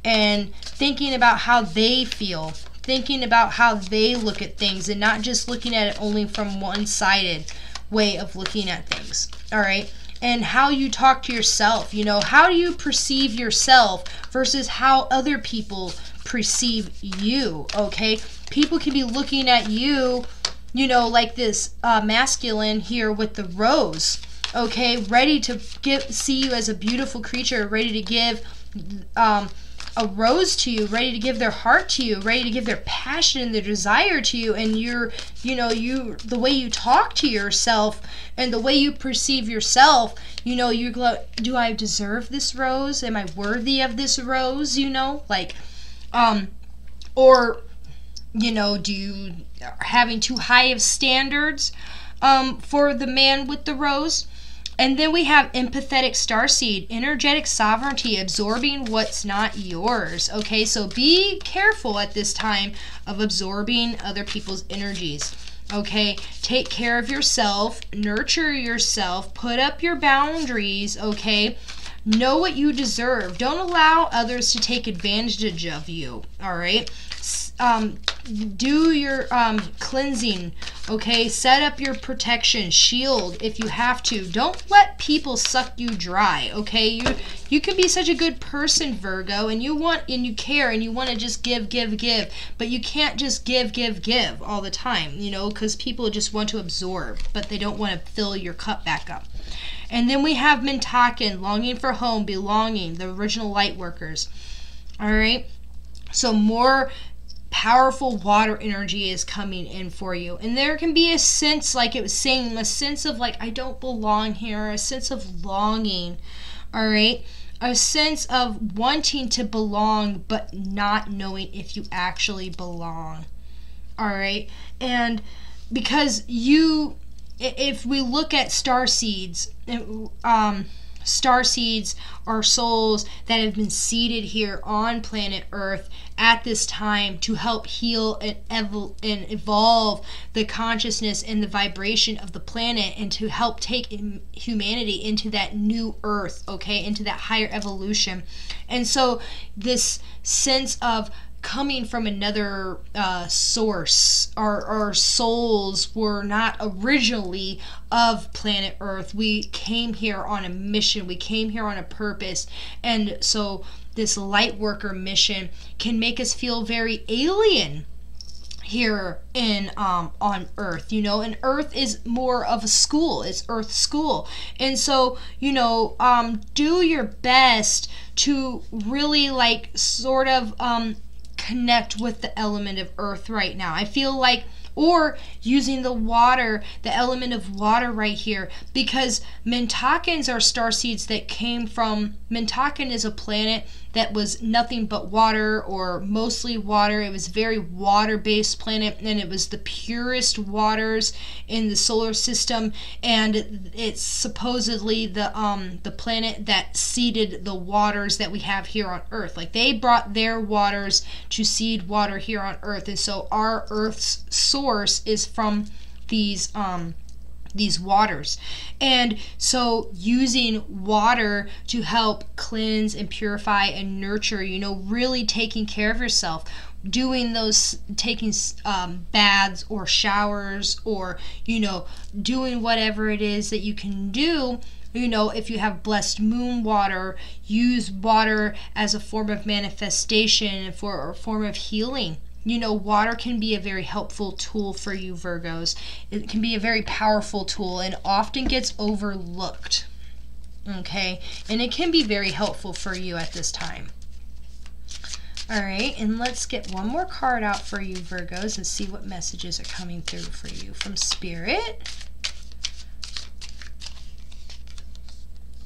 and thinking about how they feel, thinking about how they look at things, and not just looking at it only from one-sided way of looking at things. All right. And how you talk to yourself, how do you perceive yourself versus how other people perceive you, okay? People can be looking at you, like this masculine here with the rose, okay? Ready to see you as a beautiful creature, ready to give a rose to you, ready to give their heart to you, ready to give their passion and their desire to you. And the way you talk to yourself and the way you perceive yourself, you go, do I deserve this rose? Am I worthy of this rose? Or do you are having too high of standards for the man with the rose? And then we have empathetic starseed, energetic sovereignty, absorbing what's not yours. Okay, so be careful at this time of absorbing other people's energies. Okay, take care of yourself, nurture yourself, put up your boundaries. Okay, know what you deserve. Don't allow others to take advantage of you. All right. Do your cleansing, okay? Set up your protection, shield if you have to. Don't let people suck you dry, okay? You can be such a good person, Virgo, and you care and you want to just give, but you can't just give all the time, because people just want to absorb, but they don't want to fill your cup back up. And then we have Mentakin, longing for home, belonging, the original light workers. All right? So more powerful water energy is coming in for you. And there can be a sense, like it was saying, a sense of like, I don't belong here, a sense of longing, all right? A sense of wanting to belong, but not knowing if you actually belong, all right? And because if we look at starseeds, starseeds are souls that have been seated here on planet Earth at this time to help heal and evolve the consciousness and the vibration of the planet, and to help take humanity into that new Earth, okay, into that higher evolution. And so this sense of coming from another source. Our souls were not originally of planet Earth. We came here on a mission. We came here on a purpose. And so this light worker mission can make us feel very alien here on Earth, and Earth is more of a school. It's Earth school. And so, do your best to really sort of connect with the element of Earth right now. I feel like, or using the water, the element of water right here, because Mentakins are starseeds that came from, Mentakin is a planet that was nothing but water, or mostly water. It was a very water-based planet, and it was the purest waters in the solar system, and it's supposedly the planet that seeded the waters that we have here on Earth. Like, they brought their waters to seed water here on Earth, and so our Earth's source is from these waters. And so using water to help cleanse and purify and nurture, really taking care of yourself, doing those, taking baths or showers, or doing whatever it is that you can do. If you have blessed moon water, use water as a form of manifestation, for a form of healing. Water can be a very helpful tool for you, Virgos. It can be a very powerful tool and often gets overlooked, okay? And it can be very helpful for you at this time. All right, and let's get one more card out for you, Virgos, and see what messages are coming through for you from Spirit.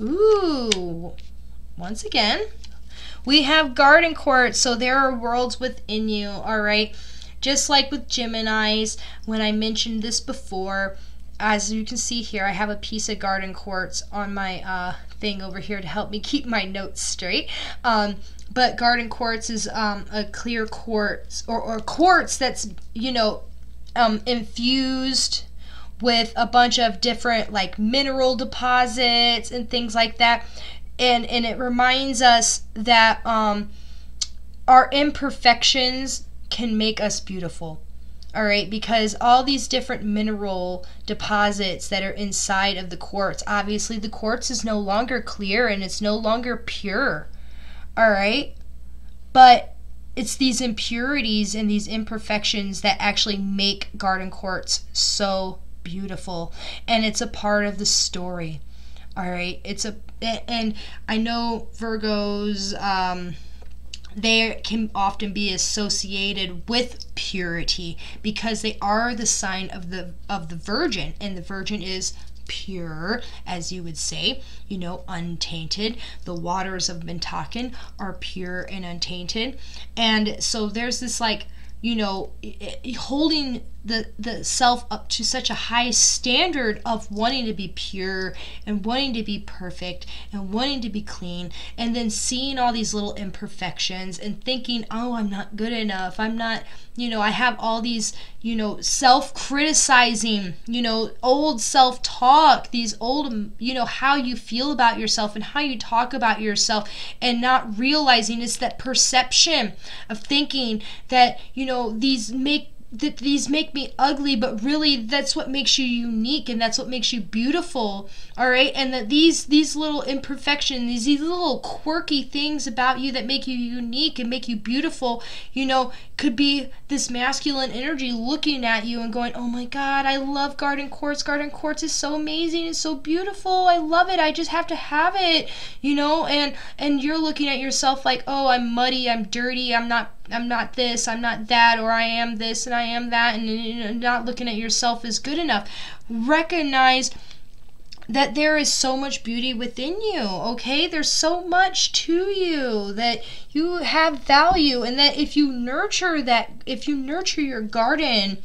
Ooh, once again, we have garden quartz, so there are worlds within you, all right? Just like with Geminis, when I mentioned this before, as you can see here, I have a piece of garden quartz on my thing over here to help me keep my notes straight. But garden quartz is a clear quartz, or quartz that's, you know, infused with a bunch of different like mineral deposits and things like that. And it reminds us that our imperfections can make us beautiful. All right, because all these different mineral deposits that are inside of the quartz, obviously the quartz is no longer clear and it's no longer pure. All right, but it's these impurities and these imperfections that actually make garden quartz so beautiful, and it's a part of the story. All right, and I know Virgos, they can often be associated with purity because they are the sign of the Virgin, and the Virgin is pure, as you would say, you know, untainted. The waters of Mintakan are pure and untainted, and so there's this, like, you know, holding the self up to such a high standard of wanting to be pure and wanting to be perfect and wanting to be clean, and then seeing all these little imperfections and thinking, oh, I'm not good enough, I'm not, you know, I have all these, you know, self-criticizing, you know, old self-talk, these old, you know, how you feel about yourself and how you talk about yourself, and not realizing it's that perception of thinking that, you know, these make me ugly, but really that's what makes you unique and that's what makes you beautiful. All right, and that these little imperfections, these little quirky things about you that make you unique and make you beautiful, you know, could be this masculine energy looking at you and going, oh my God, I love garden quartz. Garden quartz is so amazing and so beautiful. I love it. I just have to have it, you know, and you're looking at yourself like, oh, I'm muddy, I'm dirty, I'm not this, I'm not that, or I am this and I am that, and you know, not looking at yourself as good enough. Recognize that there is so much beauty within you, okay? There's so much to you, that you have value, and that if you nurture your garden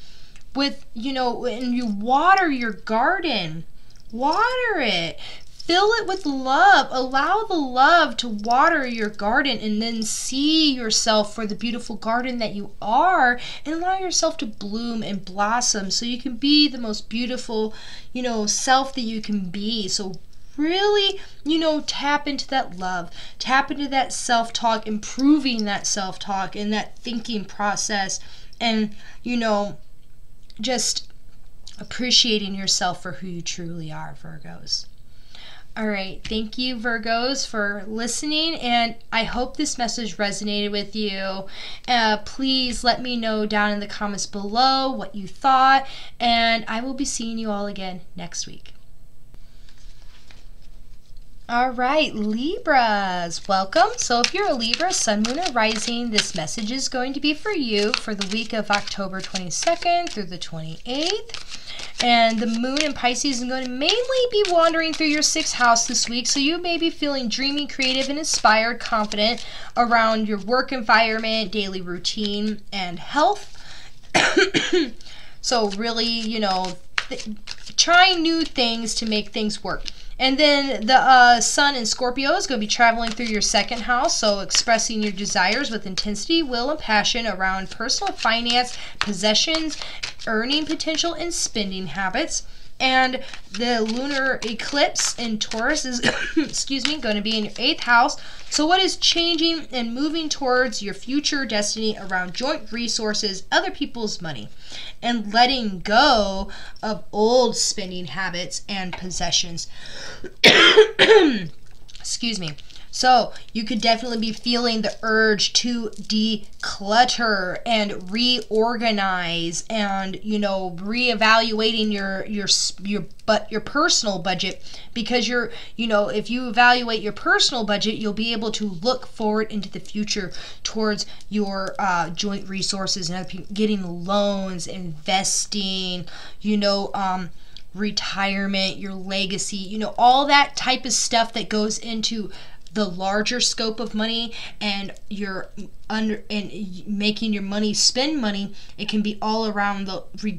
with, you know, and you water your garden, water it, fill it with love, allow the love to water your garden, and then see yourself for the beautiful garden that you are, and allow yourself to bloom and blossom so you can be the most beautiful, you know, self that you can be. So really, you know, tap into that love, tap into that self-talk, improving that self-talk and that thinking process, and, you know, just appreciating yourself for who you truly are, Virgos. All right, thank you, Virgos, for listening, and I hope this message resonated with you. Please let me know down in the comments below what you thought, and I will be seeing you all again next week. All right, Libras, welcome. So if you're a Libra, Sun, Moon, or Rising, this message is going to be for you for the week of October 22nd through the 28th. And the moon in Pisces is going to mainly be wandering through your 6th house this week, so you may be feeling dreamy, creative, and inspired, confident around your work environment, daily routine, and health. So really, you know, trying new things to make things work. And then the Sun in Scorpio is going to be traveling through your 2nd house, so expressing your desires with intensity, will, and passion around personal finance, possessions, earning potential, and spending habits. And the lunar eclipse in Taurus is excuse me, going to be in your 8th house. So what is changing and moving towards your future destiny around joint resources, other people's money, and letting go of old spending habits and possessions. Excuse me. So you could definitely be feeling the urge to declutter and reorganize, and, you know, reevaluating your personal budget, because you're, you know, if you evaluate your personal budget, you'll be able to look forward into the future towards your joint resources and getting loans, investing, you know, retirement, your legacy, you know, all that type of stuff that goes into the larger scope of money, and making your money spend money. It can be all around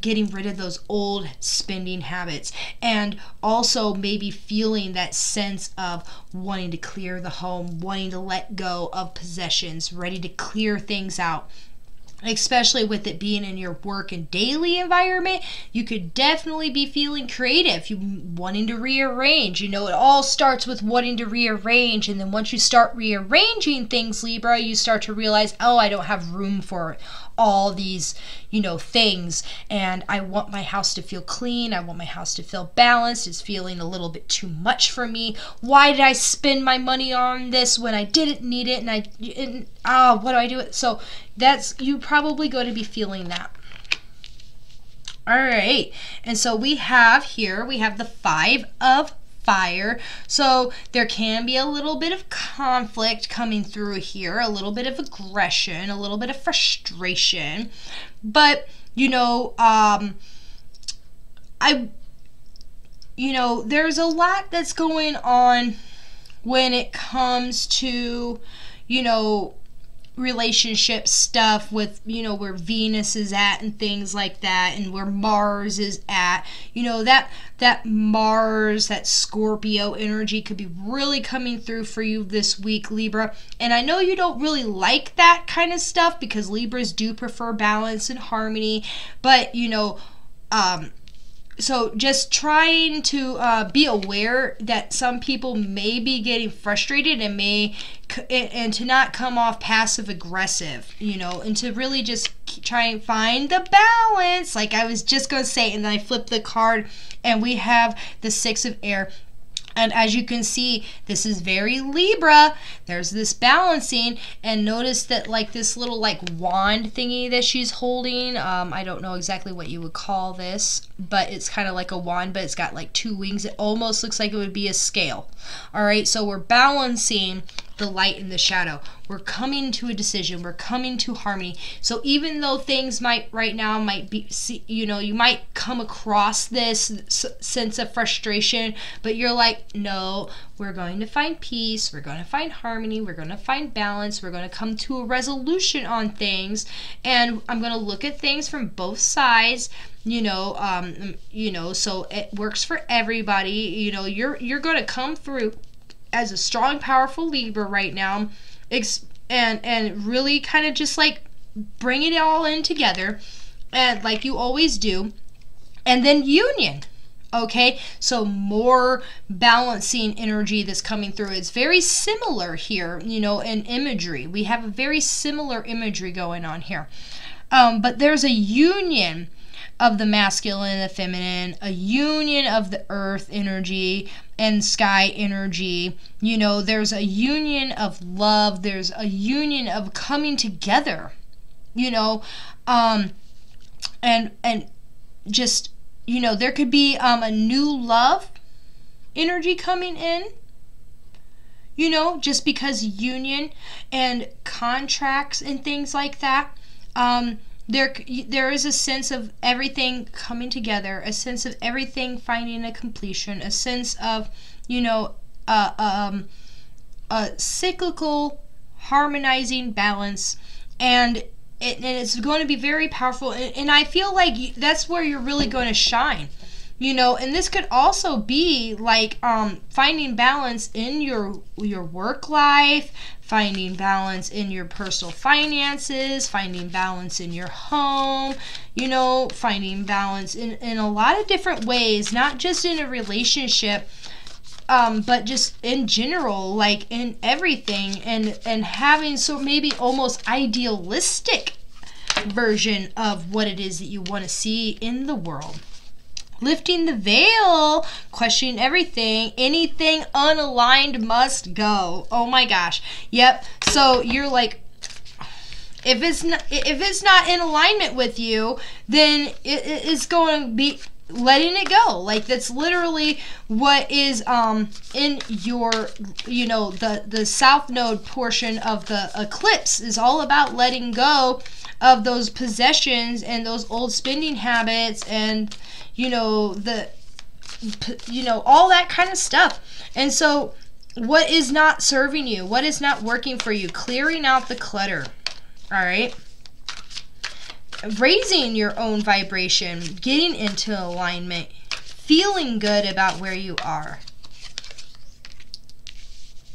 getting rid of those old spending habits, and also maybe feeling that sense of wanting to clear the home, wanting to let go of possessions, ready to clear things out. Especially with it being in your work and daily environment, you could definitely be feeling creative. You wanting to rearrange. You know, it all starts with wanting to rearrange, and then once you start rearranging things, Libra, you start to realize, oh, I don't have room for all these, you know, things, and I want my house to feel clean. I want my house to feel balanced. It's feeling a little bit too much for me. Why did I spend my money on this when I didn't need it? And what do I do? So that's, you probably going to be feeling that. All right, and so we have the 5 of Fire. So there can be a little bit of conflict coming through here, a little bit of aggression, a little bit of frustration, but, you know, there's a lot that's going on when it comes to, you know, relationship stuff with, you know, where Venus is at and things like that, and where Mars is at. You know, that Mars, that Scorpio energy could be really coming through for you this week, Libra. And I know you don't really like that kind of stuff, because Libras do prefer balance and harmony, but, you know, so just trying to be aware that some people may be getting frustrated and to not come off passive aggressive, you know, and to really just try and find the balance, like I was just going to say. And then I flipped the card and we have the 6 of Air. And as you can see, this is very Libra. There's this balancing, and notice that, like, this little, like, wand thingy that she's holding. I don't know exactly what you would call this, but it's kind of like a wand, but it's got like 2 wings. It almost looks like it would be a scale. All right, so we're balancing the light and the shadow. We're coming to a decision. We're coming to harmony. So even though things might be, you know, you might come across this sense of frustration, but you're like, no, we're going to find peace. We're going to find harmony. We're going to find balance. We're going to come to a resolution on things. And I'm going to look at things from both sides. You know, so it works for everybody. You know, you're going to come through as a strong, powerful Libra right now, and really kind of just like bring it all in together, and like you always do, and then union. Okay, so more balancing energy that's coming through. It's very similar here, you know, in imagery. We have a very similar imagery going on here, but there's a union of the masculine and the feminine, a union of the earth energy and sky energy. You know, there's a union of love. There's a union of coming together, you know, and just, you know, there could be a new love energy coming in, you know, just because union and contracts and things like that. There is a sense of everything coming together, a sense of everything finding a completion, a sense of, you know, a cyclical harmonizing balance, and it's going to be very powerful. And I feel like that's where you're really going to shine, you know. And this could also be like finding balance in your work life, finding balance in your personal finances, finding balance in your home, you know, finding balance in a lot of different ways, not just in a relationship, but just in general, like in everything, and having so maybe almost idealistic version of what it is that you want to see in the world. lifting the veil, questioning everything. Anything unaligned must go. Oh my gosh. Yep. So you're like, if it's not in alignment with you, then it is going to be letting it go. Like, that's literally what is in your, you know, the south node portion of the eclipse is all about letting go of those possessions and those old spending habits and, you know, all that kind of stuff. And so what is not serving you, what is not working for you, clearing out the clutter. All right, raising your own vibration, getting into alignment, feeling good about where you are.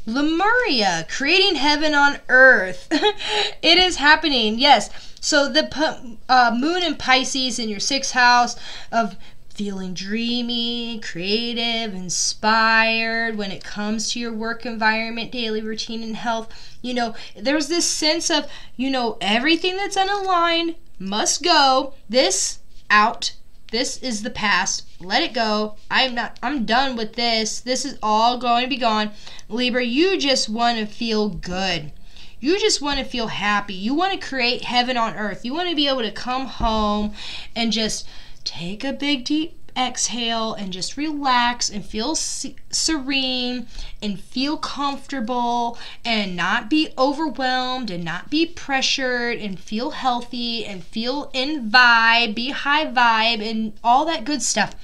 Lemuria, creating heaven on earth. It is happening, yes. So the moon in Pisces in your 6th house of feeling dreamy, creative, inspired when it comes to your work environment, daily routine, and health. You know, there's this sense of, you know, everything that's unaligned must go. This out. This is the past. Let it go. I'm done with this. This is all going to be gone. Libra, you just want to feel good. You just want to feel happy. You want to create heaven on earth. You want to be able to come home and just take a big deep exhale and just relax and feel serene and feel comfortable and not be overwhelmed and not be pressured and feel healthy and feel in vibe, be high vibe and all that good stuff.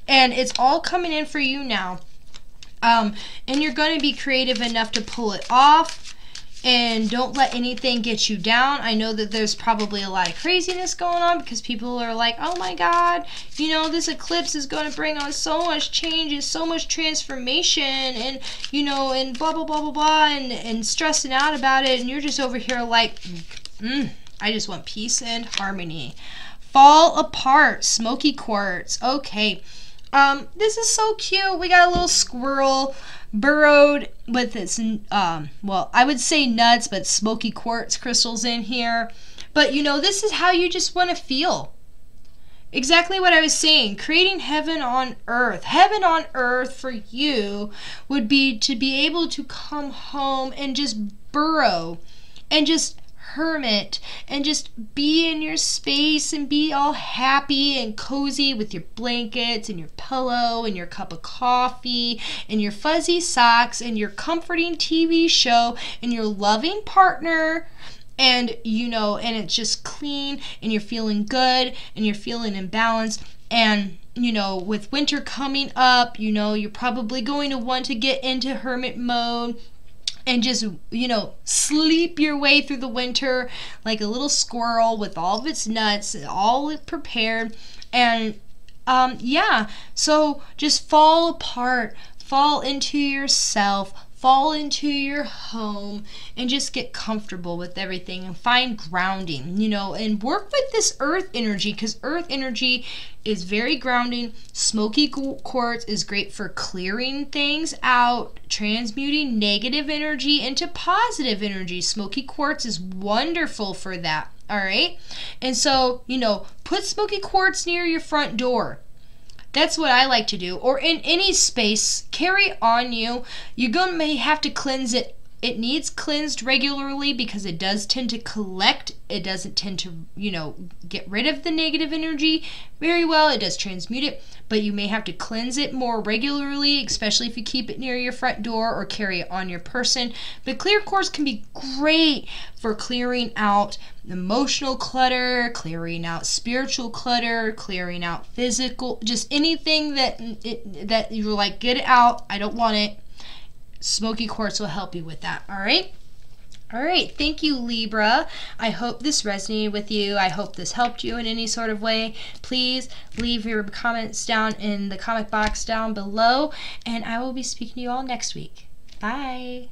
And it's all coming in for you now. And you're going to be creative enough to pull it off. And don't let anything get you down. I know that there's probably a lot of craziness going on because people are like, oh my God, you know, this eclipse is going to bring on so much changes, so much transformation, and, you know, and blah, blah, blah, blah, blah, and stressing out about it. And you're just over here like, I just want peace and harmony. Fall apart, smoky quartz. Okay. This is so cute. We got a little squirrel burrowed with its, well, I would say nuts, but smoky quartz crystals in here. But, you know, this is how you just want to feel. Exactly what I was saying. Creating heaven on earth. Heaven on earth for you would be to be able to come home and just burrow and just hermit and just be in your space and be all happy and cozy with your blankets and your pillow and your cup of coffee and your fuzzy socks and your comforting TV show and your loving partner, and, you know, and it's just clean and you're feeling good and you're feeling in balance. And, you know, with winter coming up, you know, you're probably going to want to get into hermit mode and just, you know, sleep your way through the winter like a little squirrel with all of its nuts, all prepared. And, yeah, so just fall apart, fall into yourself, fall into your home, and just get comfortable with everything and find grounding, you know, and work with this earth energy, because earth energy is very grounding. Smoky quartz is great for clearing things out, transmuting negative energy into positive energy. Smoky quartz is wonderful for that, all right? And so, you know, put smoky quartz near your front door. That's what I like to do. Or in any space, carry on you. You're may have to cleanse it. It needs cleansed regularly because it does tend to collect. It doesn't tend to, you know, get rid of the negative energy very well. It does transmute it, but you may have to cleanse it more regularly, especially if you keep it near your front door or carry it on your person. But clear quartz can be great for clearing out emotional clutter, clearing out spiritual clutter, clearing out physical, just anything that you're like, get it out, I don't want it. Smoky quartz will help you with that, all right? All right, thank you, Libra. I hope this resonated with you. I hope this helped you in any sort of way. Please leave your comments down in the comment box down below, and I will be speaking to you all next week. Bye.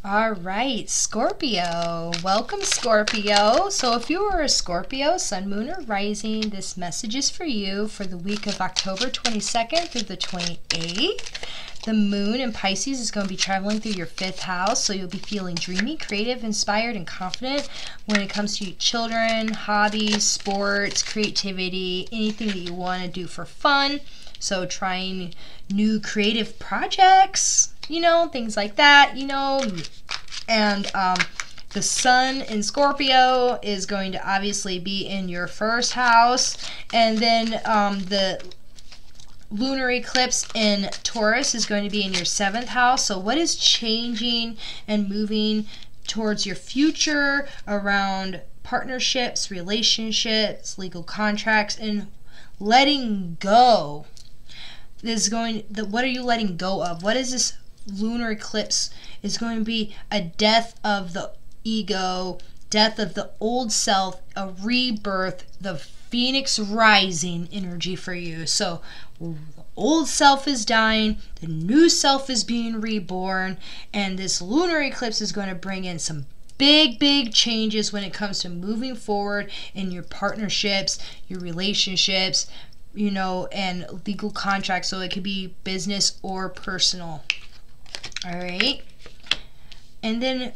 All right, Scorpio. Welcome, Scorpio. So if you are a Scorpio, Sun, Moon, or Rising, this message is for you for the week of October 22nd through the 28th. The moon in Pisces is going to be traveling through your 5th house, so you'll be feeling dreamy, creative, inspired, and confident when it comes to children, hobbies, sports, creativity, anything that you want to do for fun. So trying new creative projects, you know, things like that, you know. And the sun in Scorpio is going to obviously be in your 1st house, and then the lunar eclipse in Taurus is going to be in your 7th house. So what is changing and moving towards your future around partnerships, relationships, legal contracts, and letting go? What are you letting go of? What is this lunar eclipse? Is going to be a death of the ego, death of the old self, a rebirth, the Phoenix rising energy for you. So the old self is dying, the new self is being reborn, and this lunar eclipse is going to bring in some big changes when it comes to moving forward in your partnerships, your relationships, you know, and legal contracts. So it could be business or personal. All right. And then,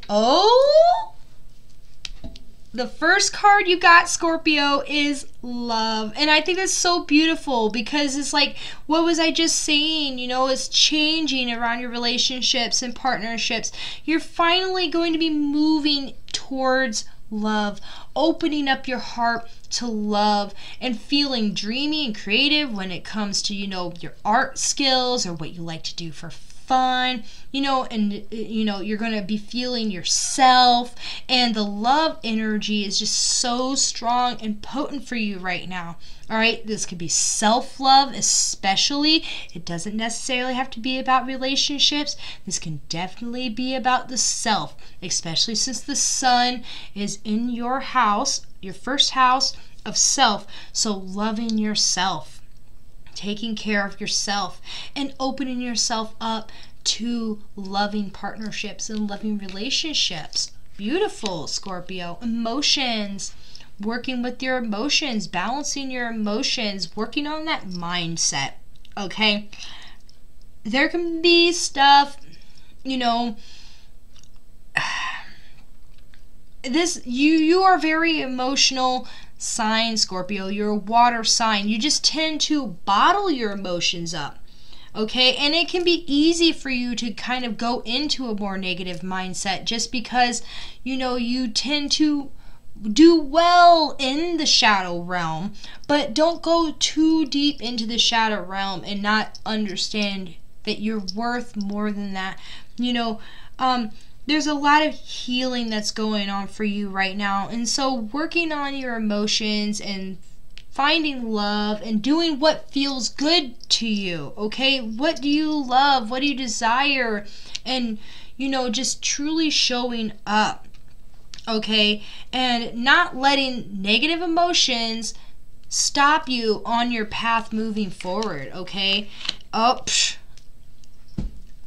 the first card you got, Scorpio, is love. And I think that's so beautiful because it's like, what was I just saying? You know, it's changing around your relationships and partnerships. You're finally going to be moving towards love, opening up your heart to love, and feeling dreamy and creative when it comes to, you know, your art skills or what you like to do for fun, you know, and you know, you're going to be feeling yourself, and the love energy is just so strong and potent for you right now. All right, this could be self-love, especially. It doesn't necessarily have to be about relationships. This can definitely be about the self, especially since the sun is in your house, your 1st house of self. So loving yourself, taking care of yourself, and opening yourself up to loving partnerships and loving relationships. Beautiful, Scorpio. Emotions, working with your emotions, balancing your emotions, working on that mindset, okay? There can be stuff, you know, you are very emotional sign, Scorpio. You're a water sign. You just tend to bottle your emotions up, okay? And it can be easy for you to kind of go into a more negative mindset just because, you know, you tend to do well in the shadow realm, but don't go too deep into the shadow realm and not understand that you're worth more than that. You know, there's a lot of healing that's going on for you right now. And so working on your emotions and finding love and doing what feels good to you, okay? What do you love? What do you desire? And, you know, just truly showing up, okay? And not letting negative emotions stop you on your path moving forward, okay?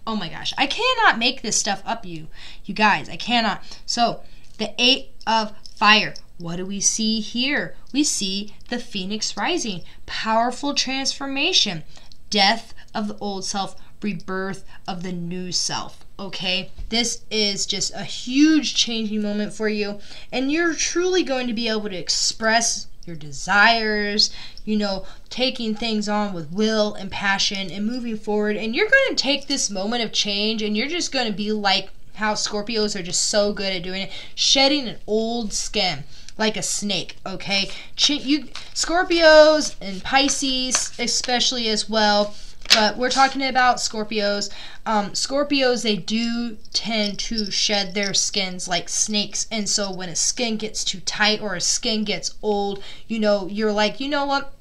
Oh my gosh, I cannot make this stuff up, you guys. I cannot. So, the 8 of fire. What do we see here? We see the Phoenix rising. Powerful transformation. Death of the old self. Rebirth of the new self. Okay? This is just a huge changing moment for you. And you're truly going to be able to express your desires, you know, taking things on with will and passion and moving forward. And you're going to take this moment of change and you're just going to be like how Scorpios are just so good at doing it, shedding an old skin like a snake, okay? Scorpios and Pisces especially as well, but we're talking about Scorpios. Scorpios, they do tend to shed their skins like snakes. And so when a skin gets too tight or a skin gets old, you know, you're like, you know what?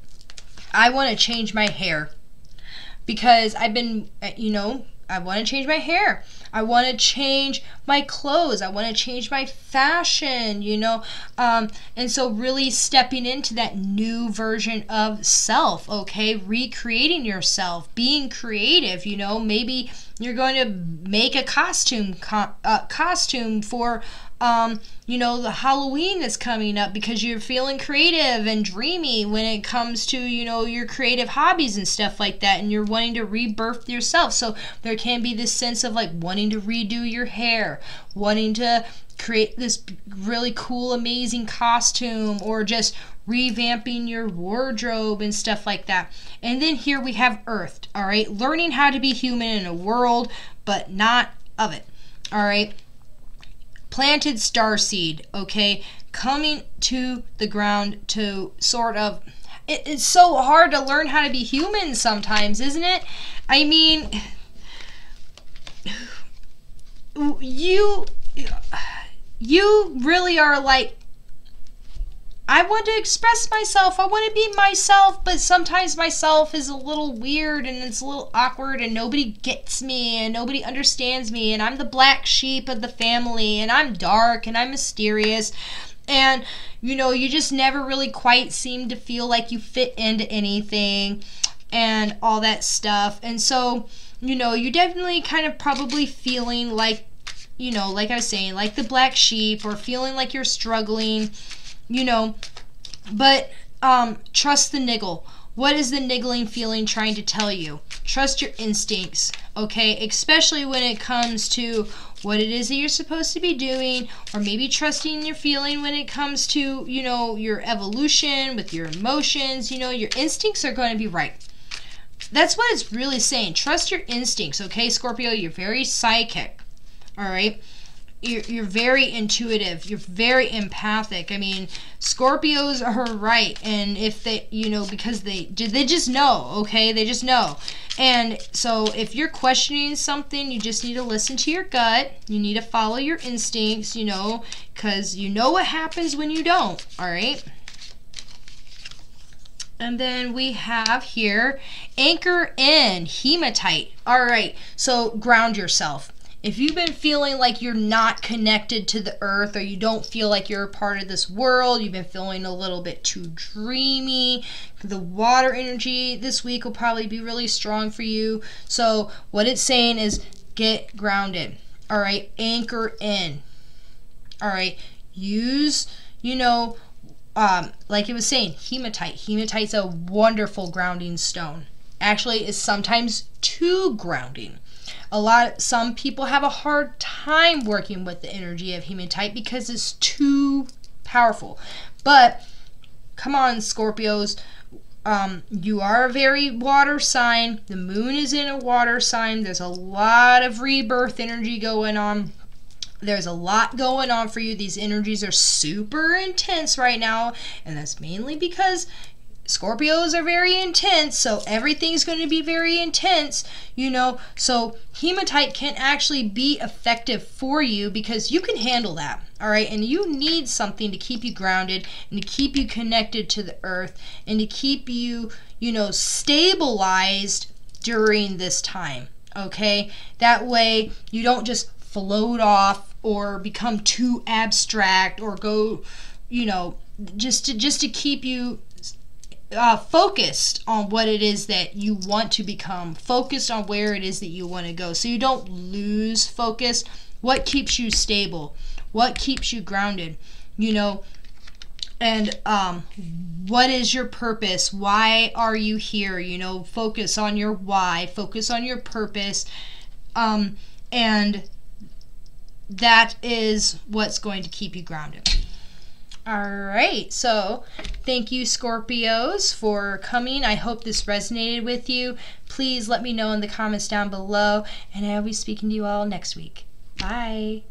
I want to change my hair because I've been, you know, I want to change my hair. I want to change my clothes. I want to change my fashion, you know. And so really stepping into that new version of self, okay? Recreating yourself, being creative, you know. Maybe you're going to make a costume for you know, the Halloween that's coming up because you're feeling creative and dreamy when it comes to, you know, your creative hobbies and stuff like that, and you're wanting to rebirth yourself. So there can be this sense of like wanting to redo your hair, wanting to create this really cool, amazing costume, or just revamping your wardrobe and stuff like that. And then here we have Earth, all right? Learning how to be human in a world, but not of it, all right? Planted starseed, okay, coming to the ground to sort of, it's so hard to learn how to be human sometimes, isn't it? I mean, you really are like, I want to express myself, I want to be myself, but sometimes myself is a little weird and it's a little awkward and nobody gets me and nobody understands me, and I'm the black sheep of the family, and I'm dark and I'm mysterious, and you know, you just never really quite seem to feel like you fit into anything and all that stuff. And so, you know, you definitely kind of probably feeling like, you know, like I was saying, like the black sheep, or feeling like you're struggling, you know, but trust the niggle. What is the niggling feeling trying to tell you? Trust your instincts, okay? Especially when it comes to what it is that you're supposed to be doing, or maybe trusting your feeling when it comes to, you know, your evolution with your emotions. You know, your instincts are going to be right. That's what it's really saying. Trust your instincts, okay, Scorpio? You're very psychic, all right? You're very intuitive. You're very empathic. I mean, Scorpios are right, and if they, you know, because they just know, okay? They just know. And so if you're questioning something, you just need to listen to your gut. You need to follow your instincts, you know, because you know what happens when you don't, all right? And then we have here, anchor in, hematite. All right, so ground yourself. If you've been feeling like you're not connected to the earth, or you don't feel like you're a part of this world, you've been feeling a little bit too dreamy, the water energy this week will probably be really strong for you. So what it's saying is get grounded, all right? Anchor in, all right? Use, you know, like it was saying, hematite. Hematite's a wonderful grounding stone. Actually, is sometimes too grounding. Some people have a hard time working with the energy of hematite because it's too powerful. But come on, Scorpios, you are a very water sign. The moon is in a water sign. There's a lot of rebirth energy going on. There's a lot going on for you. These energies are super intense right now, and that's mainly because Scorpios are very intense, so everything's going to be very intense, you know. So hematite can actually be effective for you because you can handle that, all right? And you need something to keep you grounded and to keep you connected to the earth and to keep you, you know, stabilized during this time, okay? That way you don't just float off or become too abstract or go, you know, just to keep you focused on what it is that you want to become, focused on where it is that you want to go, so you don't lose focus. What keeps you stable? What keeps you grounded? You know, and what is your purpose? Why are you here? You know, focus on your why, focus on your purpose, and that is what's going to keep you grounded. All right, so thank you, Scorpios, for coming. I hope this resonated with you. Please let me know in the comments down below, and I'll be speaking to you all next week. Bye.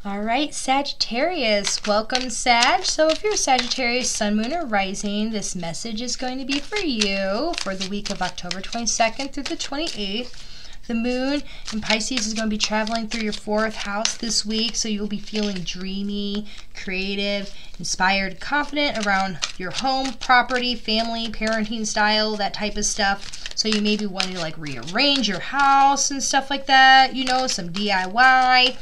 All right, Sagittarius, welcome, Sag. So if you're Sagittarius, Sun, Moon, or Rising, this message is going to be for you for the week of October 22nd through the 28th. The moon in Pisces is going to be traveling through your 4th house this week, so you'll be feeling dreamy, creative, inspired, confident around your home, property, family, parenting style, that type of stuff. So So you maybe want to like rearrange your house and stuff like that, you know, some DIY.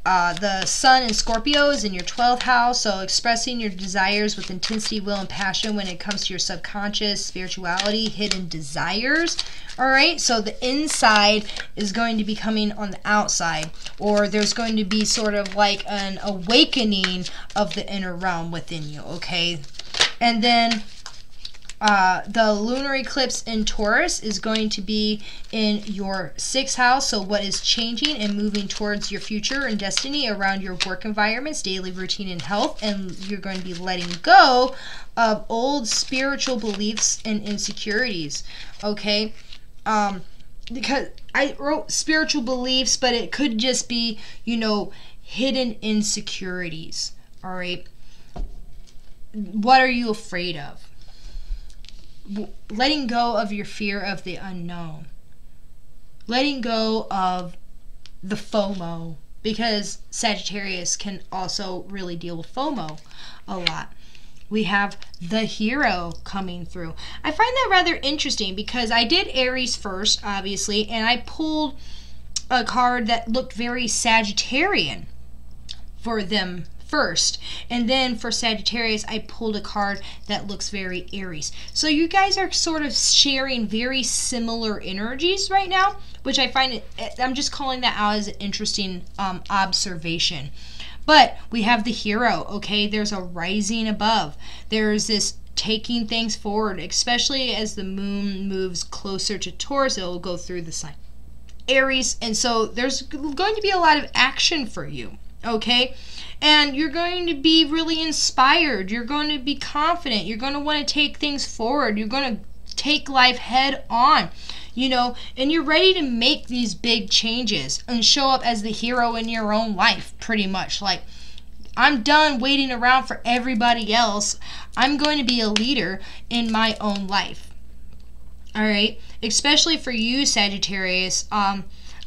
The sun in Scorpio is in your 12th house, so expressing your desires with intensity, will, and passion when it comes to your subconscious, spirituality, hidden desires. All right, so the inside is going to be coming on the outside, or there's going to be sort of like an awakening of the inner realm within you, okay? And then the lunar eclipse in Taurus is going to be in your 6th house. So what is changing and moving towards your future and destiny around your work environments, daily routine, and health. And you're going to be letting go of old spiritual beliefs and insecurities. Okay? Because I wrote spiritual beliefs, but it could just be, you know, hidden insecurities. All right? What are you afraid of? Letting go of your fear of the unknown. Letting go of the FOMO, because Sagittarius can also really deal with FOMO a lot. We have the Hero coming through. I find that rather interesting because I did Aries first, obviously, and I pulled a card that looked very Sagittarian for them first, and then for Sagittarius I pulled a card that looks very Aries. So you guys are sort of sharing very similar energies right now, which I find I'm just calling that out as an interesting observation. But we have the Hero, okay? There's a rising above. There's this taking things forward, especially as the moon moves closer to Taurus. It will go through the sign Aries, and so there's going to be a lot of action for you, okay? And you're going to be really inspired. You're going to be confident. You're going to want to take things forward. You're going to take life head on, you know, and you're ready to make these big changes and show up as the hero in your own life, pretty much. Like, I'm done waiting around for everybody else. I'm going to be a leader in my own life. All right? Especially for you, Sagittarius,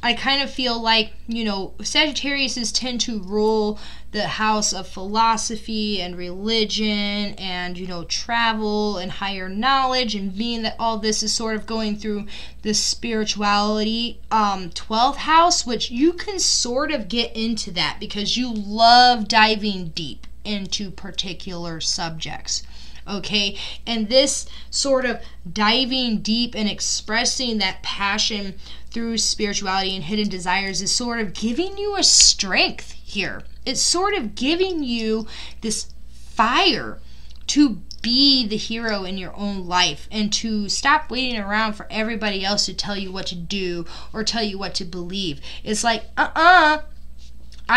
I kind of feel like, you know, Sagittariuses tend to rule the house of philosophy and religion and, you know, travel and higher knowledge, and being that all this is sort of going through the spirituality 12th house, which you can sort of get into that because you love diving deep into particular subjects. Okay, and this sort of diving deep and expressing that passion through spirituality and hidden desires is sort of giving you a strength here. It's sort of giving you this fire to be the hero in your own life and to stop waiting around for everybody else to tell you what to do or tell you what to believe. It's like, I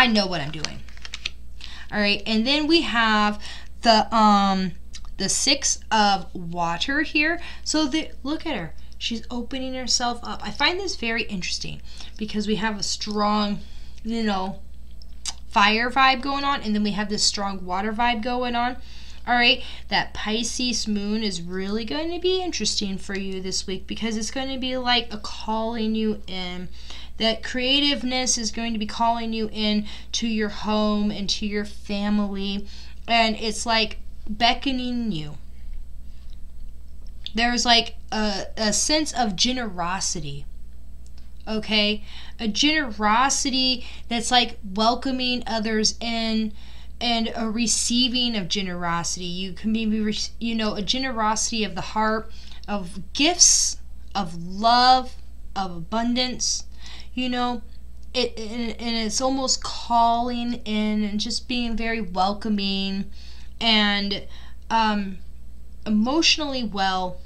know what I'm doing. All right, and then we have the 6 of water here. So look at her. She's opening herself up. I find this very interesting because we have a strong, you know, fire vibe going on, and then we have this strong water vibe going on. All right, that Pisces moon is really going to be interesting for you this week because it's going to be like a calling you in. That creativeness is going to be calling you in to your home and to your family, and it's like beckoning you. There's like a sense of generosity, okay? A generosity that's like welcoming others in, and a receiving of generosity. You can be, you know, a generosity of the heart, of gifts, of love, of abundance, you know. And it's almost calling in and just being very welcoming and emotionally well,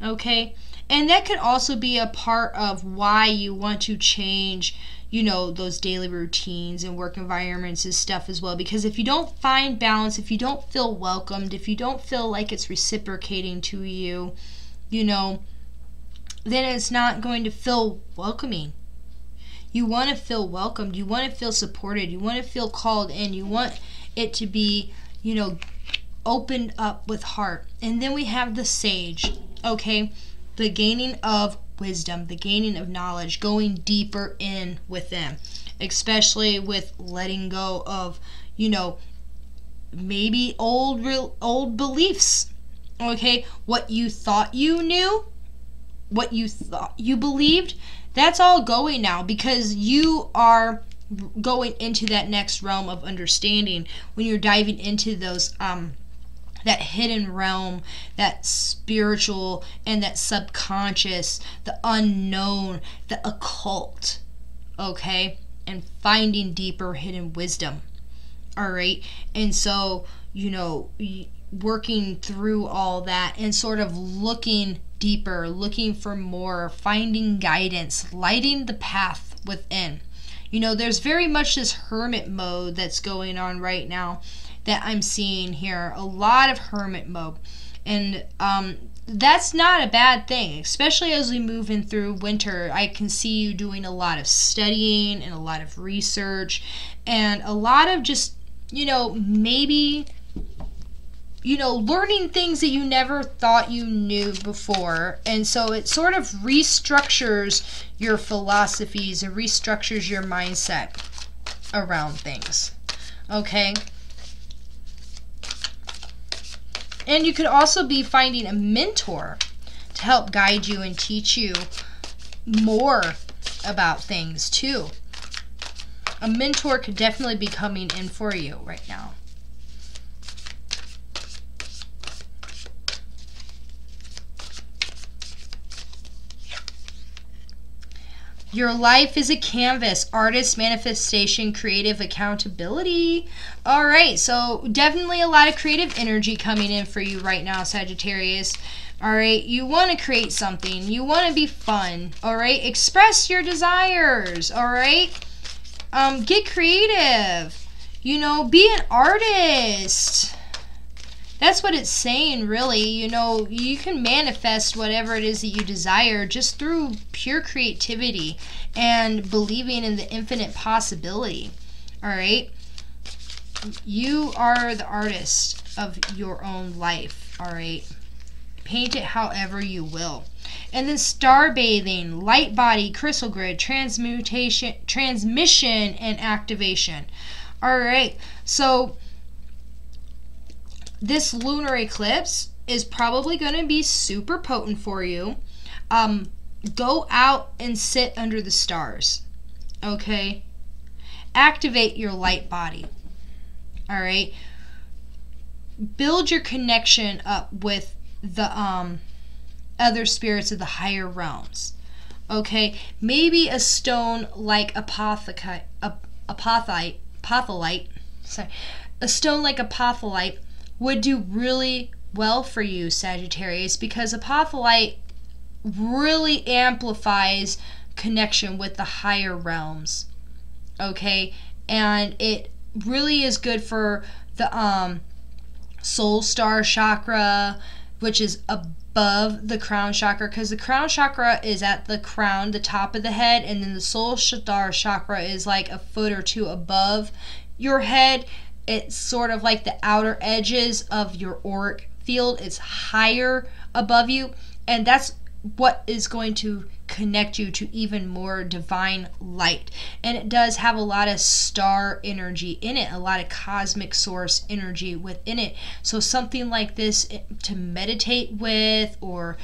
okay? And that could also be a part of why you want to change, you know, those daily routines and work environments and stuff as well. Because if you don't find balance, if you don't feel welcomed, if you don't feel like it's reciprocating to you, you know, then it's not going to feel welcoming. You want to feel welcomed. You want to feel supported. You want to feel called in. You want it to be, you know, opened up with heart. And then we have the Sage, okay? The gaining of wisdom, the gaining of knowledge, going deeper in with them, especially with letting go of, you know, maybe old beliefs, Okay, what you thought you knew, what you thought you believed, that's all going now, because you are going into that next realm of understanding when you're diving into those that hidden realm, that spiritual and that subconscious, the unknown, the occult, okay, and finding deeper hidden wisdom. All right, and so, you know, working through all that and sort of looking deeper, looking for more, finding guidance, lighting the path within. You know, there's very much this hermit mode that's going on right now that I'm seeing here. A lot of hermit mode. And that's not a bad thing, especially as we move in through winter. I can see you doing a lot of studying and a lot of research and a lot of just, you know, maybe, you know, learning things that you never thought you knew before. And so it sort of restructures your philosophies and restructures your mindset around things. Okay? And you could also be finding a mentor to help guide you and teach you more about things too. A mentor could definitely be coming in for you right now. Your life is a canvas. Artist, manifestation, creative accountability. All right, so definitely a lot of creative energy coming in for you right now, Sagittarius. All right, you want to create something. You want to be fun. All right, express your desires. All right, get creative. You know, be an artist. That's what it's saying, really. You know, you can manifest whatever it is that you desire just through pure creativity and believing in the infinite possibility. All right? You are the artist of your own life. All right? Paint it however you will. And then star bathing, light body, crystal grid, transmission, and activation. All right. So this lunar eclipse is probably going to be super potent for you. Go out and sit under the stars, okay? Activate your light body, all right? Build your connection up with the other spirits of the higher realms, okay? Maybe a stone like apatholite, a stone like apatholite would do really well for you, Sagittarius, because apatholite really amplifies connection with the higher realms, okay? And it really is good for the soul star chakra, which is above the crown chakra, because the crown chakra is at the crown, the top of the head, and then the soul star chakra is like a foot or two above your head. It's sort of like the outer edges of your auric field. It's higher above you, and that's what is going to connect you to even more divine light. And it does have a lot of star energy in it, a lot of cosmic source energy within it. So something like this to meditate with, or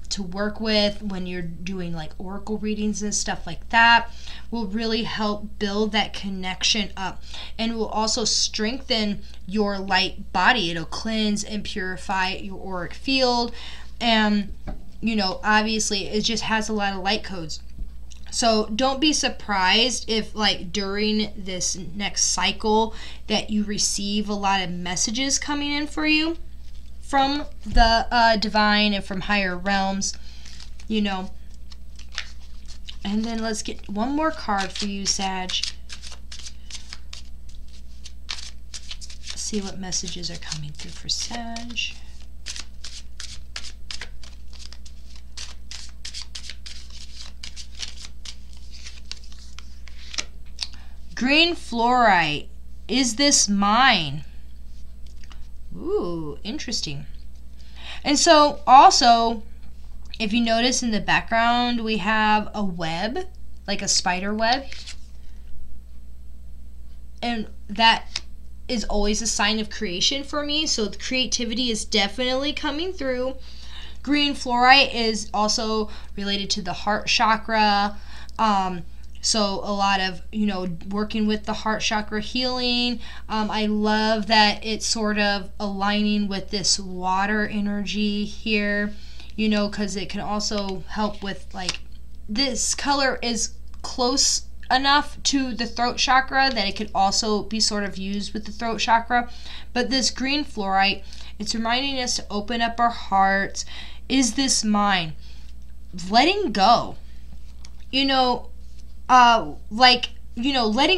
to work with when you're doing like oracle readings and stuff like that, will really help build that connection up, and will also strengthen your light body. It'll cleanse and purify your auric field, and you know, obviously it just has a lot of light codes. So don't be surprised if, like, during this next cycle that you receive a lot of messages coming in for you from the divine and from higher realms, you know. And then let's get one more card for you, Sag. See what messages are coming through for Sag. Green fluorite. Is this mine? Ooh, interesting. And so also, if you notice in the background, we have a web, like a spider web. And that is always a sign of creation for me. So the creativity is definitely coming through. Green fluorite is also related to the heart chakra. So a lot of, working with the heart chakra healing. I love that it's sort of aligning with this water energy here, because it can also help with, like, this color is close enough to the throat chakra that it could also be sort of used with the throat chakra. But this green fluorite, it's reminding us to open up our hearts. Is this mine? Letting go. Letting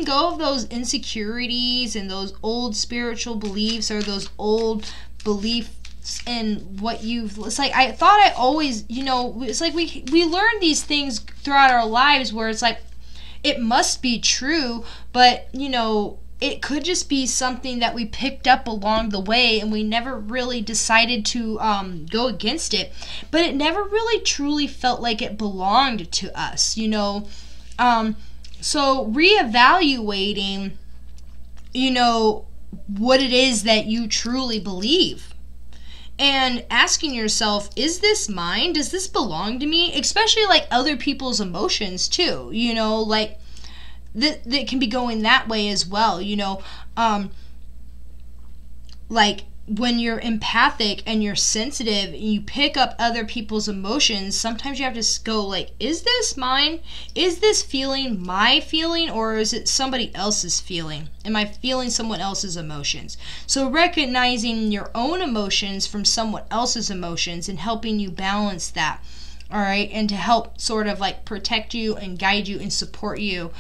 go of those insecurities and those old spiritual beliefs, or those old beliefs in what it's like, I thought I always, it's like we learn these things throughout our lives where it's like, it must be true, but, it could just be something that we picked up along the way and we never really decided to go against it. But it never really truly felt like it belonged to us, So reevaluating, what it is that you truly believe. And asking yourself, is this mine? Does this belong to me? Especially like other people's emotions too, like that can be going that way as well, like when you're empathic and you're sensitive and you pick up other people's emotions, sometimes you have to go like, is this mine? Is this feeling my feeling, or is it somebody else's feeling? Am I feeling someone else's emotions? So recognizing your own emotions from someone else's emotions and helping you balance that, all right, and to help sort of like protect you and guide you and support you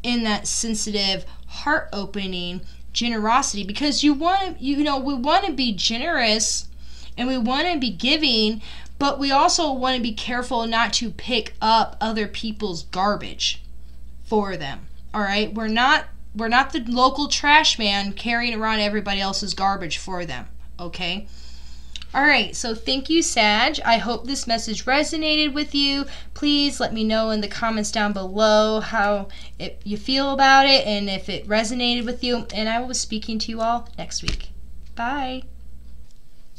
in that sensitive, heart-opening generosity, because we want to be generous and we want to be giving, but we also want to be careful not to pick up other people's garbage for them. All right, we're not the local trash man carrying around everybody else's garbage for them. Okay. All right, so thank you, Sag. I hope this message resonated with you. Please let me know in the comments down below how you feel about it and if it resonated with you. And I will be speaking to you all next week. Bye.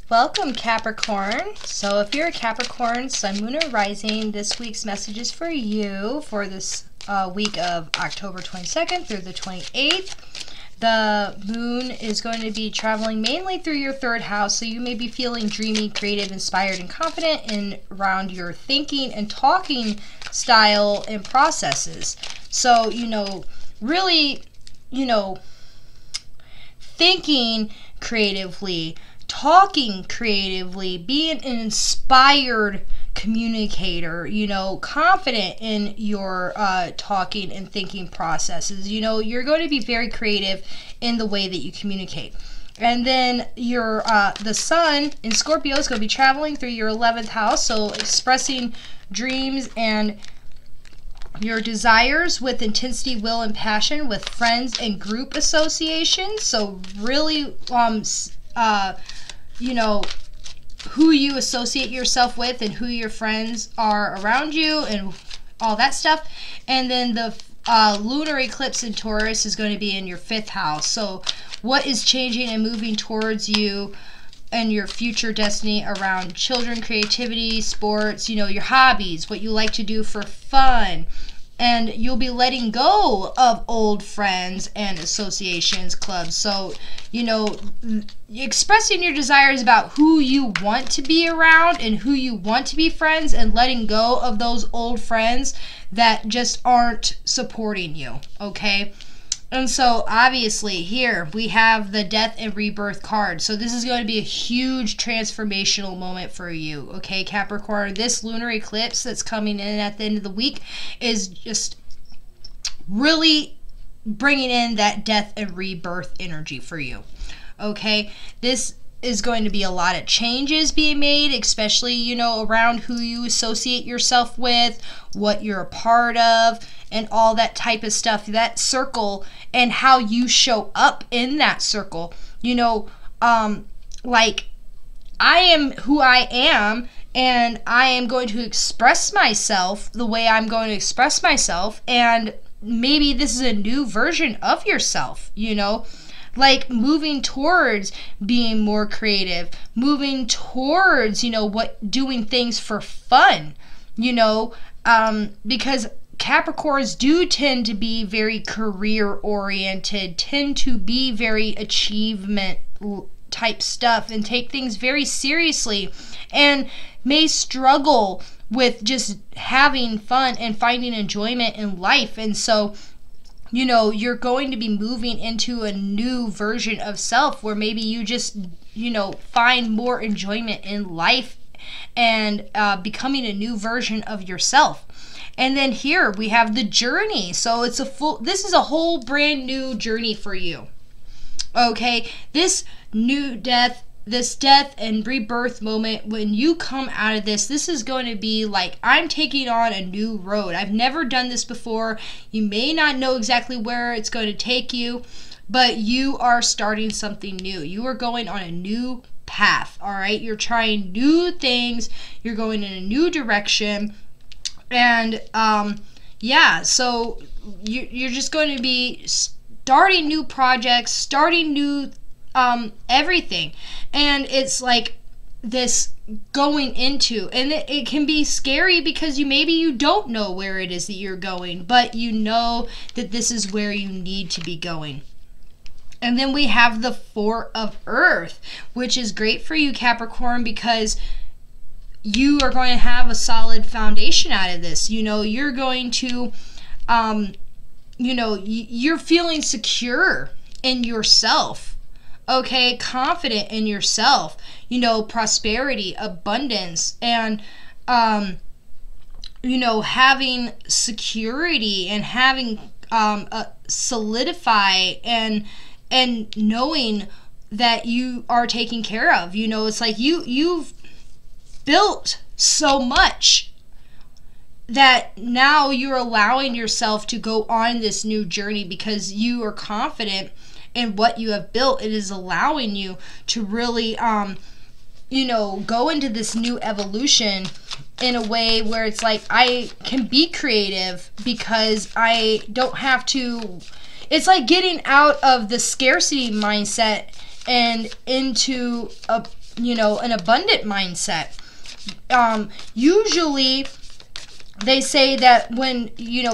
Welcome, Capricorn. So if you're a Capricorn, Sun, Moon, or Rising, this week's message is for you for this week of October 22nd through the 28th. The moon is going to be traveling mainly through your third house, so you may be feeling dreamy, creative, inspired, and confident in around your thinking and talking style and processes. So, really, thinking creatively, talking creatively, being an inspired communicator, confident in your talking and thinking processes. You're going to be very creative in the way that you communicate. And then your the sun in Scorpio is going to be traveling through your 11th house, so expressing dreams and your desires with intensity, will, and passion with friends and group associations. So really, who you associate yourself with and who your friends are around you and all that stuff. And then the lunar eclipse in Taurus is going to be in your 5th house. So what is changing and moving towards you and your future destiny around children, creativity, sports, your hobbies, what you like to do for fun. And you'll be letting go of old friends and associations, clubs. So, expressing your desires about who you want to be around and who you want to be friends, and letting go of those old friends that just aren't supporting you, okay? And so, obviously, here we have the Death and Rebirth card. So this is going to be a huge transformational moment for you, okay, Capricorn? This lunar eclipse that's coming in at the end of the week is just really bringing in that death and rebirth energy for you, okay? This is going to be a lot of changes being made, especially, around who you associate yourself with, what you're a part of, and all that type of stuff, that circle, and how you show up in that circle. Like, I am who I am, and I am going to express myself the way I'm going to express myself, and maybe this is a new version of yourself, like moving towards being more creative, moving towards, doing things for fun, because Capricorns do tend to be very career oriented, tend to be very achievement type stuff and take things very seriously, and may struggle with just having fun and finding enjoyment in life. And so, you're going to be moving into a new version of self where maybe you just, find more enjoyment in life and becoming a new version of yourself. And then here we have the journey. So this is a whole brand new journey for you. Okay, this death and rebirth moment, when you come out of this is going to be like, I'm taking on a new road. I've never done this before. You may not know exactly where it's going to take you, but you are starting something new. You are going on a new path, all right? You're trying new things. You're going in a new direction. And, so you're just going to be starting new projects, starting new everything. And it's like this going into, and it can be scary because maybe you don't know where it is that you're going, but you know that this is where you need to be going. And then we have the Four of Earth, which is great for you, Capricorn, because you are going to have a solid foundation out of this. You're going to, you're feeling secure in yourself. Okay, confident in yourself, prosperity, abundance, and, having security and having solidify and knowing that you are taken care of. It's like you've built so much that now you're allowing yourself to go on this new journey because you are confident in what you have built. It is allowing you to really, go into this new evolution in a way where it's like, I can be creative because I don't have to. It's like getting out of the scarcity mindset and into an abundant mindset. Usually they say that when,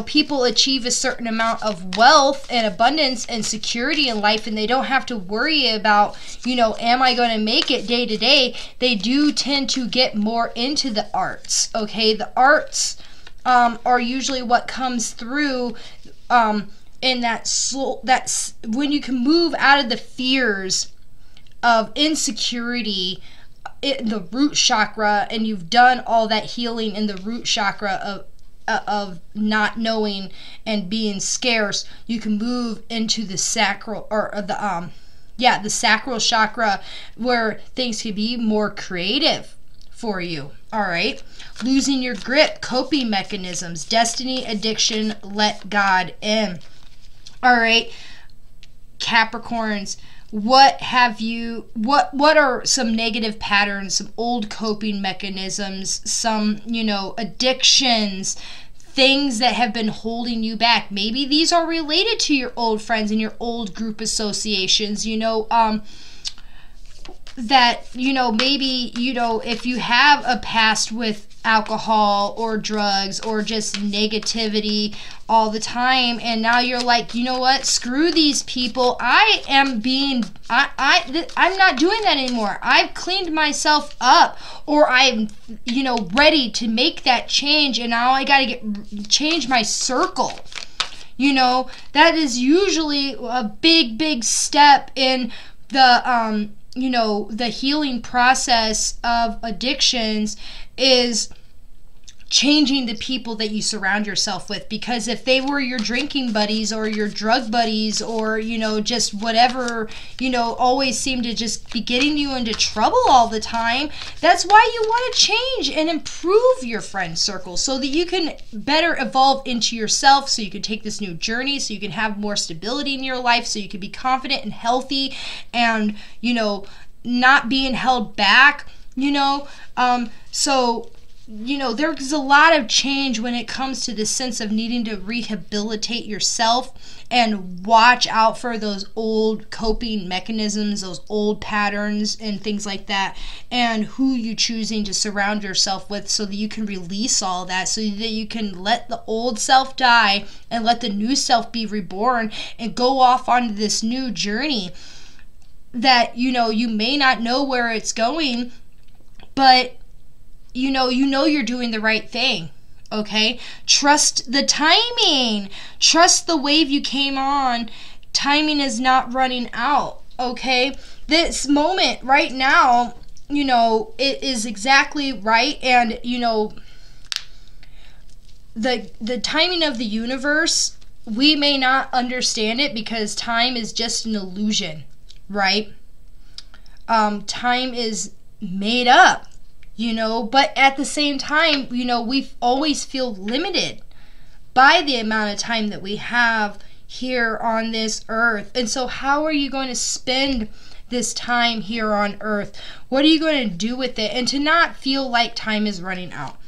people achieve a certain amount of wealth and abundance and security in life, and they don't have to worry about, am I going to make it day to day, they do tend to get more into the arts. Okay, the arts are usually what comes through in that's when you can move out of the fears of insecurity in the root chakra, and you've done all that healing in the root chakra of not knowing and being scarce. You can move into the sacral, or the sacral chakra, where things can be more creative for you. All right, losing your grip, coping mechanisms, destiny, addiction, let God in. All right, Capricorns, what are some negative patterns, some old coping mechanisms, some, addictions, things that have been holding you back? Maybe these are related to your old friends and your old group associations, that, maybe, if you have a past with alcohol or drugs or just negativity all the time, and now you're like, what, screw these people, I'm not doing that anymore. I've cleaned myself up, or I'm, ready to make that change, and now I gotta change my circle. That is usually a big step in the the healing process of addictions, is changing the people that you surround yourself with. Because if they were your drinking buddies or your drug buddies, or just whatever, always seem to just be getting you into trouble all the time, that's why you want to change and improve your friend circle, so that you can better evolve into yourself, so you can take this new journey, so you can have more stability in your life, so you can be confident and healthy, and not being held back. So you know, there's a lot of change when it comes to this sense of needing to rehabilitate yourself and watch out for those old coping mechanisms, those old patterns and things like that, and who you choosing to surround yourself with so that you can release all that, so that you can let the old self die and let the new self be reborn and go off on this new journey that, you know, you may not know where it's going, but you know you're doing the right thing, okay? Trust the timing. Trust the wave you came on. Timing is not running out, okay? This moment right now, you know, it is exactly right, and, you know, the timing of the universe, we may not understand it because time is just an illusion, right? Time is made up. You know, but at the same time, you know, we always feel limited by the amount of time that we have here on this earth. And so how are you going to spend this time here on earth? What are you going to do with it? And to not feel like time is running out.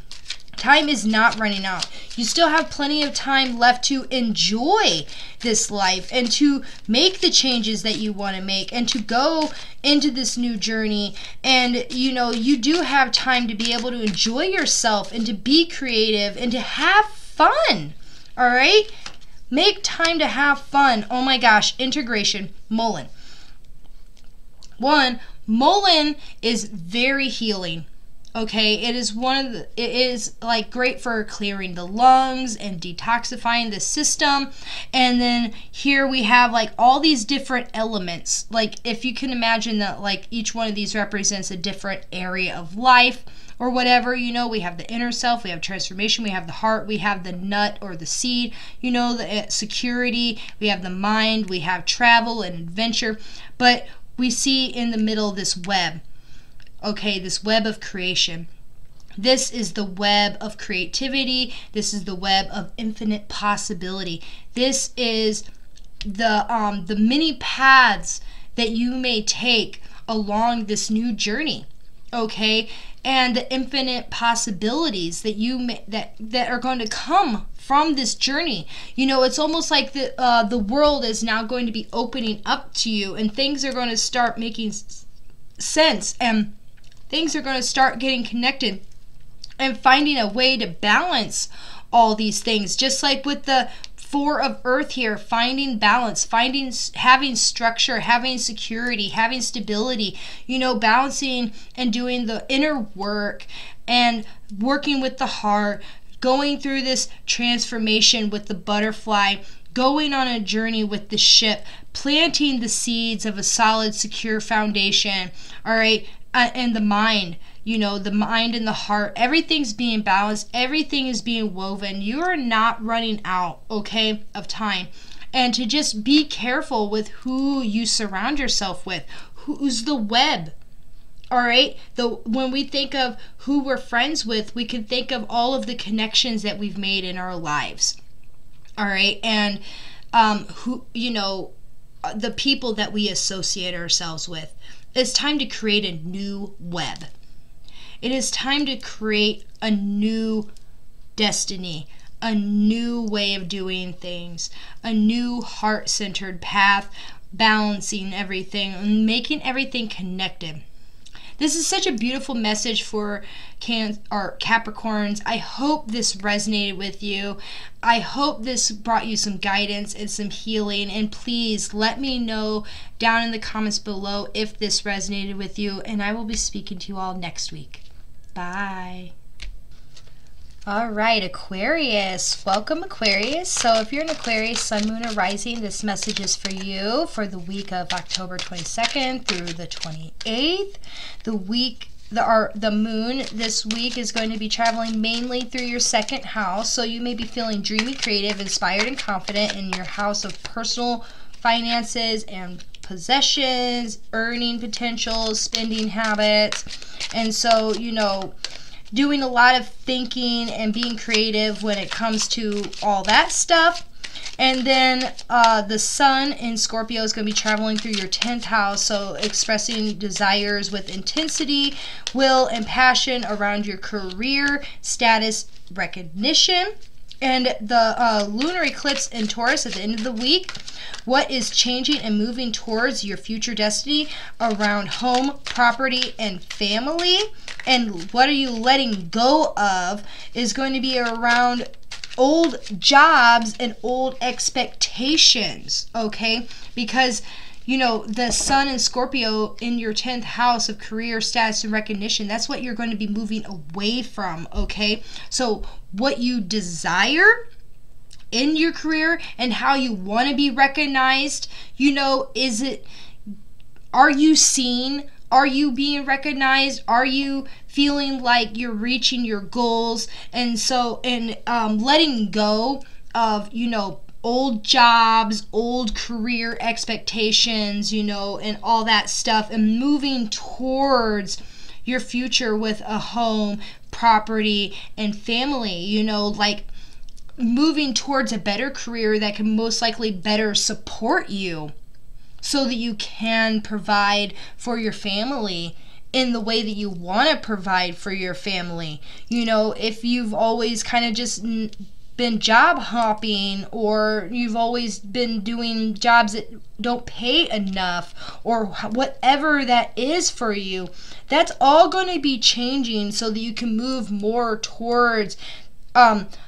Time is not running out. You still have plenty of time left to enjoy this life and to make the changes that you want to make and to go into this new journey. And, you know, you do have time to be able to enjoy yourself and to be creative and to have fun. All right? Make time to have fun. Oh my gosh, integration, Mullen. One, Mullen is very healing. Okay, it is it is like great for clearing the lungs and detoxifying the system. And then here we have like all these different elements. Like if you can imagine that like each one of these represents a different area of life or whatever, you know, we have the inner self, we have transformation, we have the heart, we have the nut or the seed, you know, the security, we have the mind, we have travel and adventure. But we see in the middle this web. Okay, this web of creation. This is the web of creativity. This is the web of infinite possibility. This is the many paths that you may take along this new journey. Okay, and the infinite possibilities that you may, that are going to come from this journey. You know, it's almost like the world is now going to be opening up to you, and things are going to start making sense, and things are going to start getting connected and finding a way to balance all these things. Just like with the Four of Earth here, finding balance, having structure, having security, having stability, you know, balancing and doing the inner work and working with the heart, going through this transformation with the butterfly, going on a journey with the ship, planting the seeds of a solid, secure foundation, all right? And the mind, you know, the mind and the heart, everything's being balanced, everything is being woven. You are not running out, okay, of time. And to just be careful with who you surround yourself with. Who's the web? All right, when we think of who we're friends with, we can think of all of the connections that we've made in our lives. All right, and who, you know, the people that we associate ourselves with. It's time to create a new web. It is time to create a new destiny, a new way of doing things, a new heart-centered path, balancing everything and making everything connected. This is such a beautiful message for Capricorns. I hope this resonated with you. I hope this brought you some guidance and some healing. And please let me know down in the comments below if this resonated with you. And I will be speaking to you all next week. Bye. All right, Aquarius. Welcome, Aquarius. So if you're an Aquarius, Sun, Moon, or Rising, this message is for you for the week of October 22nd through the 28th. The moon this week is going to be traveling mainly through your second house, so you may be feeling dreamy, creative, inspired, and confident in your house of personal finances and possessions, earning potentials, spending habits. And so, you know, doing a lot of thinking and being creative when it comes to all that stuff. And then the sun in Scorpio is going to be traveling through your 10th house, so expressing desires with intensity, will, and passion around your career, status, recognition. And the lunar eclipse in Taurus at the end of the week, what is changing and moving towards your future destiny around home, property, and family. And what are you letting go of is going to be around old jobs and old expectations, okay? Because, you know, the sun in Scorpio in your 10th house of career, status, and recognition, that's what you're going to be moving away from, okay? So what you desire in your career and how you want to be recognized, you know, are you seen? Are you being recognized? Are you feeling like you're reaching your goals? And so, letting go of, you know, old jobs, old career expectations, you know, and all that stuff, and moving towards your future with a home, property, and family, you know, like moving towards a better career that can most likely better support you so that you can provide for your family in the way that you want to provide for your family. You know, if you've always kind of just been job hopping, or you've always been doing jobs that don't pay enough, or whatever that is for you, that's all going to be changing so that you can move more towards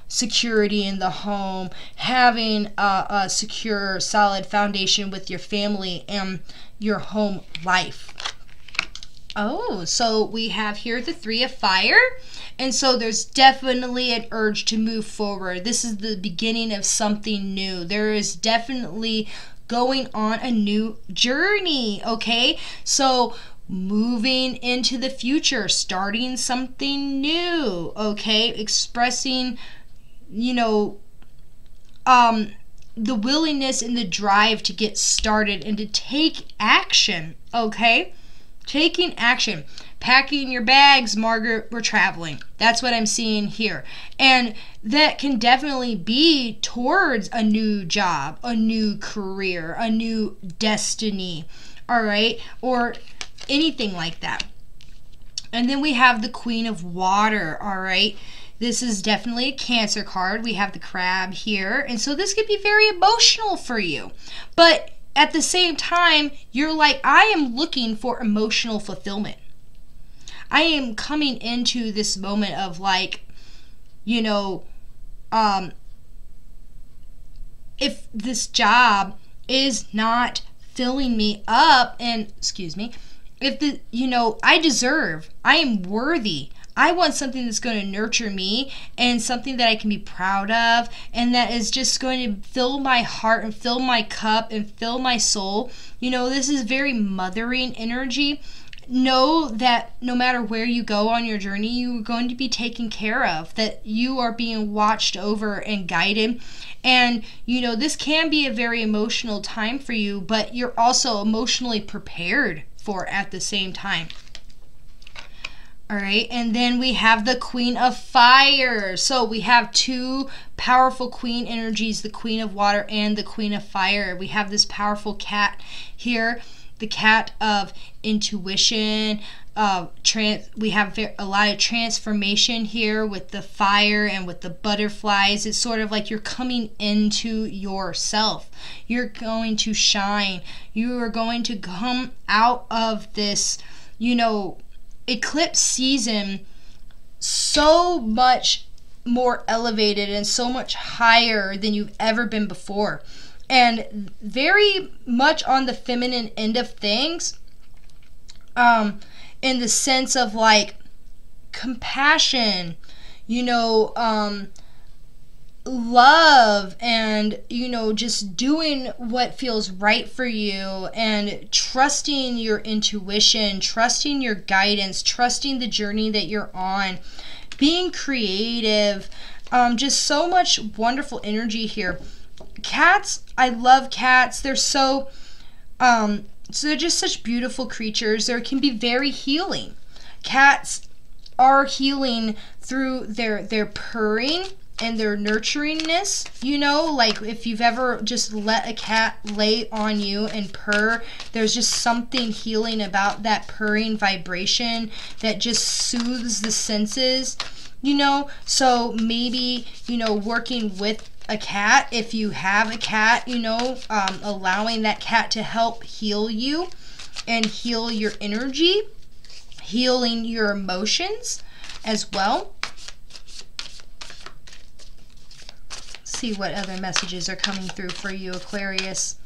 security in the home, having a secure, solid foundation with your family and your home life. Oh, so we have here the 3 of fire. And so there's definitely an urge to move forward. This is the beginning of something new. There is definitely going on a new journey, okay? So moving into the future, starting something new, okay? Expressing, you know, the willingness and the drive to get started and to take action, okay? Taking action. Packing your bags, Margaret, we're traveling. That's what I'm seeing here. And that can definitely be towards a new job, a new career, a new destiny, all right? Or anything like that. And then we have the Queen of Water, all right? This is definitely a Cancer card. We have the crab here. And so this could be very emotional for you. But at the same time, you're like, I am looking for emotional fulfillment. I am coming into this moment of like, you know, if this job is not filling me up, and excuse me, if you know, I am worthy. I want something that's going to nurture me and something that I can be proud of, and that is just going to fill my heart and fill my cup and fill my soul. You know, this is very mothering energy. Know that no matter where you go on your journey, you are going to be taken care of, that you are being watched over and guided. And, you know, this can be a very emotional time for you, but you're also emotionally prepared for it at the same time. All right, and then we have the Queen of Fire. So we have two powerful queen energies, the Queen of Water and the Queen of Fire. We have this powerful cat here, the cat of intuition. We have a lot of transformation here with the fire and with the butterflies. It's sort of like you're coming into yourself. You're going to shine. You are going to come out of this, you know, eclipse season so much more elevated and so much higher than you've ever been before, and very much on the feminine end of things, in the sense of like compassion, you know, love, and, you know, just doing what feels right for you, and trusting your intuition, trusting your guidance, trusting the journey that you're on, being creative, just so much wonderful energy here. Cats, I love cats. They're so they're just such beautiful creatures. They can be very healing. Cats are healing through their purring, and their nurturingness, you know, like if you've ever just let a cat lay on you and purr, there's just something healing about that purring vibration that just soothes the senses, you know. So maybe, you know, working with a cat, if you have a cat, you know, allowing that cat to help heal you and heal your energy, healing your emotions as well. See what other messages are coming through for you, Aquarius.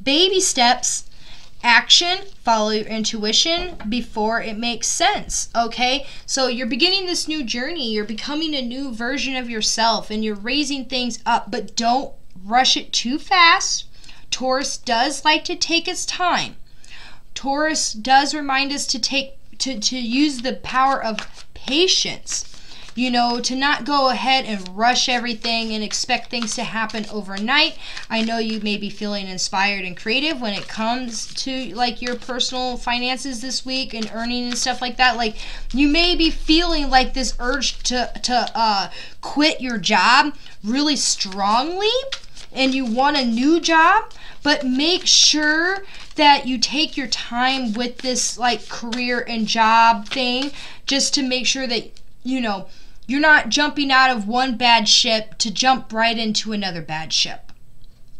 Baby steps, action, follow your intuition before it makes sense, okay? So you're beginning this new journey, you're becoming a new version of yourself, and you're raising things up, but don't rush it too fast. Taurus does like to take its time. Taurus does remind us to use the power of patience. You know, to not go ahead and rush everything and expect things to happen overnight. I know you may be feeling inspired and creative when it comes to like your personal finances this week and earning and stuff like that. Like you may be feeling like this urge to quit your job really strongly, and you want a new job, but make sure that you take your time with this like career and job thing, just to make sure that, you know, you're not jumping out of one bad ship to jump right into another bad ship.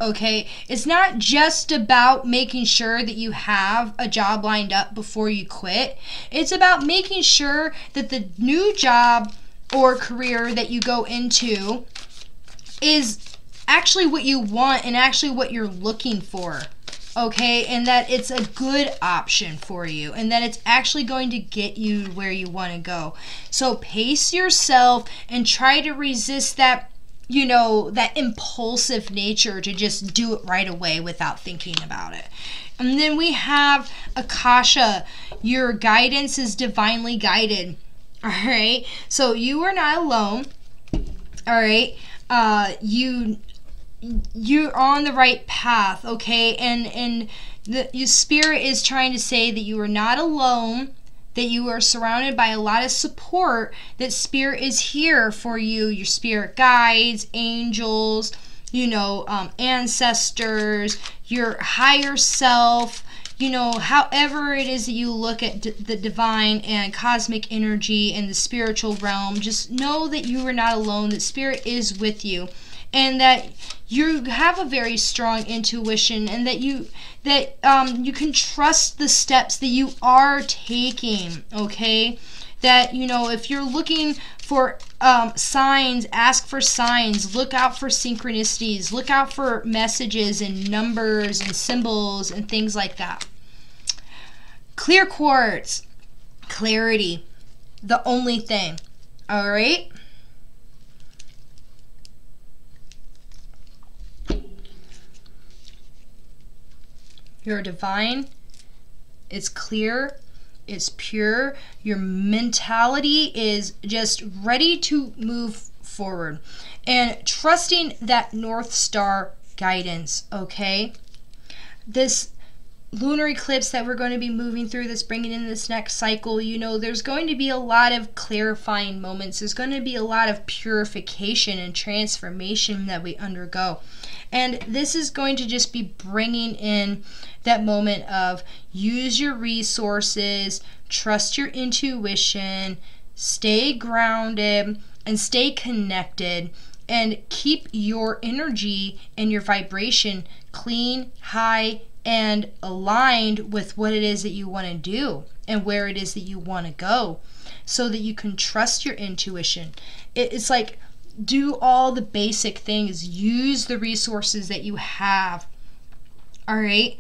Okay? It's not just about making sure that you have a job lined up before you quit. It's about making sure that the new job or career that you go into is actually what you want and actually what you're looking for. Okay, and that it's a good option for you, and that it's actually going to get you where you want to go. So pace yourself and try to resist that, you know, that impulsive nature to just do it right away without thinking about it. And then we have Akasha. Your guidance is divinely guided. All right, so you are not alone. All right, you're on the right path, okay? And your spirit is trying to say that you are not alone, that you are surrounded by a lot of support, that spirit is here for you, your spirit guides, angels, you know, ancestors, your higher self, you know, however it is that you look at the divine and cosmic energy and the spiritual realm, just know that you are not alone, that spirit is with you. And that you have a very strong intuition, and that you can trust the steps that you are taking, okay? That, you know, if you're looking for signs, ask for signs, look out for synchronicities, look out for messages and numbers and symbols and things like that. Clear quartz, clarity, the only thing, all right? You're divine, it's clear, it's pure, your mentality is just ready to move forward. And trusting that North Star guidance, okay? This lunar eclipse that we're going to be moving through, that's bringing in this next cycle, you know, there's going to be a lot of clarifying moments. There's going to be a lot of purification and transformation that we undergo. And this is going to just be bringing in that moment of use your resources, trust your intuition, stay grounded, and stay connected, and keep your energy and your vibration clean, high, and aligned with what it is that you want to do and where it is that you want to go, so that you can trust your intuition. It's like, do all the basic things, use the resources that you have, all right?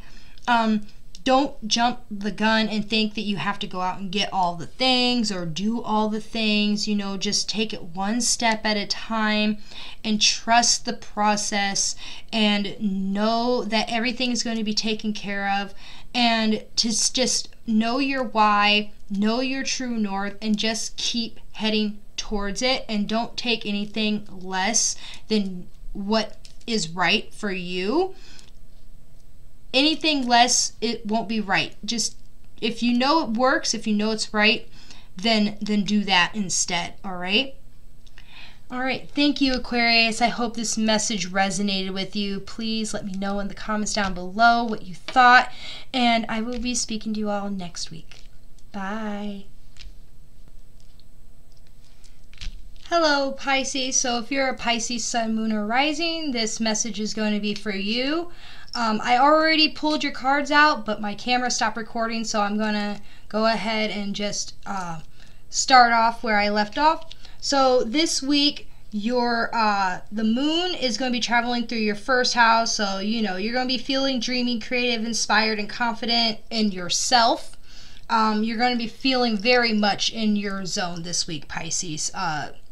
Don't jump the gun and think that you have to go out and get all the things or do all the things, you know, just take it one step at a time and trust the process and know that everything is going to be taken care of, and to just know your why, know your true north, and just keep heading towards it, and don't take anything less than what is right for you. Anything less, it won't be right. Just, if you know it works, if you know it's right, then do that instead, all right? All right, thank you, Aquarius. I hope this message resonated with you. Please let me know in the comments down below what you thought, and I will be speaking to you all next week. Bye. Hello, Pisces. So if you're a Pisces Sun, Moon, or Rising, this message is going to be for you. I already pulled your cards out, but my camera stopped recording, so I'm going to go ahead and just start off where I left off. So this week, the moon is going to be traveling through your first house, so you're going to be feeling dreamy, creative, inspired, and confident in yourself. You're going to be feeling very much in your zone this week, Pisces.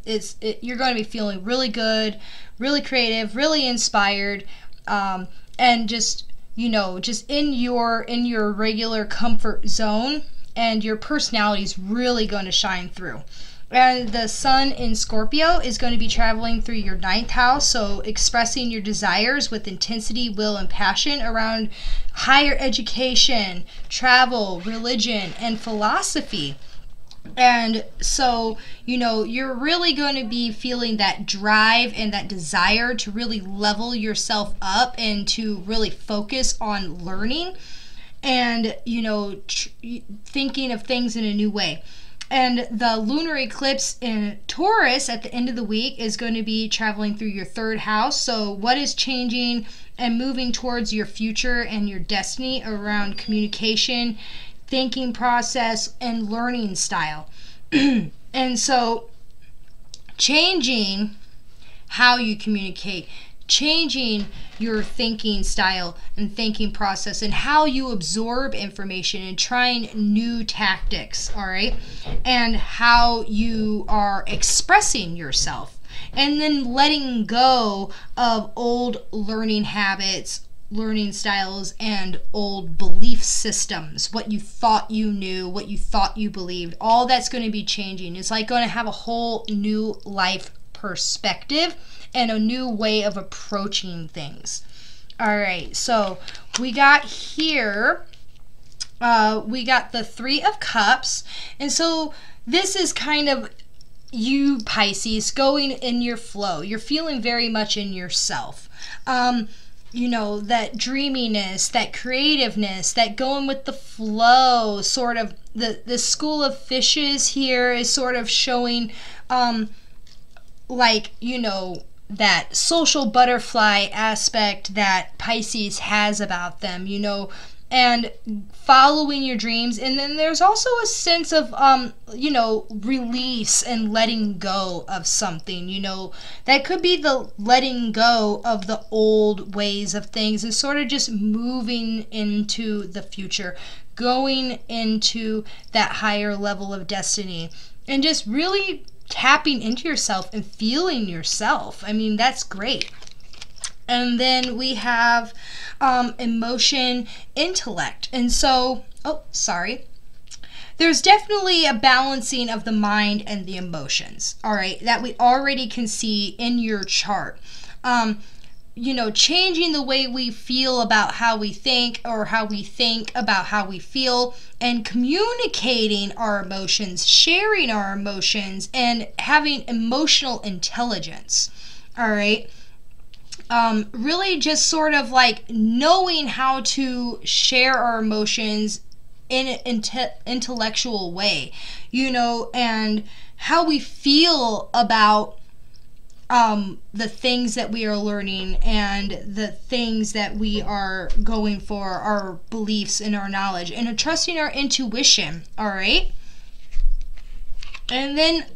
You're going to be feeling really good, really creative, really inspired, and just in your regular comfort zone, and your personality is really going to shine through. And the sun in Scorpio is going to be traveling through your 9th house, so expressing your desires with intensity, will, and passion around higher education, travel, religion, and philosophy. And so, you're really going to be feeling that drive and that desire to really level yourself up and to really focus on learning and, thinking of things in a new way. And the lunar eclipse in Taurus at the end of the week is going to be traveling through your 3rd house. So what is changing and moving towards your future and your destiny around communication, thinking process, and learning style. And so changing how you communicate, changing your thinking style and thinking process, and how you absorb information, and trying new tactics, all right? And how you are expressing yourself, and then letting go of old learning habits, learning styles, and old belief systems, what you thought you knew, what you thought you believed. All that's going to be changing. It's like going to have a whole new life perspective and a new way of approaching things. All right, so we got here, we got the 3 of Cups, and so this is kind of you, Pisces, going in your flow. You're feeling very much in yourself. That dreaminess, that creativeness, that going with the flow, sort of the school of fishes here is sort of showing, that social butterfly aspect that Pisces has about them, and following your dreams. And then there's also a sense of, release and letting go of something, that could be the letting go of the old ways of things and sort of just moving into the future, going into that higher level of destiny, and just really tapping into yourself and feeling yourself. I mean, that's great. And then we have emotion, intellect. And so, there's definitely a balancing of the mind and the emotions, all right, that we already can see in your chart. Changing the way we feel about how we think, or how we think about how we feel, and communicating our emotions, sharing our emotions, and having emotional intelligence, all right? Really just sort of like knowing how to share our emotions in an intellectual way, and how we feel about the things that we are learning and the things that we are going for, our beliefs and our knowledge, and trusting our intuition, all right? And then,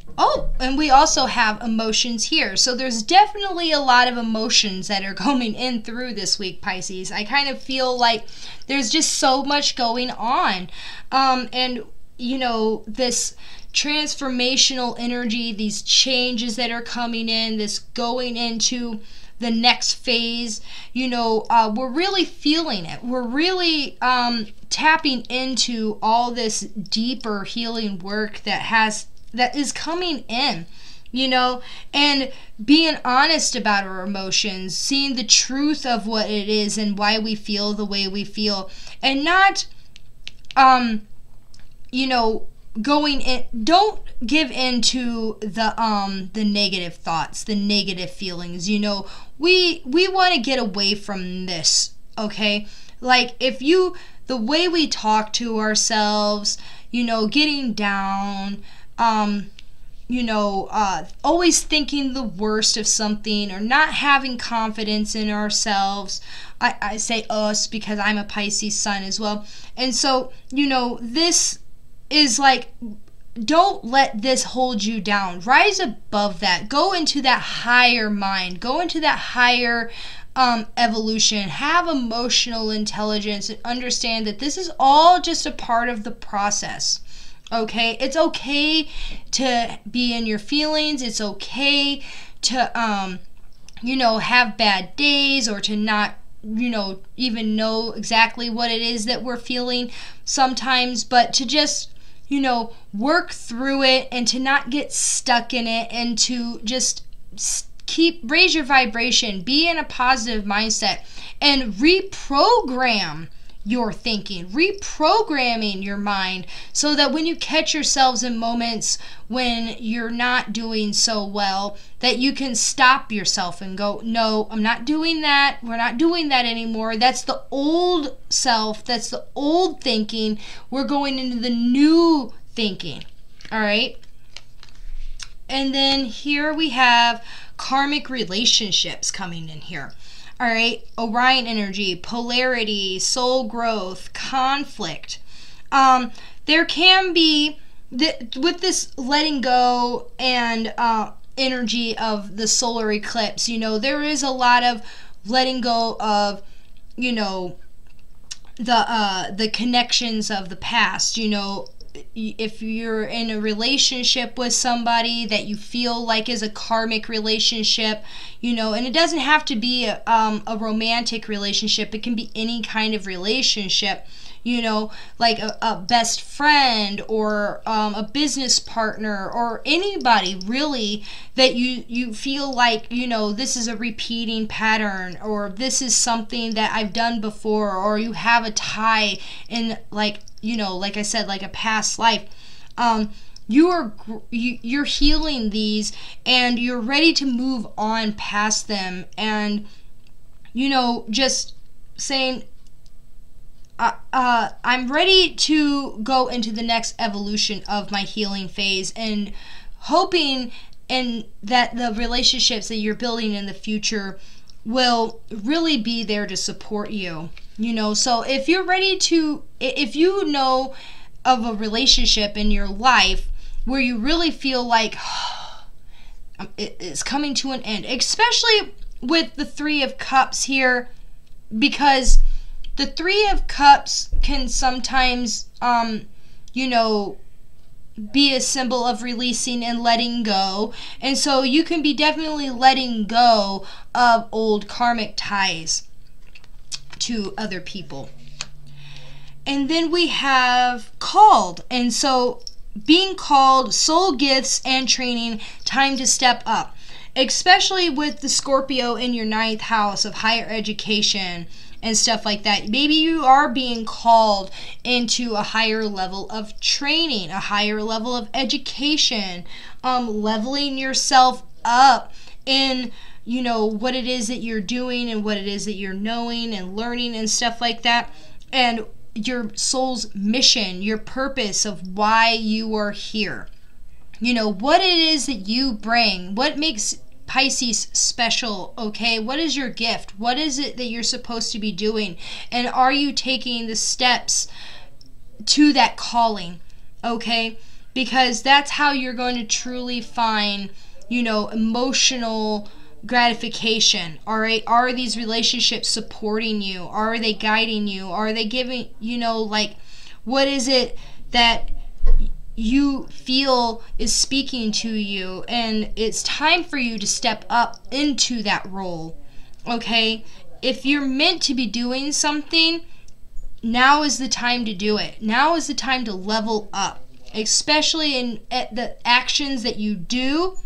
and we also have emotions here. So there's definitely a lot of emotions that are coming in through this week, Pisces. I kind of feel like there's just so much going on. And, this transformational energy, these changes that are coming in, this going into the next phase, we're really feeling it. We're really tapping into all this deeper healing work that is coming in, and being honest about our emotions, seeing the truth of what it is and why we feel the way we feel, and not, going in, don't give in to the negative thoughts, the negative feelings. You know, we want to get away from this, okay? Like, the way we talk to ourselves, you know, getting down, you know, always thinking the worst of something, or not having confidence in ourselves. I say us because I'm a Pisces sun as well. And so, you know, this is like, don't let this hold you down. Rise above that. Go into that higher mind. Go into that higher evolution. Have emotional intelligence and understand that this is all just a part of the process. Okay? It's okay to be in your feelings. It's okay to, you know, have bad days, or to not, you know, even know exactly what it is that we're feeling sometimes, but to just, you know, work through it, and to not get stuck in it, and to just raise your vibration, be in a positive mindset, and reprogram your thinking, reprogramming your mind, so that when you catch yourselves in moments when you're not doing so well, that you can stop yourself and go, no, I'm not doing that. We're not doing that anymore. That's the old self. That's the old thinking. We're going into the new thinking. All right. And then here we have karmic relationships coming in here. All right, Orion energy, polarity, soul growth, conflict. There can be, with this letting go and energy of the solar eclipse, you know, there is a lot of letting go of, you know, the connections of the past. You know, if you're in a relationship with somebody that you feel like is a karmic relationship, you know, and it doesn't have to be a romantic relationship. It can be any kind of relationship, you know, like a best friend, or a business partner, or anybody really that you feel like, you know, this is a repeating pattern, or this is something that I've done before, or you have a tie in, like, you know, like I said, like a past life. You're healing these, and you're ready to move on past them, and, you know, just saying, I'm ready to go into the next evolution of my healing phase, and hoping and that the relationships that you're building in the future will really be there to support you. You know, so if you're ready to, if you know of a relationship in your life where you really feel like it's coming to an end, especially with the Three of Cups here, because the Three of Cups can sometimes, you know, be a symbol of releasing and letting go. And so you can be definitely letting go of old karmic ties to other people. And then we have called. And so being called, soul gifts and training, time to step up. Especially with the Scorpio in your 9th house of higher education and stuff like that. Maybe you are being called into a higher level of training, a higher level of education, leveling yourself up in, you know, what it is that you're doing and what it is that you're knowing and learning and stuff like that. And your soul's mission, your purpose of why you are here. You know, what it is that you bring, what makes Pisces special, okay? What is your gift? What is it that you're supposed to be doing? And are you taking the steps to that calling, okay? Because that's how you're going to truly find, you know, emotional gratification. All right, are these relationships supporting you? Are they guiding you? Are they giving, you know, like, what is it that you feel is speaking to you? And it's time for you to step up into that role, okay? If you're meant to be doing something, now is the time to do it. Now is the time to level up, especially in the actions that you do,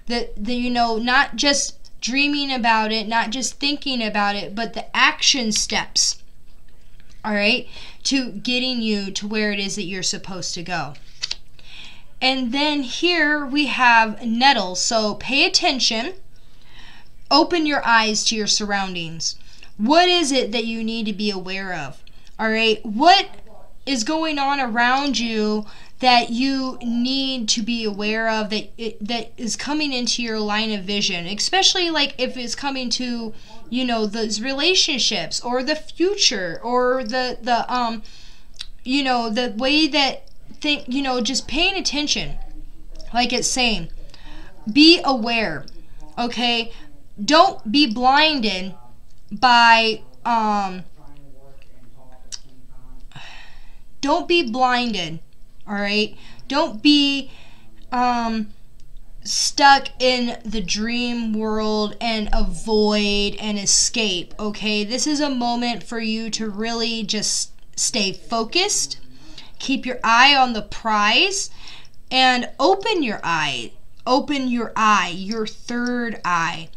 that you know, not just dreaming about it, not just thinking about it, but the action steps, all right, to getting you to where it is that you're supposed to go. And then here we have nettles. So pay attention. Open your eyes to your surroundings. What is it that you need to be aware of? All right. What is going on around you that you need to be aware of, that is coming into your line of vision, especially like if it's coming to, you know, those relationships or the future or the you know, the way that you know, just paying attention. Like it's saying, be aware. Okay? Don't be blinded by don't be blinded. All right? Don't be stuck in the dream world and avoid and escape. Okay? This is a moment for you to really just stay focused. Keep your eye on the prize and open your eye. Open your eye, your third eye.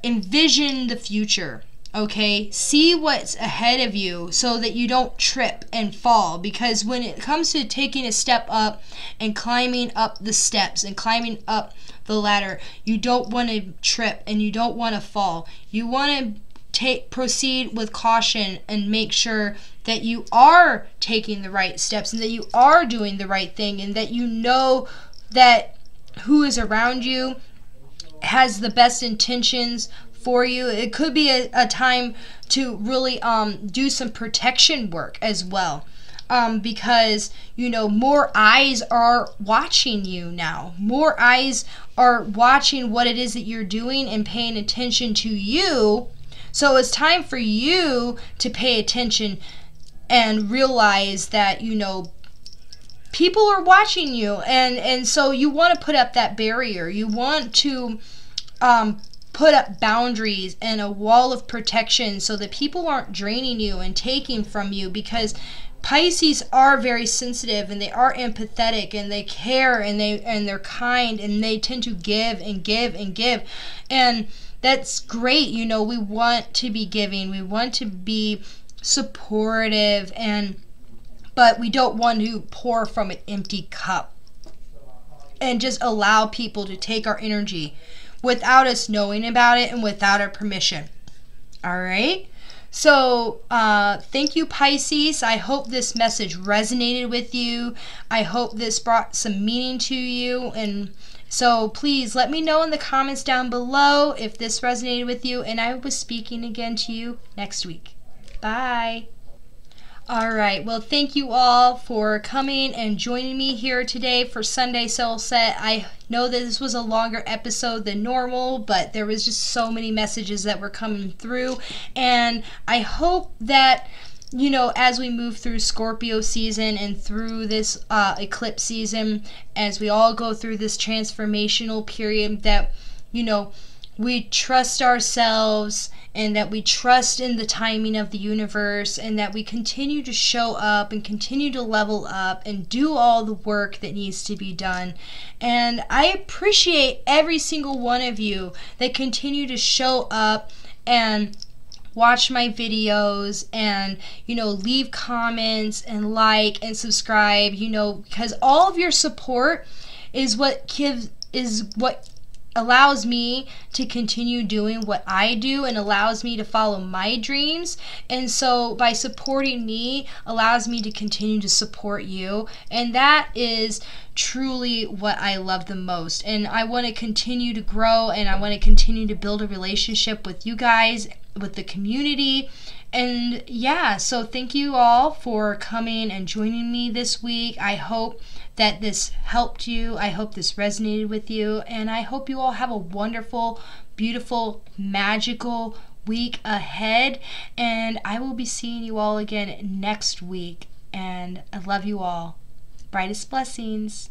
Envision the future. Okay, see what's ahead of you so that you don't trip and fall, because when it comes to taking a step up and climbing up the steps and climbing up the ladder, you don't want to trip and you don't want to fall. You want to proceed with caution and make sure that you are taking the right steps and that you are doing the right thing, and that you know that who is around you has the best intentions for you. It could be a time to really do some protection work as well, because, you know, more eyes are watching you now. More eyes are watching what it is that you're doing and paying attention to you. So it's time for you to pay attention and realize that, you know, people are watching you, and so you want to put up that barrier. You want to put up boundaries and a wall of protection so that people aren't draining you and taking from you, because Pisces are very sensitive and they are empathetic and they care and they're kind and they tend to give and give and give, and that's great. You know, we want to be giving, we want to be supportive, but we don't want to pour from an empty cup and just allow people to take our energy without us knowing about it and without our permission. All right? So thank you, Pisces. I hope this message resonated with you. I hope this brought some meaning to you. And so please let me know in the comments down below if this resonated with you. And I will be speaking again to you next week. Bye. All right. Well, thank you all for coming and joining me here today for Sunday Soul Set. I know that this was a longer episode than normal, but there was just so many messages that were coming through. And I hope that, you know, as we move through Scorpio season and through this eclipse season, as we all go through this transformational period, that, you know, we trust ourselves and that we trust in the timing of the universe, and that we continue to show up and continue to level up and do all the work that needs to be done. And I appreciate every single one of you that continue to show up and watch my videos and, you know, leave comments and like and subscribe, you know, because all of your support is what allows me to continue doing what I do and allows me to follow my dreams. And so by supporting me allows me to continue to support you, and that is truly what I love the most. And I want to continue to grow, and I want to continue to build a relationship with you guys, with the community. And yeah, so thank you all for coming and joining me this week. I hope that this helped you. I hope this resonated with you. And I hope you all have a wonderful, beautiful, magical week ahead. And I will be seeing you all again next week. And I love you all. Brightest blessings.